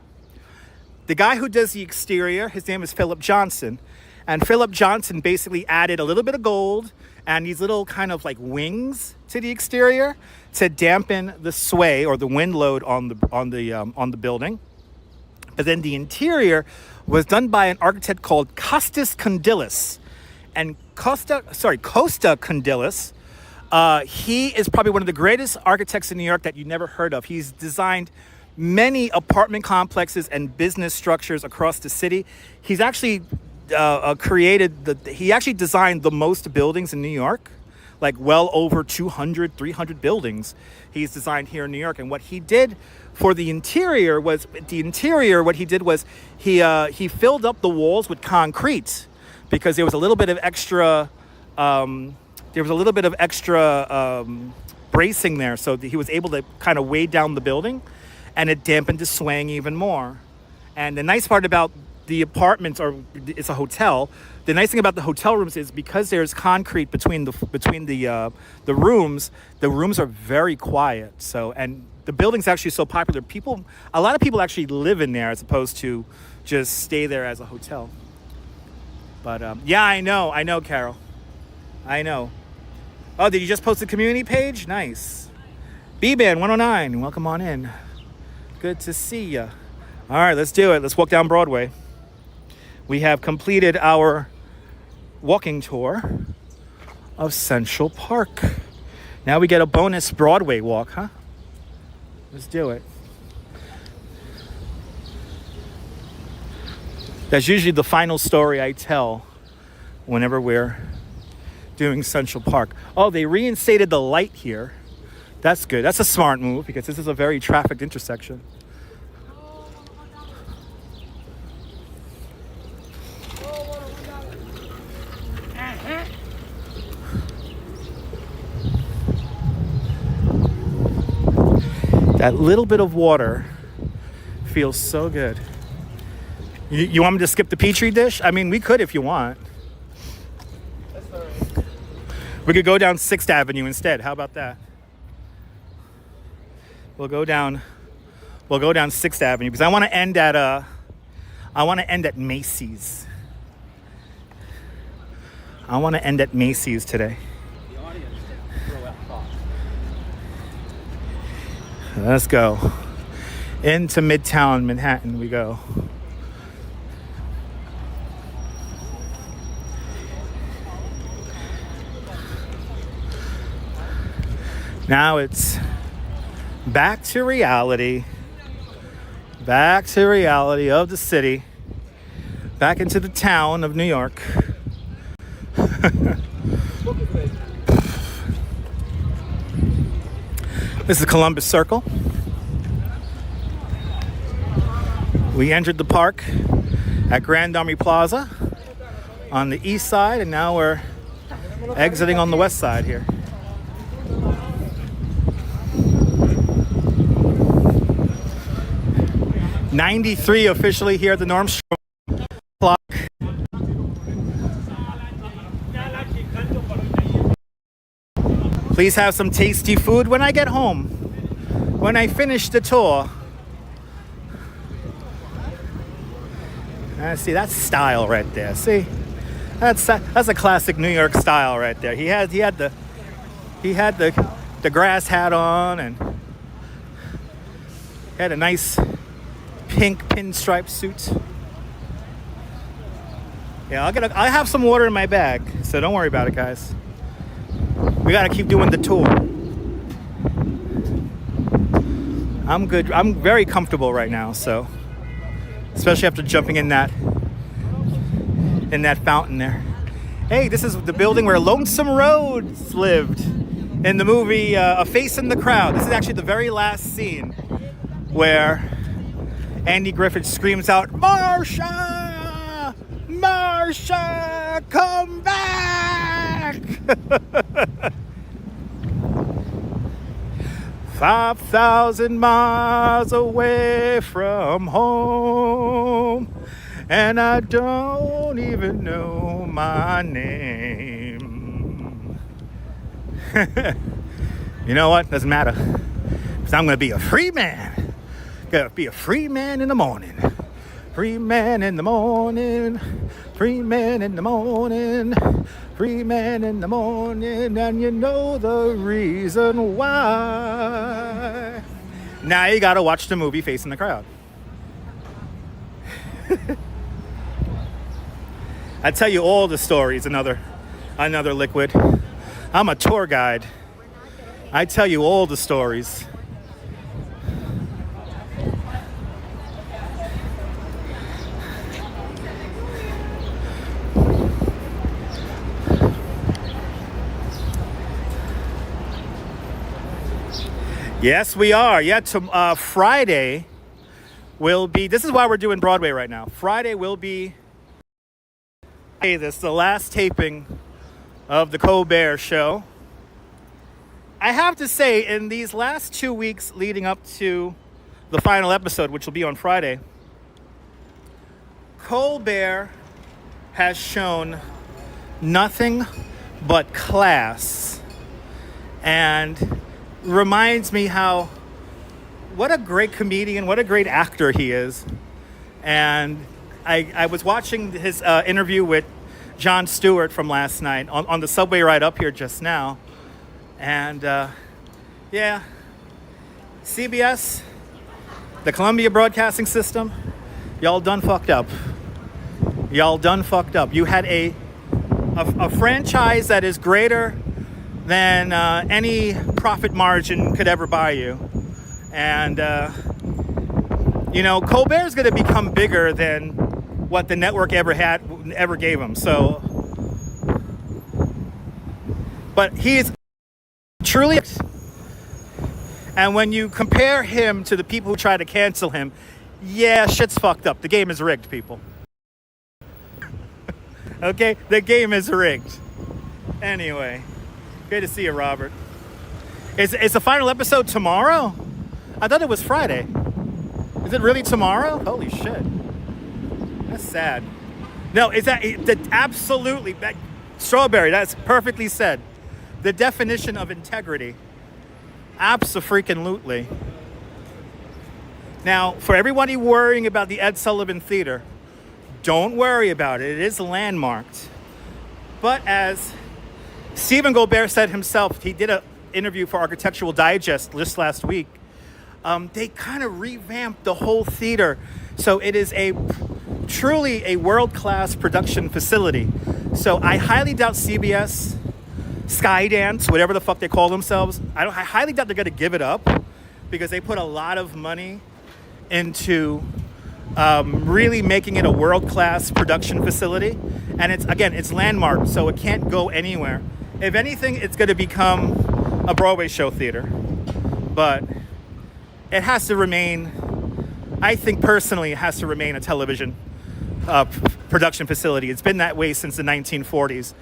The guy who does the exterior, his name is Philip Johnson. And Philip Johnson basically added a little bit of gold and these little kind of like wings to the exterior to dampen the sway or the wind load on the building. But then the interior was done by an architect called Costas Kondylis. And Costa Kondylis, he is probably one of the greatest architects in New York that you never heard of. He's designed many apartment complexes and business structures across the city. He's actually he actually designed the most buildings in New York, like well over 200, 300 buildings he's designed here in New York. And what he did for the interior was, what he did was he filled up the walls with concrete, because there was a little bit of extra, bracing there, so that he was able to kind of weigh down the building, and it dampened the swaying even more. And the nice part about the apartments, or it's a hotel, the nice thing about the hotel rooms is because there's concrete between the rooms are very quiet. So, and the building's actually so popular, a lot of people actually live in there as opposed to just stay there as a hotel. But yeah, I know, Carol. I know. Oh, did you just post a community page? Nice. B-Band 109, welcome on in. Good to see ya. All right, let's do it. Let's walk down Broadway. We have completed our walking tour of Central Park. Now we get a bonus Broadway walk, huh? Let's do it. That's usually the final story I tell whenever we're doing Central Park. Oh, they reinstated the light here. That's good. That's a smart move because this is a very trafficked intersection. That little bit of water feels so good. You want me to skip the Petri dish? I mean, we could if you want. We could go down 6th Avenue instead. How about that? We'll go down 6th Avenue because I want to end at Macy's. I want to end at Macy's today. Let's go. Into Midtown Manhattan we go. Now it's back to reality. Back to reality of the city. Back into the town of New York. This is Columbus Circle. We entered the park at Grand Army Plaza on the east side, and now we're exiting on the west side here. '93 officially here at the Nordstrom clock. Please have some tasty food when I get home. When I finish the tour. See, that's style right there. See, that's a classic New York style right there. He had the grass hat on and had a nice pink pinstripe suit. Yeah, I have some water in my bag, so don't worry about it, guys. We gotta keep doing the tour. I'm good. I'm very comfortable right now, so especially after jumping in that fountain there. Hey, this is the building where Lonesome Rhodes lived in the movie A Face in the Crowd. This is actually the very last scene where Andy Griffith screams out, "Marsha! Marsha, come back!" 5,000 miles away from home, and I don't even know my name. You know what? Doesn't matter. Because I'm going to be a free man. Gonna be a free man in the morning. Free man in the morning. Free man in the morning. Free man in the morning. And you know the reason why. Now you gotta watch the movie Facing the Crowd. I tell you all the stories. Another liquid. I'm a tour guide. I tell you all the stories. Yes, we are. Yeah, Friday will be... This is why we're doing Broadway right now. Friday will be... Hey, this is the last taping of the Colbert Show. I have to say, in these last 2 weeks leading up to the final episode, which will be on Friday, Colbert has shown nothing but class and reminds me what a great comedian, what a great actor he is. And I was watching his interview with Jon Stewart from last night on the subway ride up here just now. And yeah, CBS, the Columbia Broadcasting System, y'all done fucked up. Y'all done fucked up. You had a franchise that is greater than any profit margin could ever buy you. And, Colbert's going to become bigger than what the network ever gave him. So, but he's truly, and when you compare him to the people who try to cancel him, yeah, shit's fucked up. The game is rigged, people. Okay? The game is rigged. Anyway. Good to see you, Robert. Is the final episode tomorrow? I thought it was Friday. Is it really tomorrow? Holy shit. That's sad. No, absolutely, Strawberry, that's perfectly said. The definition of integrity. Abso-freaking-lutely. Now, for everybody worrying about the Ed Sullivan Theater, don't worry about it. It is landmarked. But as Stephen Colbert said himself, he did an interview for Architectural Digest just last week. They kind of revamped the whole theater. So it is truly a world-class production facility. So I highly doubt CBS, Skydance, whatever the fuck they call themselves, I highly doubt they're going to give it up because they put a lot of money into really making it a world-class production facility. And it's landmark, so it can't go anywhere. If anything, it's going to become a Broadway show theater. But it has to remain, I think personally, it has to remain a television production facility. It's been that way since the 1940s.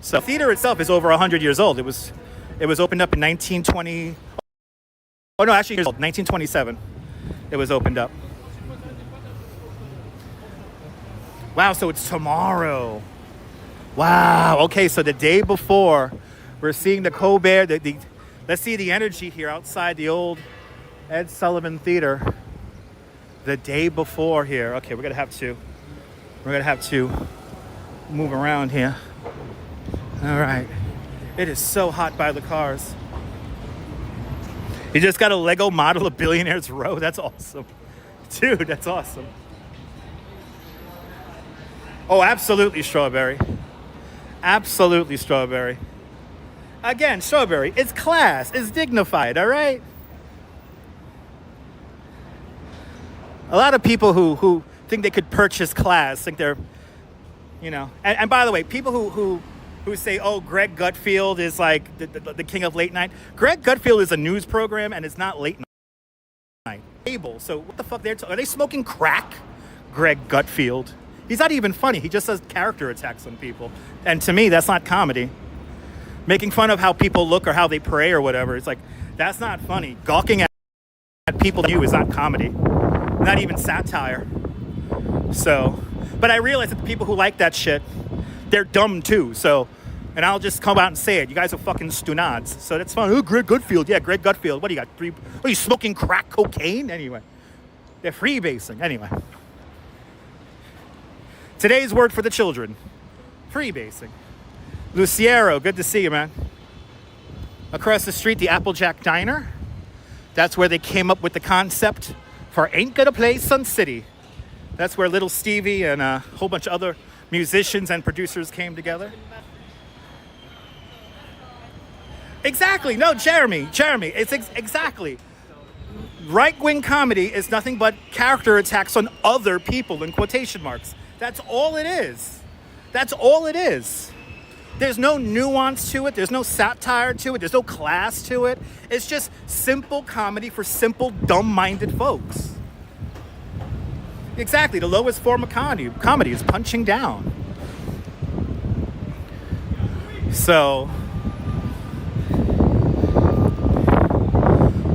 So the theater itself is over 100 years old. It was opened up in 1920. Oh no, actually, 1927. It was opened up. Wow, so it's tomorrow. Wow. Okay, so the day before, we're seeing the Colbert. Let's see the energy here outside the old Ed Sullivan Theater. The day before here. Okay, we're gonna have to move around here. All right. It is so hot by the cars. You just got a Lego model of Billionaires Row. That's awesome, dude. That's awesome. Oh, absolutely, Strawberry. Absolutely, Strawberry. Again, Strawberry, it's class, it's dignified, all right? A lot of people who think they could purchase class think they're, and by the way, people who say, oh, Greg Gutfield is like the king of late night. Greg Gutfield is a news program and it's not late night. Cable. So what the fuck are they smoking crack? Greg Gutfield. He's not even funny. He just does character attacks on people. And to me, that's not comedy. Making fun of how people look or how they pray or whatever. It's like, that's not funny. Gawking at people you is not comedy. Not even satire. So, but I realize that the people who like that shit, they're dumb too. So, and I'll just come out and say it. You guys are fucking stunads. So that's fine. Oh, Greg Gutfield. Yeah, Greg Gutfield. What do you got? What are you smoking crack cocaine? Anyway, they're freebasing. Anyway. Today's word for the children, freebasing. Luciero, good to see you, man. Across the street, the Applejack Diner. That's where they came up with the concept for Ain't Gonna Play Sun City. That's where Little Stevie and a whole bunch of other musicians and producers came together. Exactly. No, Jeremy, it's exactly. Right-wing comedy is nothing but character attacks on other people in quotation marks. That's all it is. That's all it is. There's no nuance to it. There's no satire to it. There's no class to it. It's just simple comedy for simple, dumb-minded folks. Exactly. The lowest form of comedy is punching down. So,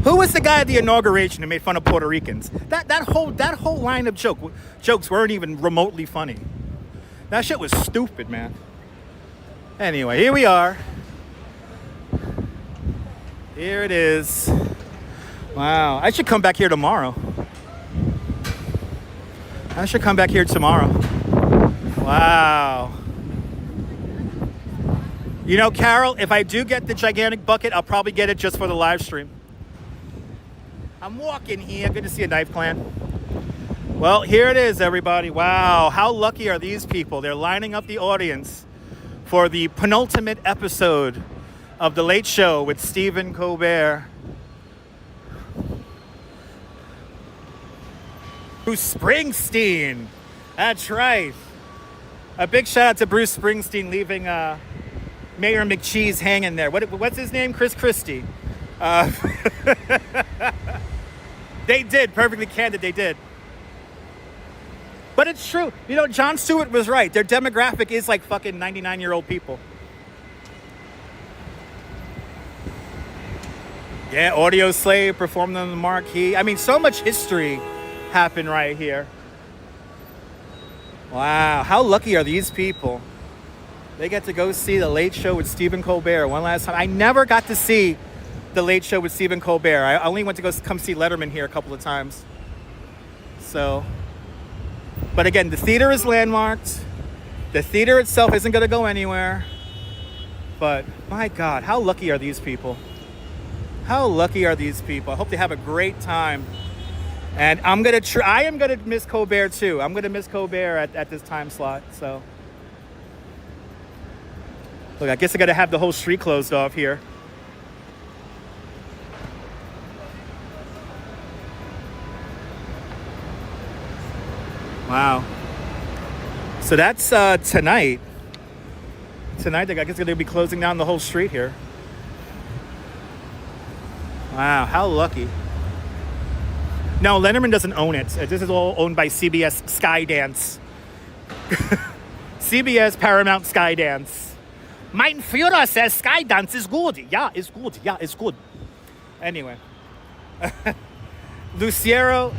who was the guy at the inauguration who made fun of Puerto Ricans? That whole line of jokes weren't even remotely funny. That shit was stupid, man. Anyway, here we are. Here it is. Wow, I should come back here tomorrow. Wow. You know, Carol, if I do get the gigantic bucket, I'll probably get it just for the live stream. I'm walking here. Good to see a Knife Clan. Well, here it is, everybody. Wow, how lucky are these people? They're lining up the audience for the penultimate episode of The Late Show with Stephen Colbert. Bruce Springsteen. That's right. A big shout out to Bruce Springsteen leaving Mayor McCheese hanging there. What's his name? Chris Christie. They did. Perfectly candid, they did. But it's true. You know, Jon Stewart was right. Their demographic is like fucking 99-year-old people. Yeah, Audio Slave performed on the marquee. I mean, so much history happened right here. Wow, how lucky are these people? They get to go see The Late Show with Stephen Colbert one last time. I never got to see The Late Show with Stephen Colbert. I only went to come see Letterman here a couple of times. So, but again, the theater is landmarked. The theater itself isn't going to go anywhere. But my God, how lucky are these people? How lucky are these people? I hope they have a great time. And I am gonna miss Colbert too. I'm gonna miss Colbert at this time slot. So, look, I guess I gotta have the whole street closed off here. Wow. So that's tonight. Tonight, I guess they're gonna be closing down the whole street here. Wow, how lucky. No, Letterman doesn't own it. This is all owned by CBS Skydance. CBS Paramount Skydance. Mein Führer says Skydance is good. Yeah, it's good. Yeah, it's good. Anyway. Luciero,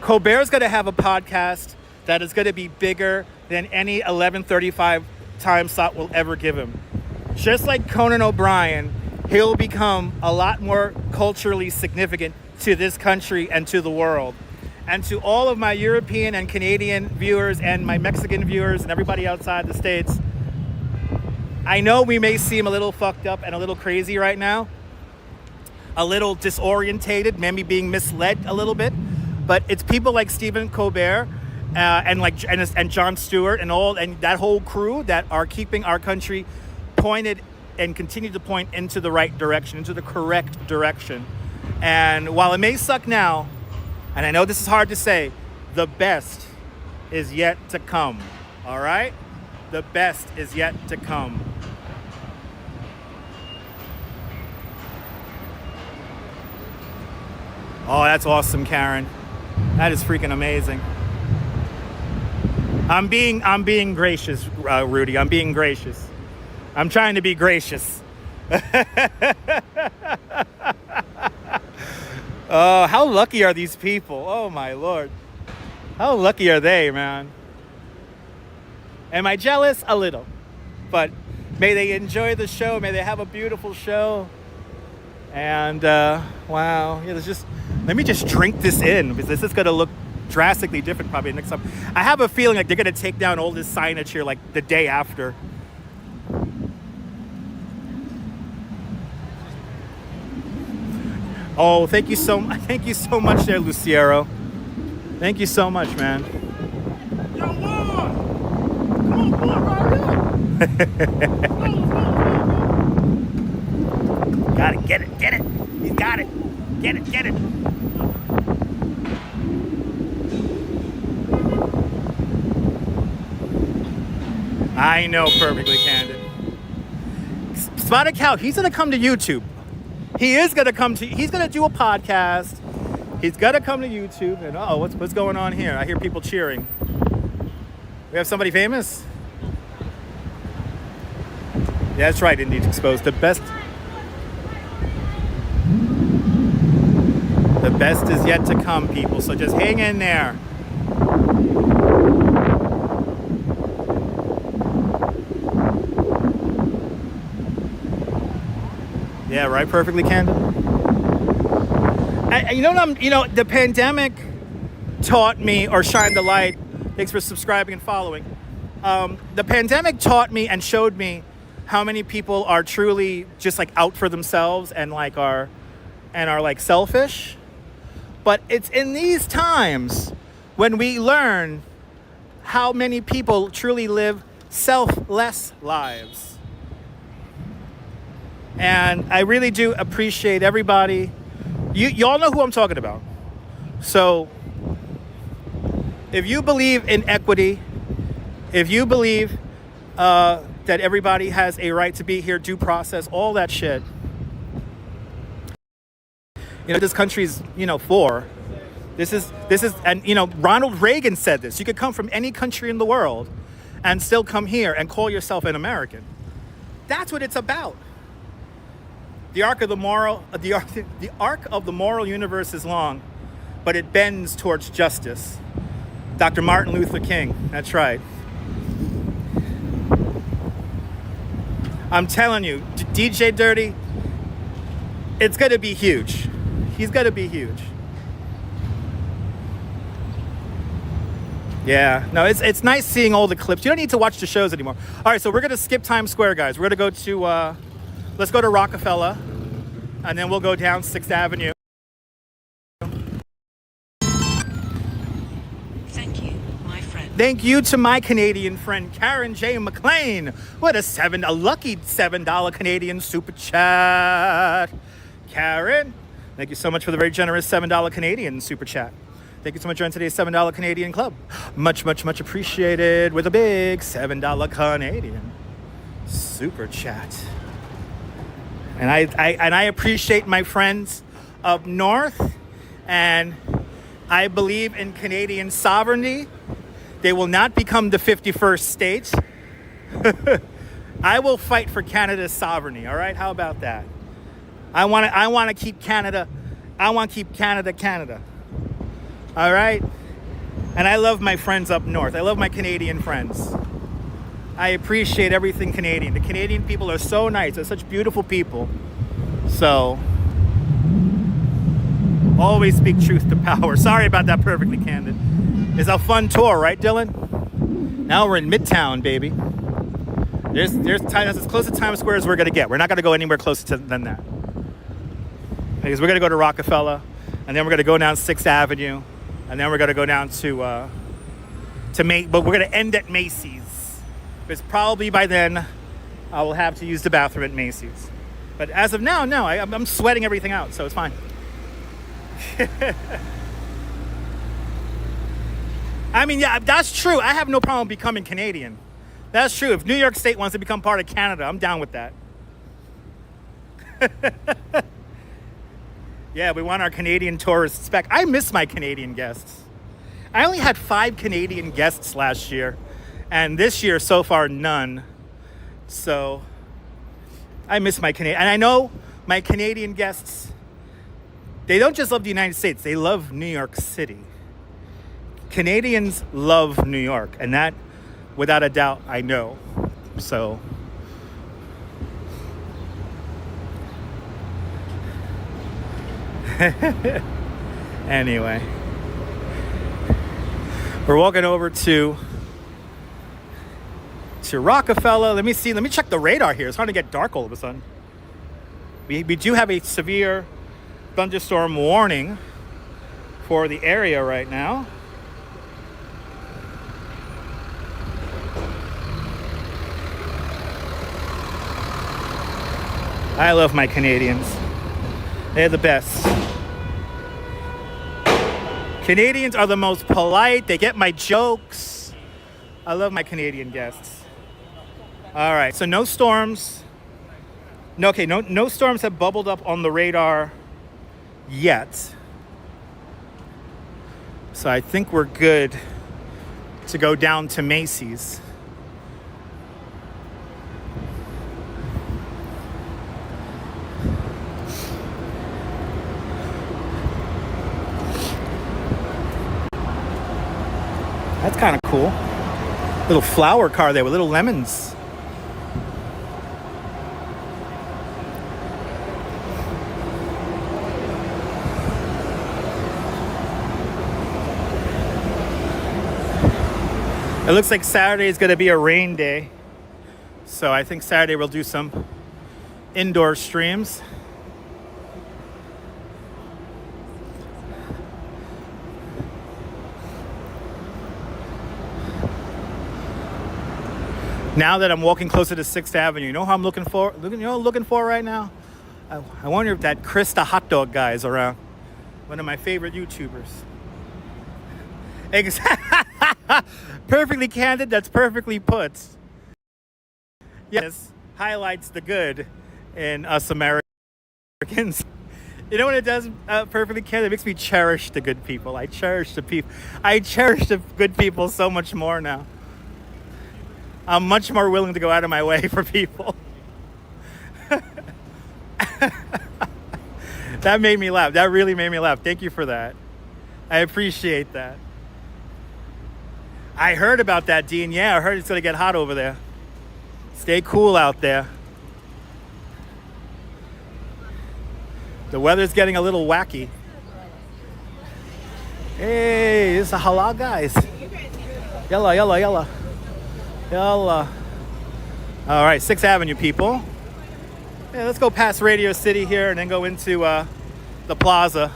Colbert's going to have a podcast that is going to be bigger than any 11:35 time slot will ever give him. Just like Conan O'Brien, he'll become a lot more culturally significant to this country and to the world. And to all of my European and Canadian viewers and my Mexican viewers and everybody outside the States, I know we may seem a little fucked up and a little crazy right now, a little disorientated, maybe being misled a little bit, but it's people like Stephen Colbert and Jon Stewart and that whole crew that are keeping our country pointed and continue to point into the right direction, into the correct direction. And while it may suck now, and I know this is hard to say, the best is yet to come. All right? The best is yet to come. Oh, that's awesome, Karen. That is freaking amazing. I'm being gracious, Rudy. I'm being gracious. I'm trying to be gracious. Oh, how lucky are these people? Oh, my Lord. How lucky are they, man? Am I jealous? A little. But may they enjoy the show. May they have a beautiful show. And, wow. Yeah, let me just drink this in, because this is going to look drastically different probably next time. I have a feeling like they're going to take down all this signage here like the day after. Oh, thank you so much there, Luciero. Thank you so much, man. Yo, Lord! Come on, right here! Got it, get it. He's got it. Get it. I know perfectly, Candid. Spotted Cow, he's going to come to YouTube. He's going to do a podcast. He's going to come to YouTube. And what's going on here? I hear people cheering. We have somebody famous? Yeah, that's right, Indeed Exposed. The best is yet to come, people. So just hang in there. Yeah, right. Perfectly candid. The pandemic taught me, or shined the light. Thanks for subscribing and following. The pandemic taught me and showed me how many people are truly just like out for themselves and are selfish. But it's in these times when we learn how many people truly live selfless lives. And I really do appreciate everybody. Y'all know who I'm talking about. So if you believe in equity, if you believe that everybody has a right to be here, due process, all that shit, this country's, for. This is, and Ronald Reagan said this. You could come from any country in the world and still come here and call yourself an American. That's what it's about. The arc of the moral universe is long, but it bends towards justice. Dr. Martin Luther King. That's right. I'm telling you, DJ Dirty, it's going to be huge. He's going to be huge. Yeah, no, it's nice seeing all the clips. You don't need to watch the shows anymore. All right, so we're going to skip Times Square, guys. We're going to go to, let's go to Rockefeller, and then we'll go down 6th Avenue. Thank you, my friend. Thank you to my Canadian friend, Karen J. McLean. What a lucky $7 Canadian super chat. Karen, thank you so much for the very generous $7 Canadian super chat. Thank you so much for joining today's $7 Canadian club. Much, much, much appreciated with a big $7 Canadian super chat. And I appreciate my friends up north, and I believe in Canadian sovereignty. They will not become the 51st state. I will fight for Canada's sovereignty. All right, how about that? I want to keep Canada. I want to keep Canada, Canada. All right? And I love my friends up north. I love my Canadian friends. I appreciate everything Canadian. The Canadian people are so nice. They're such beautiful people. So, always speak truth to power. Sorry about that, Perfectly Candid. It's a fun tour, right, Dylan? Now we're in Midtown, baby. There's as close to Times Square as we're going to get. We're not going to go anywhere closer than that. Because we're going to go to Rockefeller, and then we're going to go down 6th Avenue, and then we're going to go down to but we're going to end at Macy's. Because probably by then, I will have to use the bathroom at Macy's. But as of now, no, I'm sweating everything out, so it's fine. I mean, yeah, that's true. I have no problem becoming Canadian. That's true. If New York State wants to become part of Canada, I'm down with that. Yeah, we want our Canadian tourists back. I miss my Canadian guests. I only had 5 Canadian guests last year, and this year, so far, none. So, I miss my Canadian. And I know my Canadian guests, they don't just love the United States, they love New York City. Canadians love New York, and that, without a doubt, I know. So, anyway, we're walking over to Rockefeller. Let me check the radar here. It's starting to get dark all of a sudden. We do have a severe thunderstorm warning for the area right now. I love my Canadians. They're the best. Canadians are the most polite. They get my jokes. I love my Canadian guests. All right, so no storms. No storms have bubbled up on the radar yet. So I think we're good to go down to Macy's. That's kind of cool. Little flower car there with little lemons. It looks like Saturday is going to be a rain day. So I think Saturday we'll do some indoor streams. Now that I'm walking closer to 6th Avenue, you know who I'm looking for? Looking for right now? I wonder if that Chris the hot dog guy is around. One of my favorite YouTubers. Perfectly candid, that's perfectly put. Yes, highlights the good in us Americans. You know what it does, perfectly candid? It makes me cherish the good people. I cherish the good people so much more now. I'm much more willing to go out of my way for people. That made me laugh. That really made me laugh. Thank you for that. I appreciate that. I heard about that, Dean. Yeah, I heard it's gonna get hot over there. Stay cool out there. The weather's getting a little wacky. Hey, it's a halal, guys. Yalla, yalla, yalla. Yalla. All right, 6th Avenue, people. Yeah, let's go past Radio City here and then go into the plaza.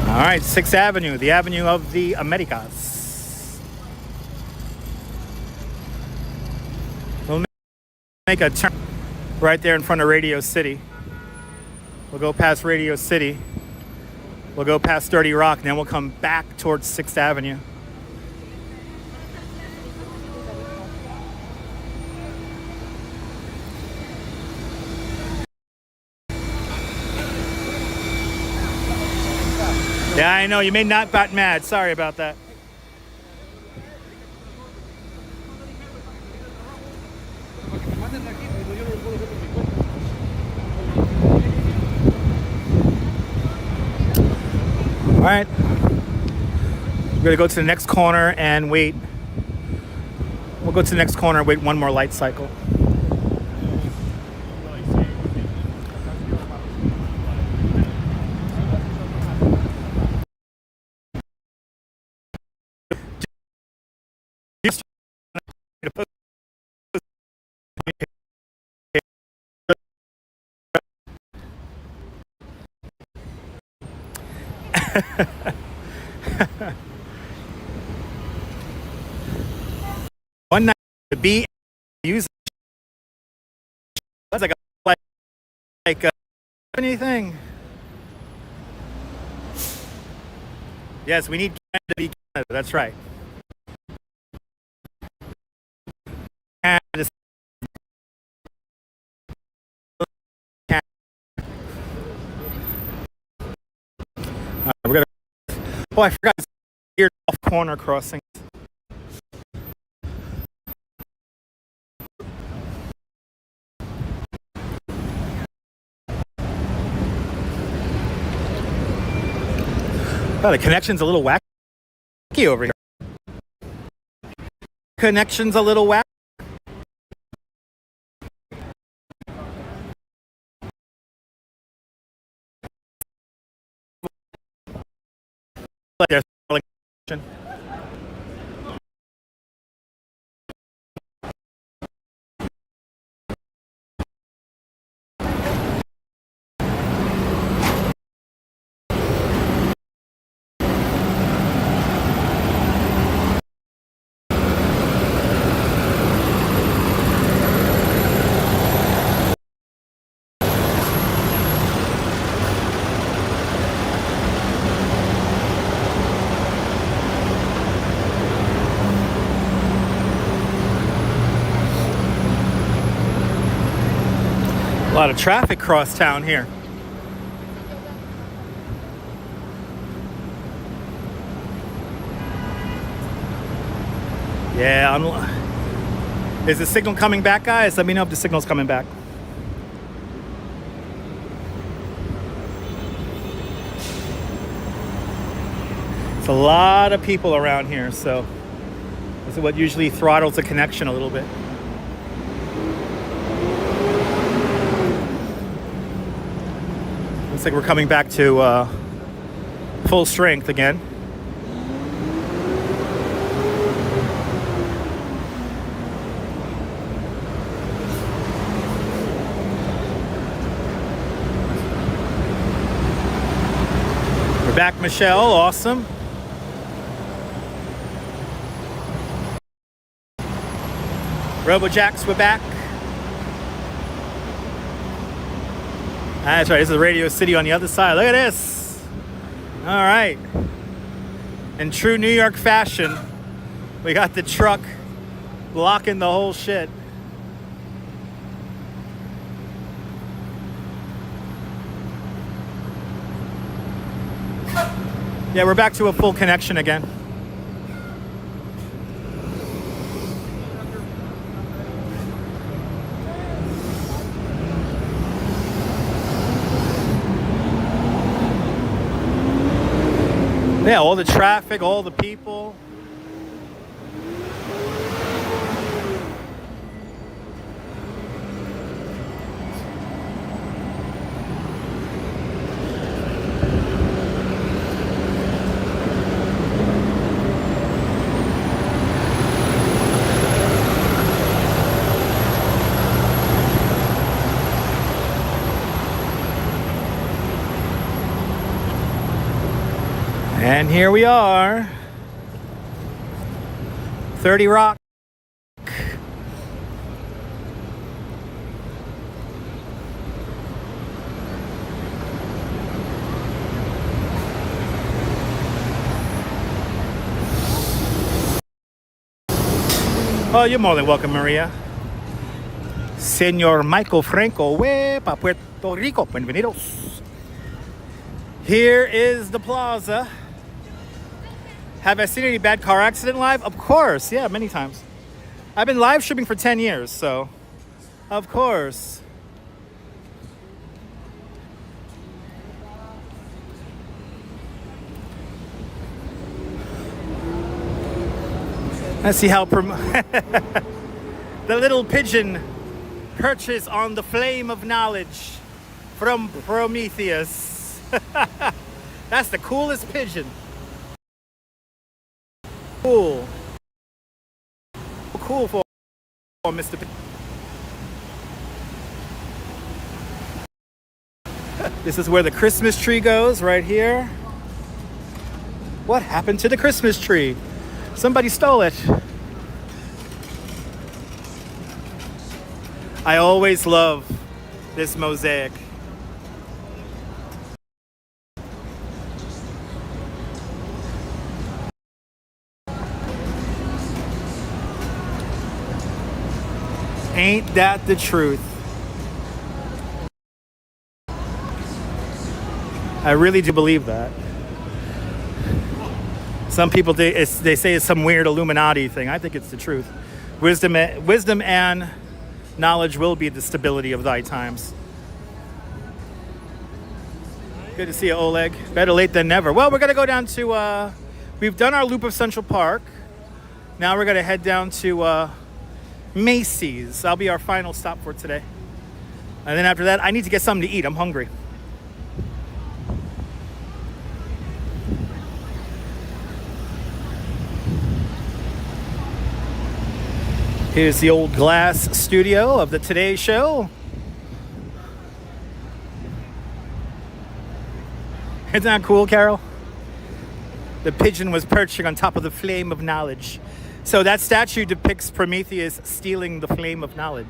All right, 6th Avenue, the Avenue of the Americas. We'll make a turn right there in front of Radio City. We'll go past Radio City. We'll go past 30 Rock, and then we'll come back towards 6th Avenue. Yeah, I know, you may not got mad. Sorry about that. All right. We're gonna go to the next corner and wait. We'll go to the next corner and wait one more light cycle. One night to be using that's like anything. Yes, we need Canada to be Canada. That's right. We're gonna. Oh, I forgot. Here, off corner crossing. Oh, the connection's a little wacky over here. Connection's a little wacky. There's connection. A lot of traffic cross town here. Yeah, is the signal coming back, guys? Let me know if the signal's coming back. It's a lot of people around here, so this is what usually throttles the connection a little bit. Looks like we're coming back to full strength again. We're back, Michelle. Awesome. RoboJacks, we're back. That's right, this is Radio City on the other side. Look at this. All right. In true New York fashion, we got the truck blocking the whole shit. Yeah, we're back to a full connection again. Yeah, all the traffic, all the people. And here we are, 30 Rock. Oh, you're more than welcome, Maria. Senor Michael Franco, pa Puerto Rico, bienvenidos. Here is the plaza. Have I seen any bad car accident live? Of course, yeah, many times. I've been live streaming for 10 years, so of course. Let's see how the little pigeon perches on the flame of knowledge from Prometheus. That's the coolest pigeon. Cool. Cool for Mr. This is where the Christmas tree goes, right here. What happened to the Christmas tree? Somebody stole it. I always love this mosaic. Ain't that the truth? I really do believe that. Some people, they say it's some weird Illuminati thing. I think it's the truth. Wisdom and knowledge will be the stability of thy times. Good to see you, Oleg. Better late than never. Well, we're going to go down to, we've done our loop of Central Park. Now we're going to head down to Macy's. That'll be our final stop for today. And then after that, I need to get something to eat. I'm hungry. Here's the old glass studio of the Today Show. Isn't that cool, Carol? The pigeon was perching on top of the flame of knowledge. So that statue depicts Prometheus stealing the flame of knowledge.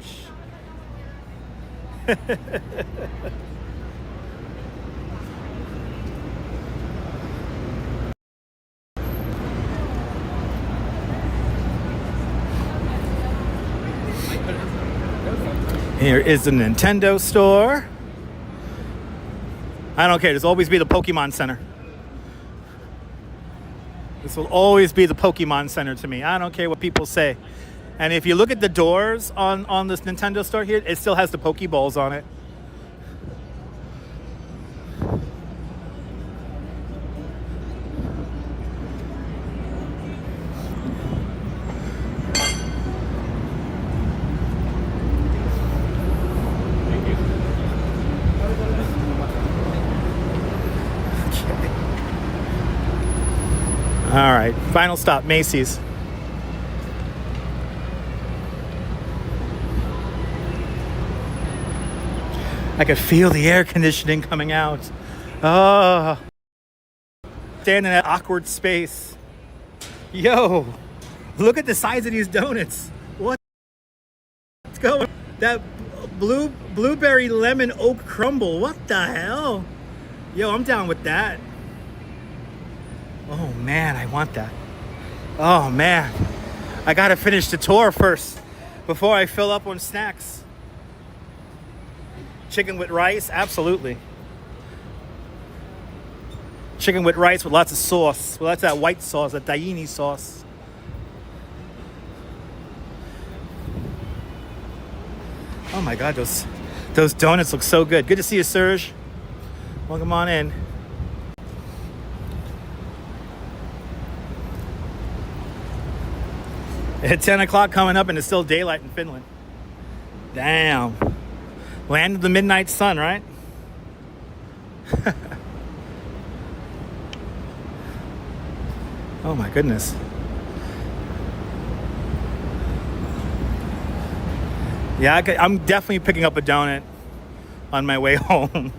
Here is the Nintendo store. I don't care. There's always be the Pokemon Center. This will always be the Pokemon Center to me. I don't care what people say. And if you look at the doors on this Nintendo store here, it still has the Pokeballs on it. All right, final stop, Macy's. I could feel the air conditioning coming out. Oh, stand in that awkward space. Yo, look at the size of these donuts. What's going? That blueberry lemon oak crumble. What the hell? Yo, I'm down with that. Oh man, I want that. Oh man, I gotta finish the tour first before I fill up on snacks. Chicken with rice, absolutely. Chicken with rice with lots of sauce. Well, that's that white sauce, that tahini sauce. Oh my God, those donuts look so good. Good to see you, Serge. Welcome on in. At 10 o'clock coming up and it's still daylight in Finland. Damn. Land of the midnight sun, right? Oh my goodness. Yeah, I'm definitely picking up a donut on my way home.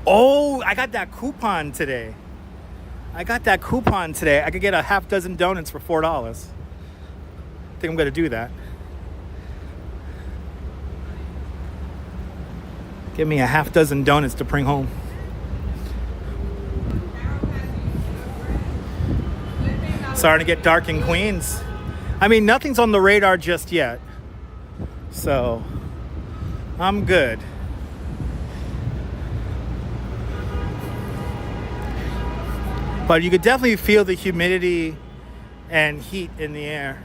Oh, I got that coupon today. I could get a half dozen donuts for $4. I think I'm going to do that. Give me a half dozen donuts to bring home. Starting to get dark in Queens. I mean, nothing's on the radar just yet. So, I'm good. But you could definitely feel the humidity and heat in the air.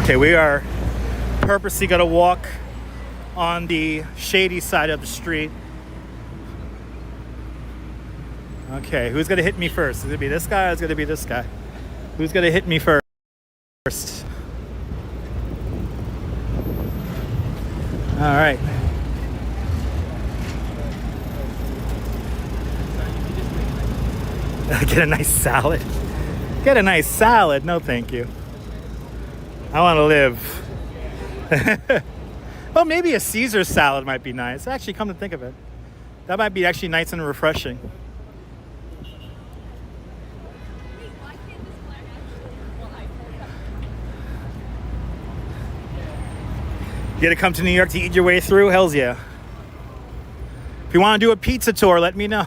Okay, we are purposely gonna walk on the shady side of the street. Okay, who's gonna hit me first? Is it gonna be this guy or is it gonna be this guy? Who's gonna hit me first? All right. Get a nice salad. Get a nice salad. No, thank you. I want to live. Well, maybe a Caesar salad might be nice. Actually, come to think of it, that might be actually nice and refreshing. You gotta come to New York to eat your way through? Hells yeah. If you want to do a pizza tour, let me know.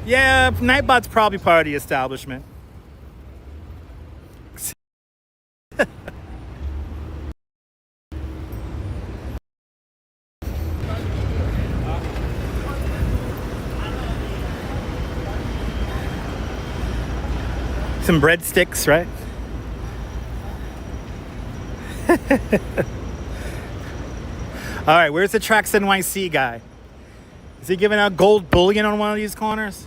Yeah, Nightbot's probably part of the establishment. Some breadsticks, right? All right, where's the Trax NYC guy? Is he giving out gold bullion on one of these corners?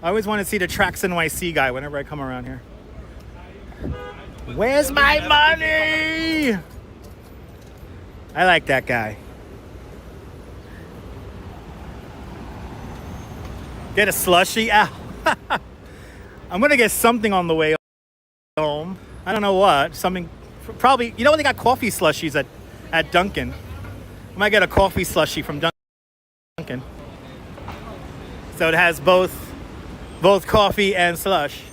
I always want to see the Trax NYC guy whenever I come around here. Where's my money? I like that guy. Get a slushie? Ah. I'm going to get something on the way home. I don't know what. Something, probably, you know when they got coffee slushies at Dunkin'? I might get a coffee slushie from Dunkin'. So it has both coffee and slush.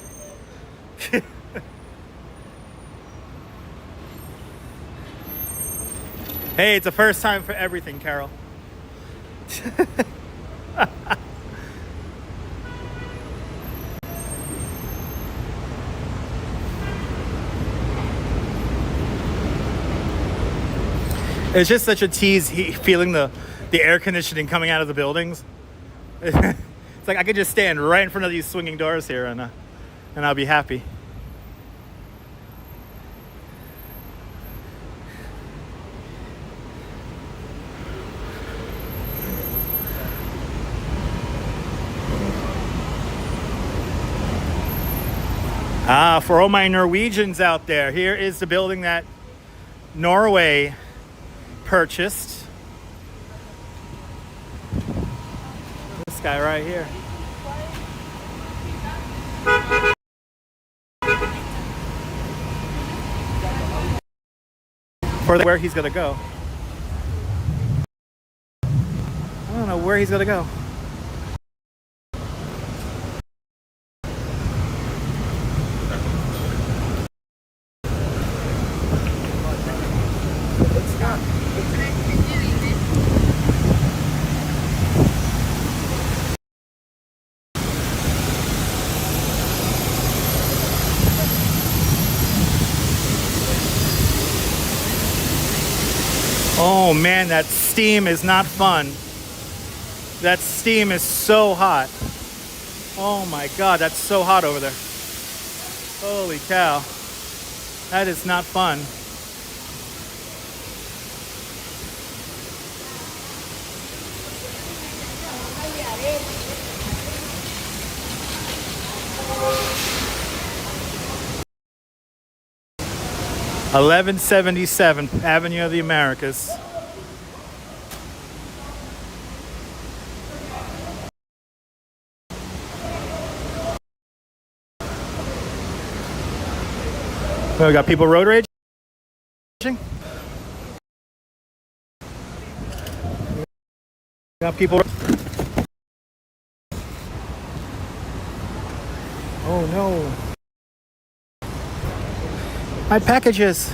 Hey, it's a first time for everything, Carol. It's just such a tease feeling the air conditioning coming out of the buildings. It's like I could just stand right in front of these swinging doors here and I'll be happy. For all my Norwegians out there, here is the building that Norway purchased. This guy right here. For where he's gonna go. I don't know where he's gonna go. Oh man, that steam is not fun. That steam is so hot. Oh my God, that's so hot over there. Holy cow. That is not fun. (1177) Avenue of the Americas. We got people road raging. Got people. Oh no. My packages.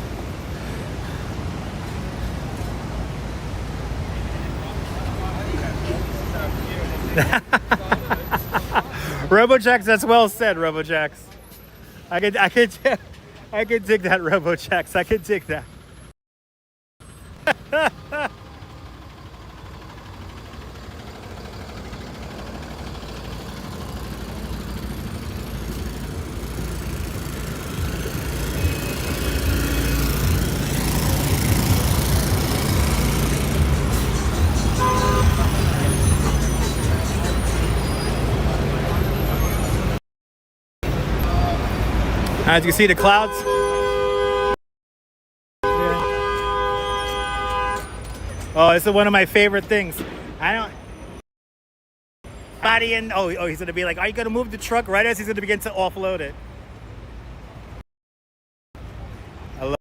RoboJax, that's well said, RoboJax. I could dig that, RoboJax. I could dig that. As you can see the clouds. Yeah. Oh, this is one of my favorite things. I don't. Body in. Oh, he's gonna be like, "Are you gonna move the truck?" Right as he's gonna begin to offload it. I love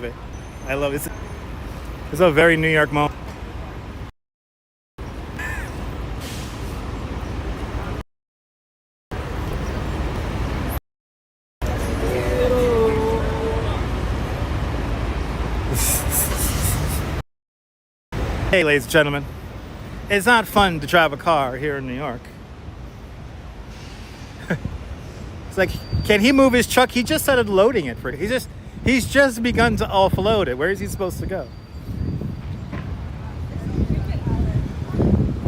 it. I love it. It's a very New York moment. Hey, ladies and gentlemen, it's not fun to drive a car here in New York. It's like, can he move his truck? He just started loading it for it. He's just begun to offload it. Where is he supposed to go?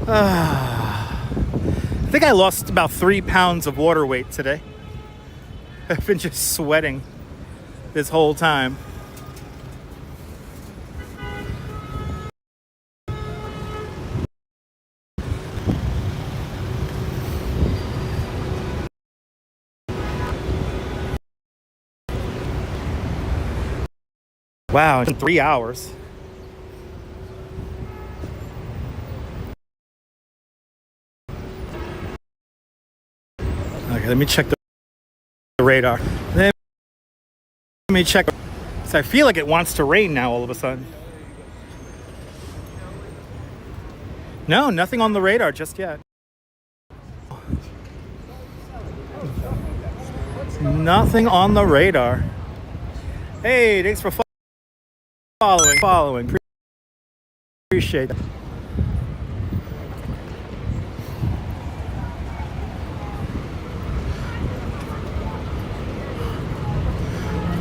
I think I lost about 3 pounds of water weight today. I've been just sweating this whole time. Wow, in 3 hours. Okay, let me check the radar. Let me check. So I feel like it wants to rain now all of a sudden. No, nothing on the radar just yet. Nothing on the radar. Hey, thanks for following. Appreciate it.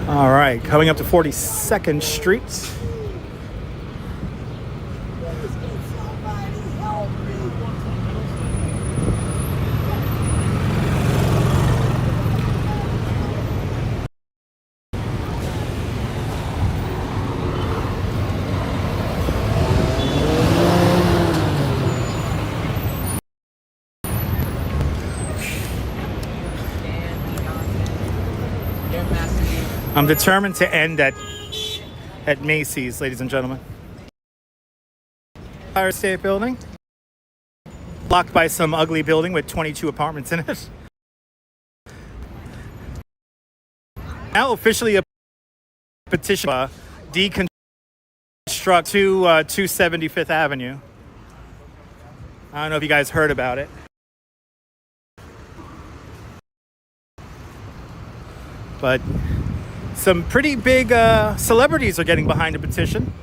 All right, coming up to 42nd Street. I'm determined to end at Macy's, ladies and gentlemen. Empire State Building, blocked by some ugly building with 22 apartments in it. Now officially a petition deconstruct 275th Avenue. I don't know if you guys heard about it. But some pretty big celebrities are getting behind a petition.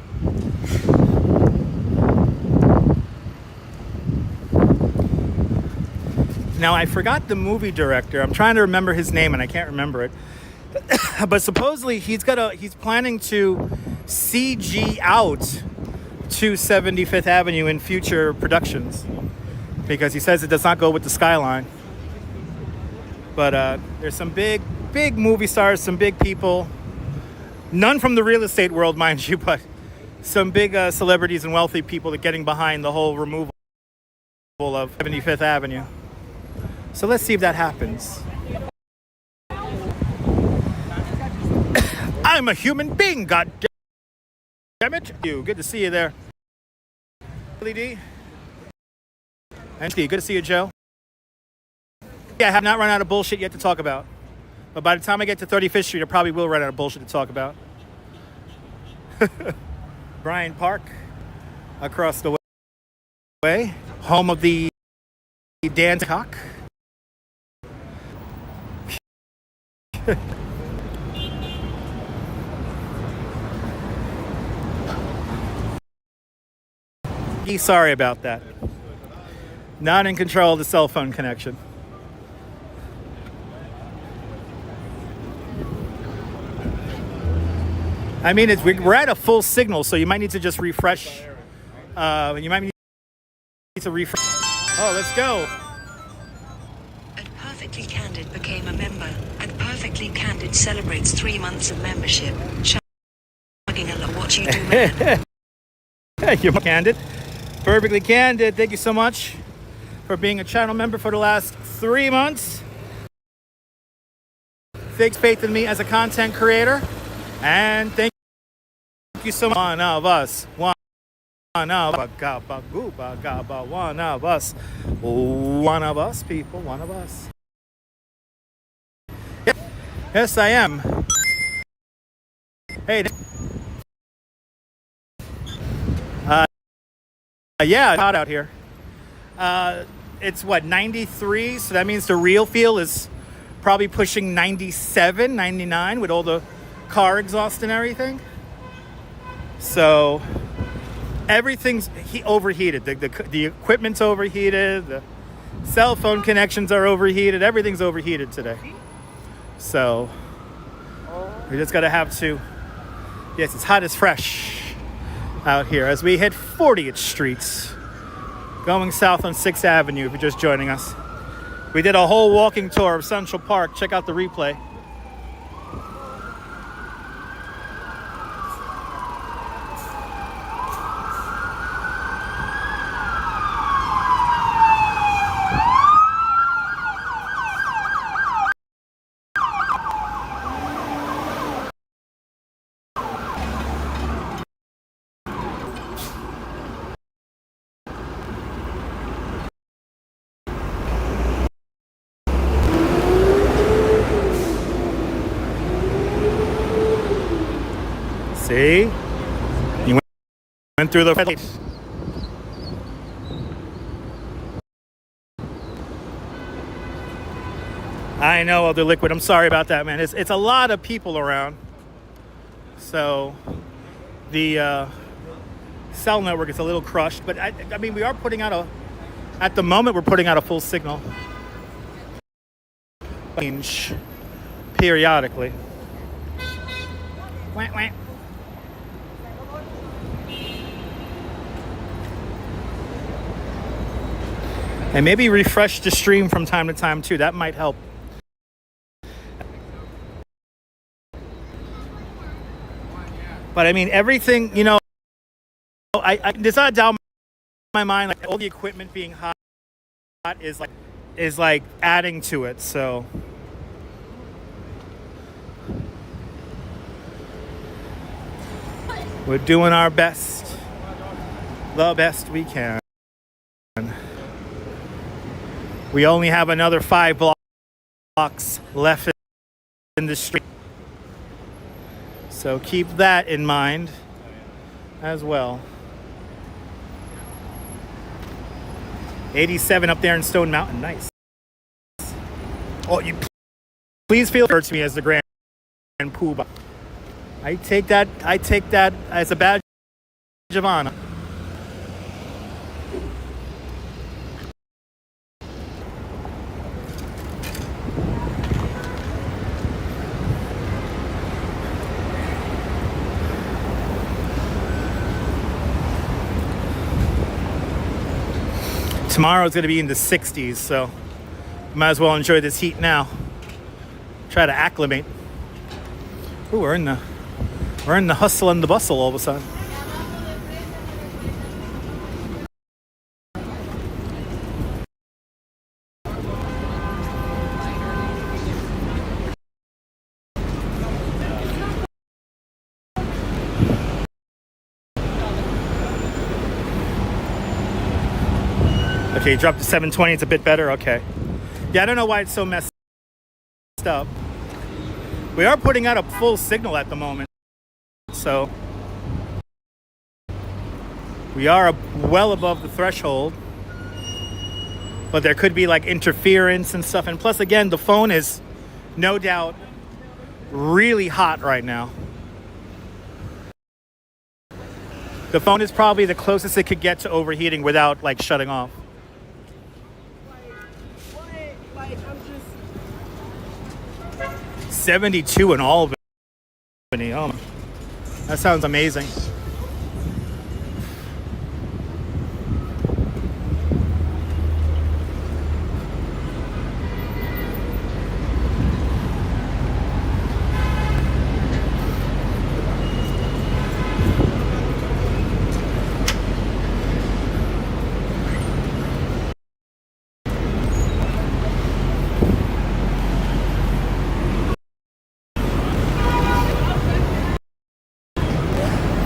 Now, I forgot the movie director. I'm trying to remember his name and I can't remember it. But supposedly he's planning to CG out to 75th Avenue in future productions because he says it does not go with the skyline. But there's some big movie stars, some big people. None from the real estate world, mind you, but some big celebrities and wealthy people that are getting behind the whole removal of 75th Avenue. So let's see if that happens. I'm a human being, god damn it. Good to see you there. LED. And Steve, good to see you, Joe. Yeah, I have not run out of bullshit yet to talk about. But by the time I get to 35th Street, I probably will run out of bullshit to talk about. Bryant Park, across the way. Home of the dance cock. Sorry about that. Not in control of the cell phone connection. I mean, we're at a full signal, so you might need to just refresh. You might need to refresh. Oh, let's go. And Perfectly Candid became a member, and Perfectly Candid celebrates 3 months of membership. Chugging a lot what you do, man. You're candid. Perfectly Candid, thank you so much for being a channel member for the last 3 months. Thanks, faith in me as a content creator. And thank you so much. One of us. One of us. One of us, people. One of us. Yes, I am. Hey. Yeah, it's hot out here. It's what, 93? So that means the real feel is probably pushing 97, 99 with all the car exhaust and everything. So everything's overheated. The equipment's overheated. The cell phone connections are overheated. Everything's overheated today. So we just got to have to. Yes, it's hot as fresh out here as we hit 40th Street, going south on 6th Avenue. If you're just joining us, we did a whole walking tour of Central Park. Check out the replay. See? You went through the headlights. I know, Elder Liquid. I'm sorry about that, man. It's a lot of people around. So the cell network is a little crushed. But I mean, we are putting out at the moment, we're putting out a full signal. Change periodically. Wah, wah. And maybe refresh the stream from time to time too. That might help. But I mean, everything, you know, there's not a doubt in my mind, like all the equipment being hot is like adding to it. So we're doing our best, the best we can. We only have another 5 blocks left in the street. So keep that in mind as well. 87 up there in Stone Mountain. Nice. Oh, you please feel referred to me as the Grand Poobah. I take that as a badge of honor. Tomorrow's going to be in the 60s, so might as well enjoy this heat now. Try to acclimate. Ooh, we're in the hustle and the bustle all of a sudden. Okay, dropped to 720. It's a bit better. Okay. Yeah, I don't know why it's so messed up. We are putting out a full signal at the moment, so we are well above the threshold, but there could be like interference and stuff. And plus, again, the phone is no doubt really hot right now. The phone is probably the closest it could get to overheating without like shutting off. 72 in Albany. Oh, that sounds amazing.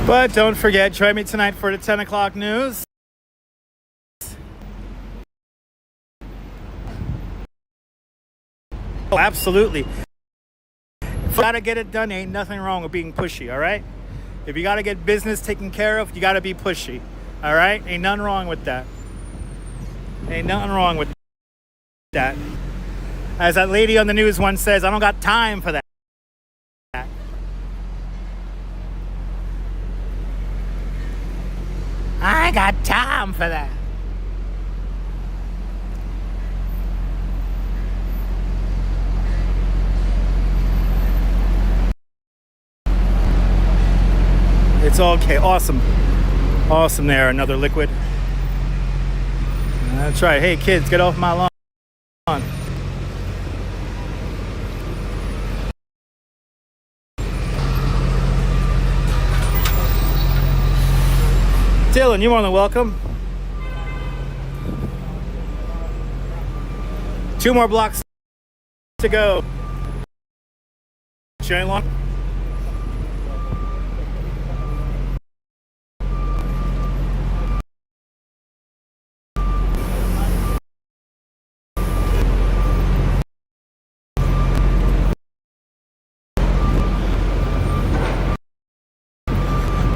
But don't forget, join me tonight for the 10 o'clock news. Oh, absolutely. If you gotta get it done, ain't nothing wrong with being pushy, all right? If you gotta get business taken care of, you gotta be pushy, all right? Ain't nothing wrong with that. Ain't nothing wrong with that. As that lady on the news once says, I don't got time for that. I ain't got time for that. It's okay. Awesome. Awesome there. Another liquid. That's right. Hey, kids, get off my lawn. Dylan, you're more than welcome. 2 more blocks to go. Sharing long.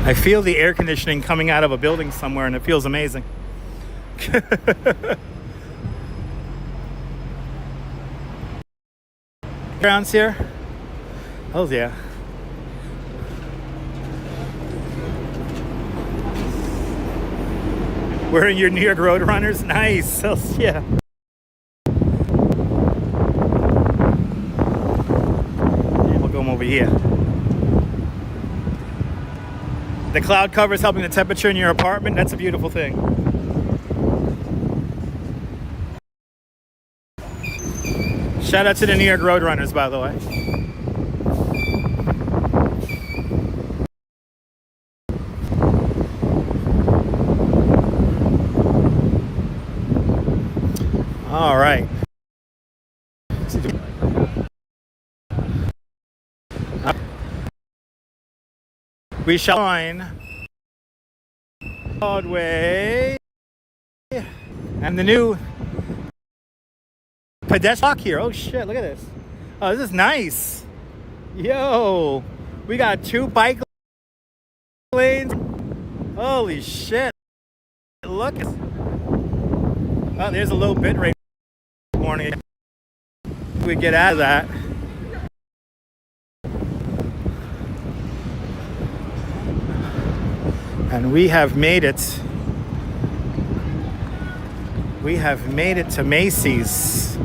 I feel the air conditioning coming out of a building somewhere, and it feels amazing. Grounds here? Oh yeah. We're in your New York Road Runners? Nice. Oh, yeah. And we'll go over here. The cloud cover is helping the temperature in your apartment. That's a beautiful thing. Shout out to the New York Road Runners, by the way. All right. We shall join Broadway and the new pedestrian walk here. Oh shit, look at this. Oh, this is nice. Yo, we got 2 bike lanes. Holy shit. Look. Oh, there's a low bit rate warning. We get out of that. And we have made it. We have made it to Macy's,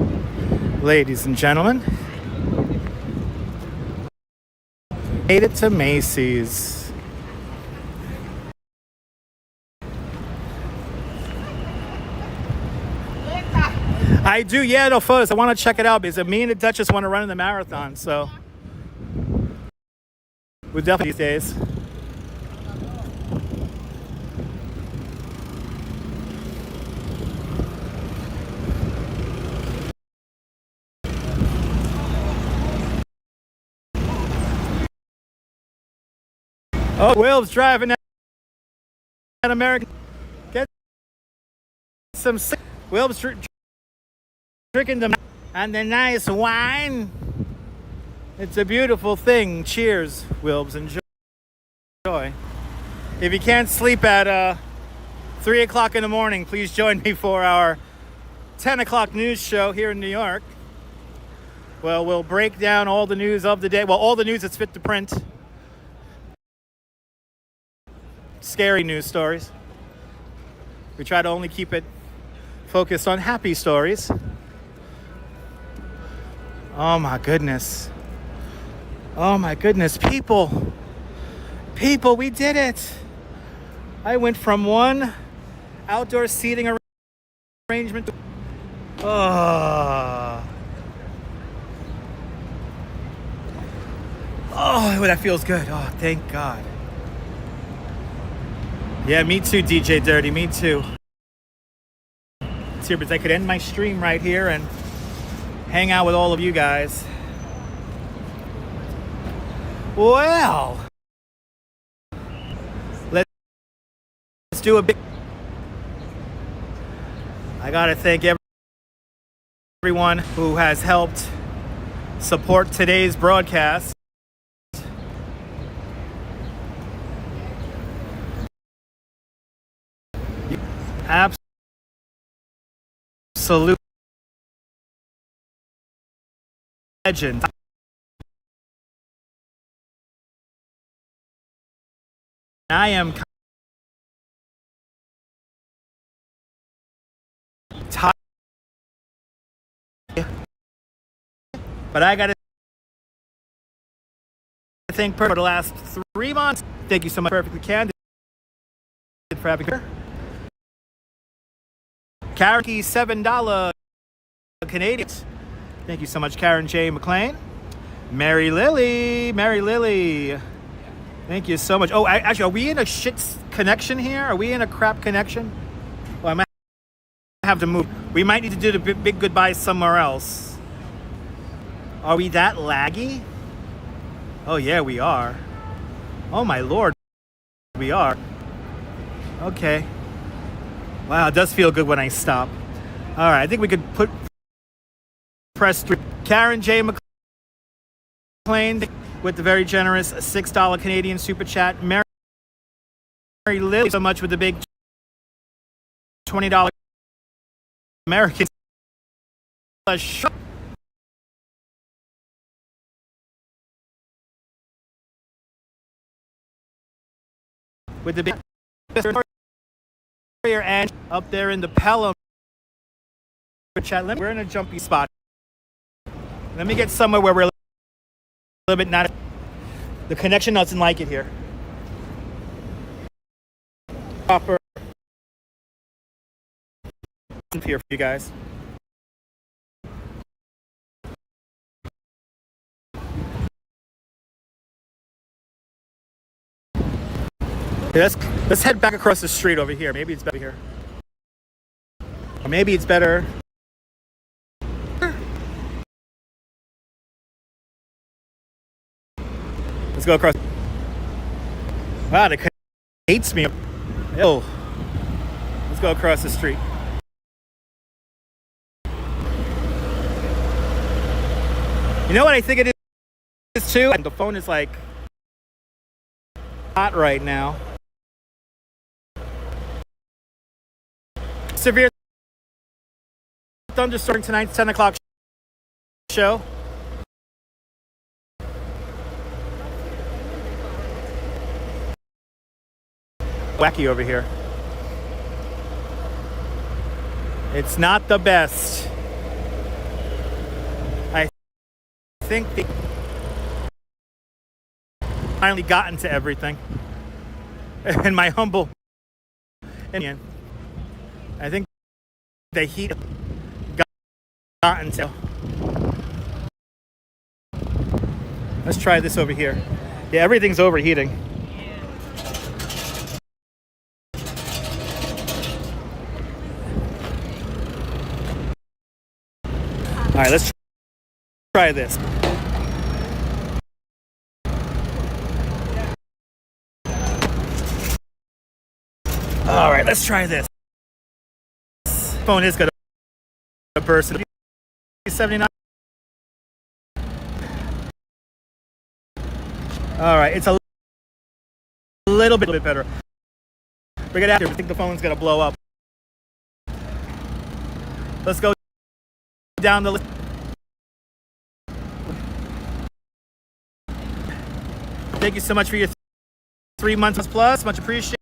ladies and gentlemen. Made it to Macy's. I do, yeah, no photos. I want to check it out because me and the Duchess want to run in the marathon, so we're definitely these days. Oh, Will's driving that American. Get some. Will's drinking the and the nice wine. It's a beautiful thing. Cheers, Wilbs. Enjoy. If you can't sleep at 3 o'clock in the morning, please join me for our 10 o'clock news show here in New York. Well, we'll break down all the news of the day. Well, all the news that's fit to print. Scary news stories. We try to only keep it focused on happy stories. Oh my goodness. Oh my goodness. People, we did it. I went from one outdoor seating arrangement to... Oh, that feels good. Oh, thank God. Yeah, me too, DJ Dirty, me too. It's here because I could end my stream right here and hang out with all of you guys. Well, let's do a big... I gotta thank everyone who has helped support today's broadcast. Absolute legend. I am tired, but I gotta thank for the last 3 months. Thank you so much, Perfectly Candid, for having her. Karen, $7 Canadian. Thank you so much, Karen J. McLean. Mary Lily. Thank you so much. Oh, actually, are we in a shit connection here? Are we in a crap connection? Well, I might have to move. We might need to do the big goodbye somewhere else. Are we that laggy? Oh, yeah, we are. Oh, my Lord. We are. Okay. Wow, it does feel good when I stop. All right, I think we could press 3. Karen J. McLean with the very generous $6 Canadian super chat. Mary Lily so much with the big $20 American. With the big and up there in the Pelham chat. We're in a jumpy spot. Let me get somewhere where we're a little bit not. The connection doesn't like it here. Proper here for you guys. Okay, let's head back across the street over here. Maybe it's better here. Or maybe it's better. Let's go across. Wow, the hates me. Oh, let's go across the street. You know what I think it is too? And the phone is like hot right now. Severe thunderstorm tonight's 10 o'clock show. Wacky over here. It's not the best. I think they finally gotten to everything. In my humble opinion, I think the heat until. Let's try this over here. Yeah, everything's overheating. All right, let's try this. All right, let's try this. Phone is gonna burst. 79. All right, it's a little bit better. Bring it out here. I think the phone's gonna blow up. Let's go down the list. Thank you so much for your 3 months plus. Much appreciated.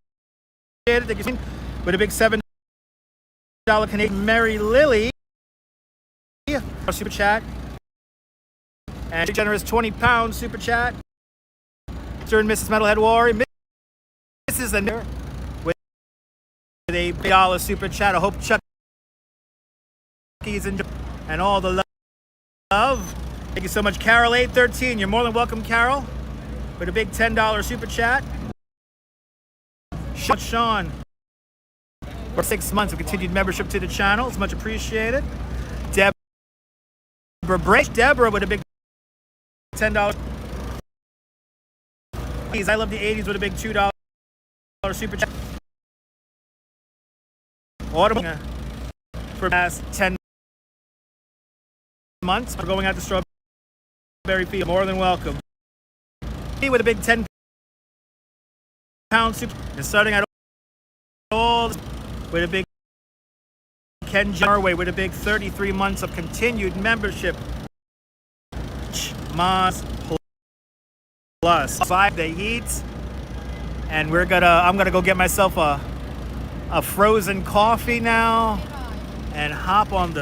Thank you. With a big $7 Canadian Mary Lily. Super chat. And a generous £20 super chat. Mr. and Mrs. Metalhead Warrior. Mrs. and with a $1 super chat. I hope Chucky's enjoying and all the love. Thank you so much, Carol 813. You're more than welcome, Carol. With a big $10 super chat. Sean for 6 months of continued membership to the channel. It's much appreciated. Deborah with a big $10. I love the 80s with a big $2 super chat. Autumn for the past 10 months. We're going out to Strawberry Field. More than welcome. With a big £10 super and starting out all with a big Ken Jarway with a big 33 months of continued membership. Mas plus 5 day heat, and I'm gonna go get myself a frozen coffee now and hop on the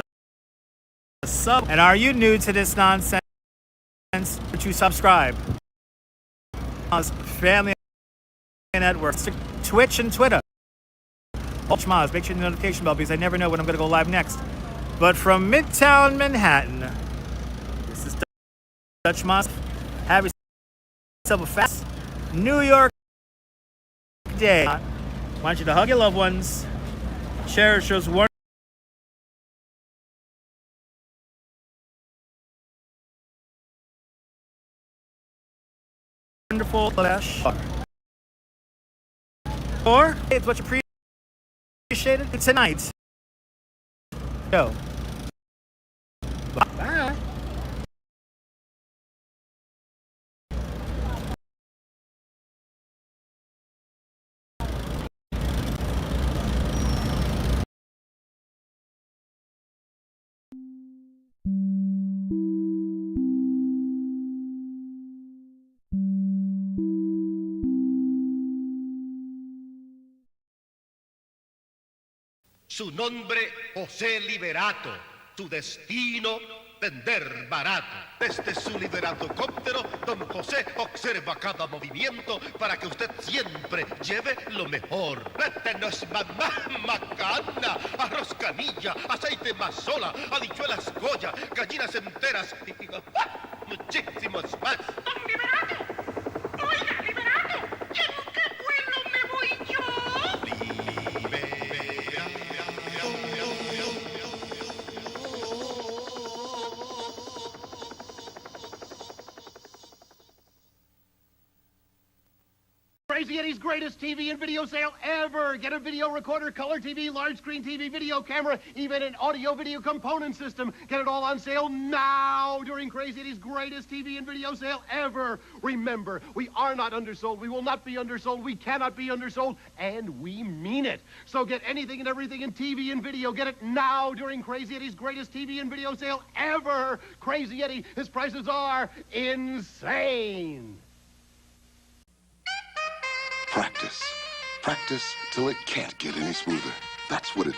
sub. And are you new to this nonsense? To subscribe. Family Networks, Twitch and Twitter. Maz, make sure the notification bell because I never know when I'm going to go live next. But from Midtown Manhattan, this is Dutch Maz. Have yourself a fast New York day. I want you to hug your loved ones, cherish those wonderful flesh. Or it's much appreciated tonight. Go. Bye. Su nombre, José Liberato. Su destino, vender barato. Desde su liberatocóptero, don José observa cada movimiento para que usted siempre lleve lo mejor. Rétenos mamá macana, arroz canilla, aceite mazola, habichuelas goya, gallinas enteras y muchísimos más. ¡Don Liberato! ¡Oiga, Liberato! ¿Y en qué vuelo me voy yo? Crazy Eddie's greatest TV and video sale ever. Get a video recorder, color TV, large screen TV, video camera, even an audio video component system. Get it all on sale now during Crazy Eddie's greatest TV and video sale ever. Remember, we are not undersold. We will not be undersold. We cannot be undersold, and we mean it. So get anything and everything in TV and video. Get it now during Crazy Eddie's greatest TV and video sale ever. Crazy Eddie, his prices are insane. Practice. Practice till it can't get any smoother. That's what it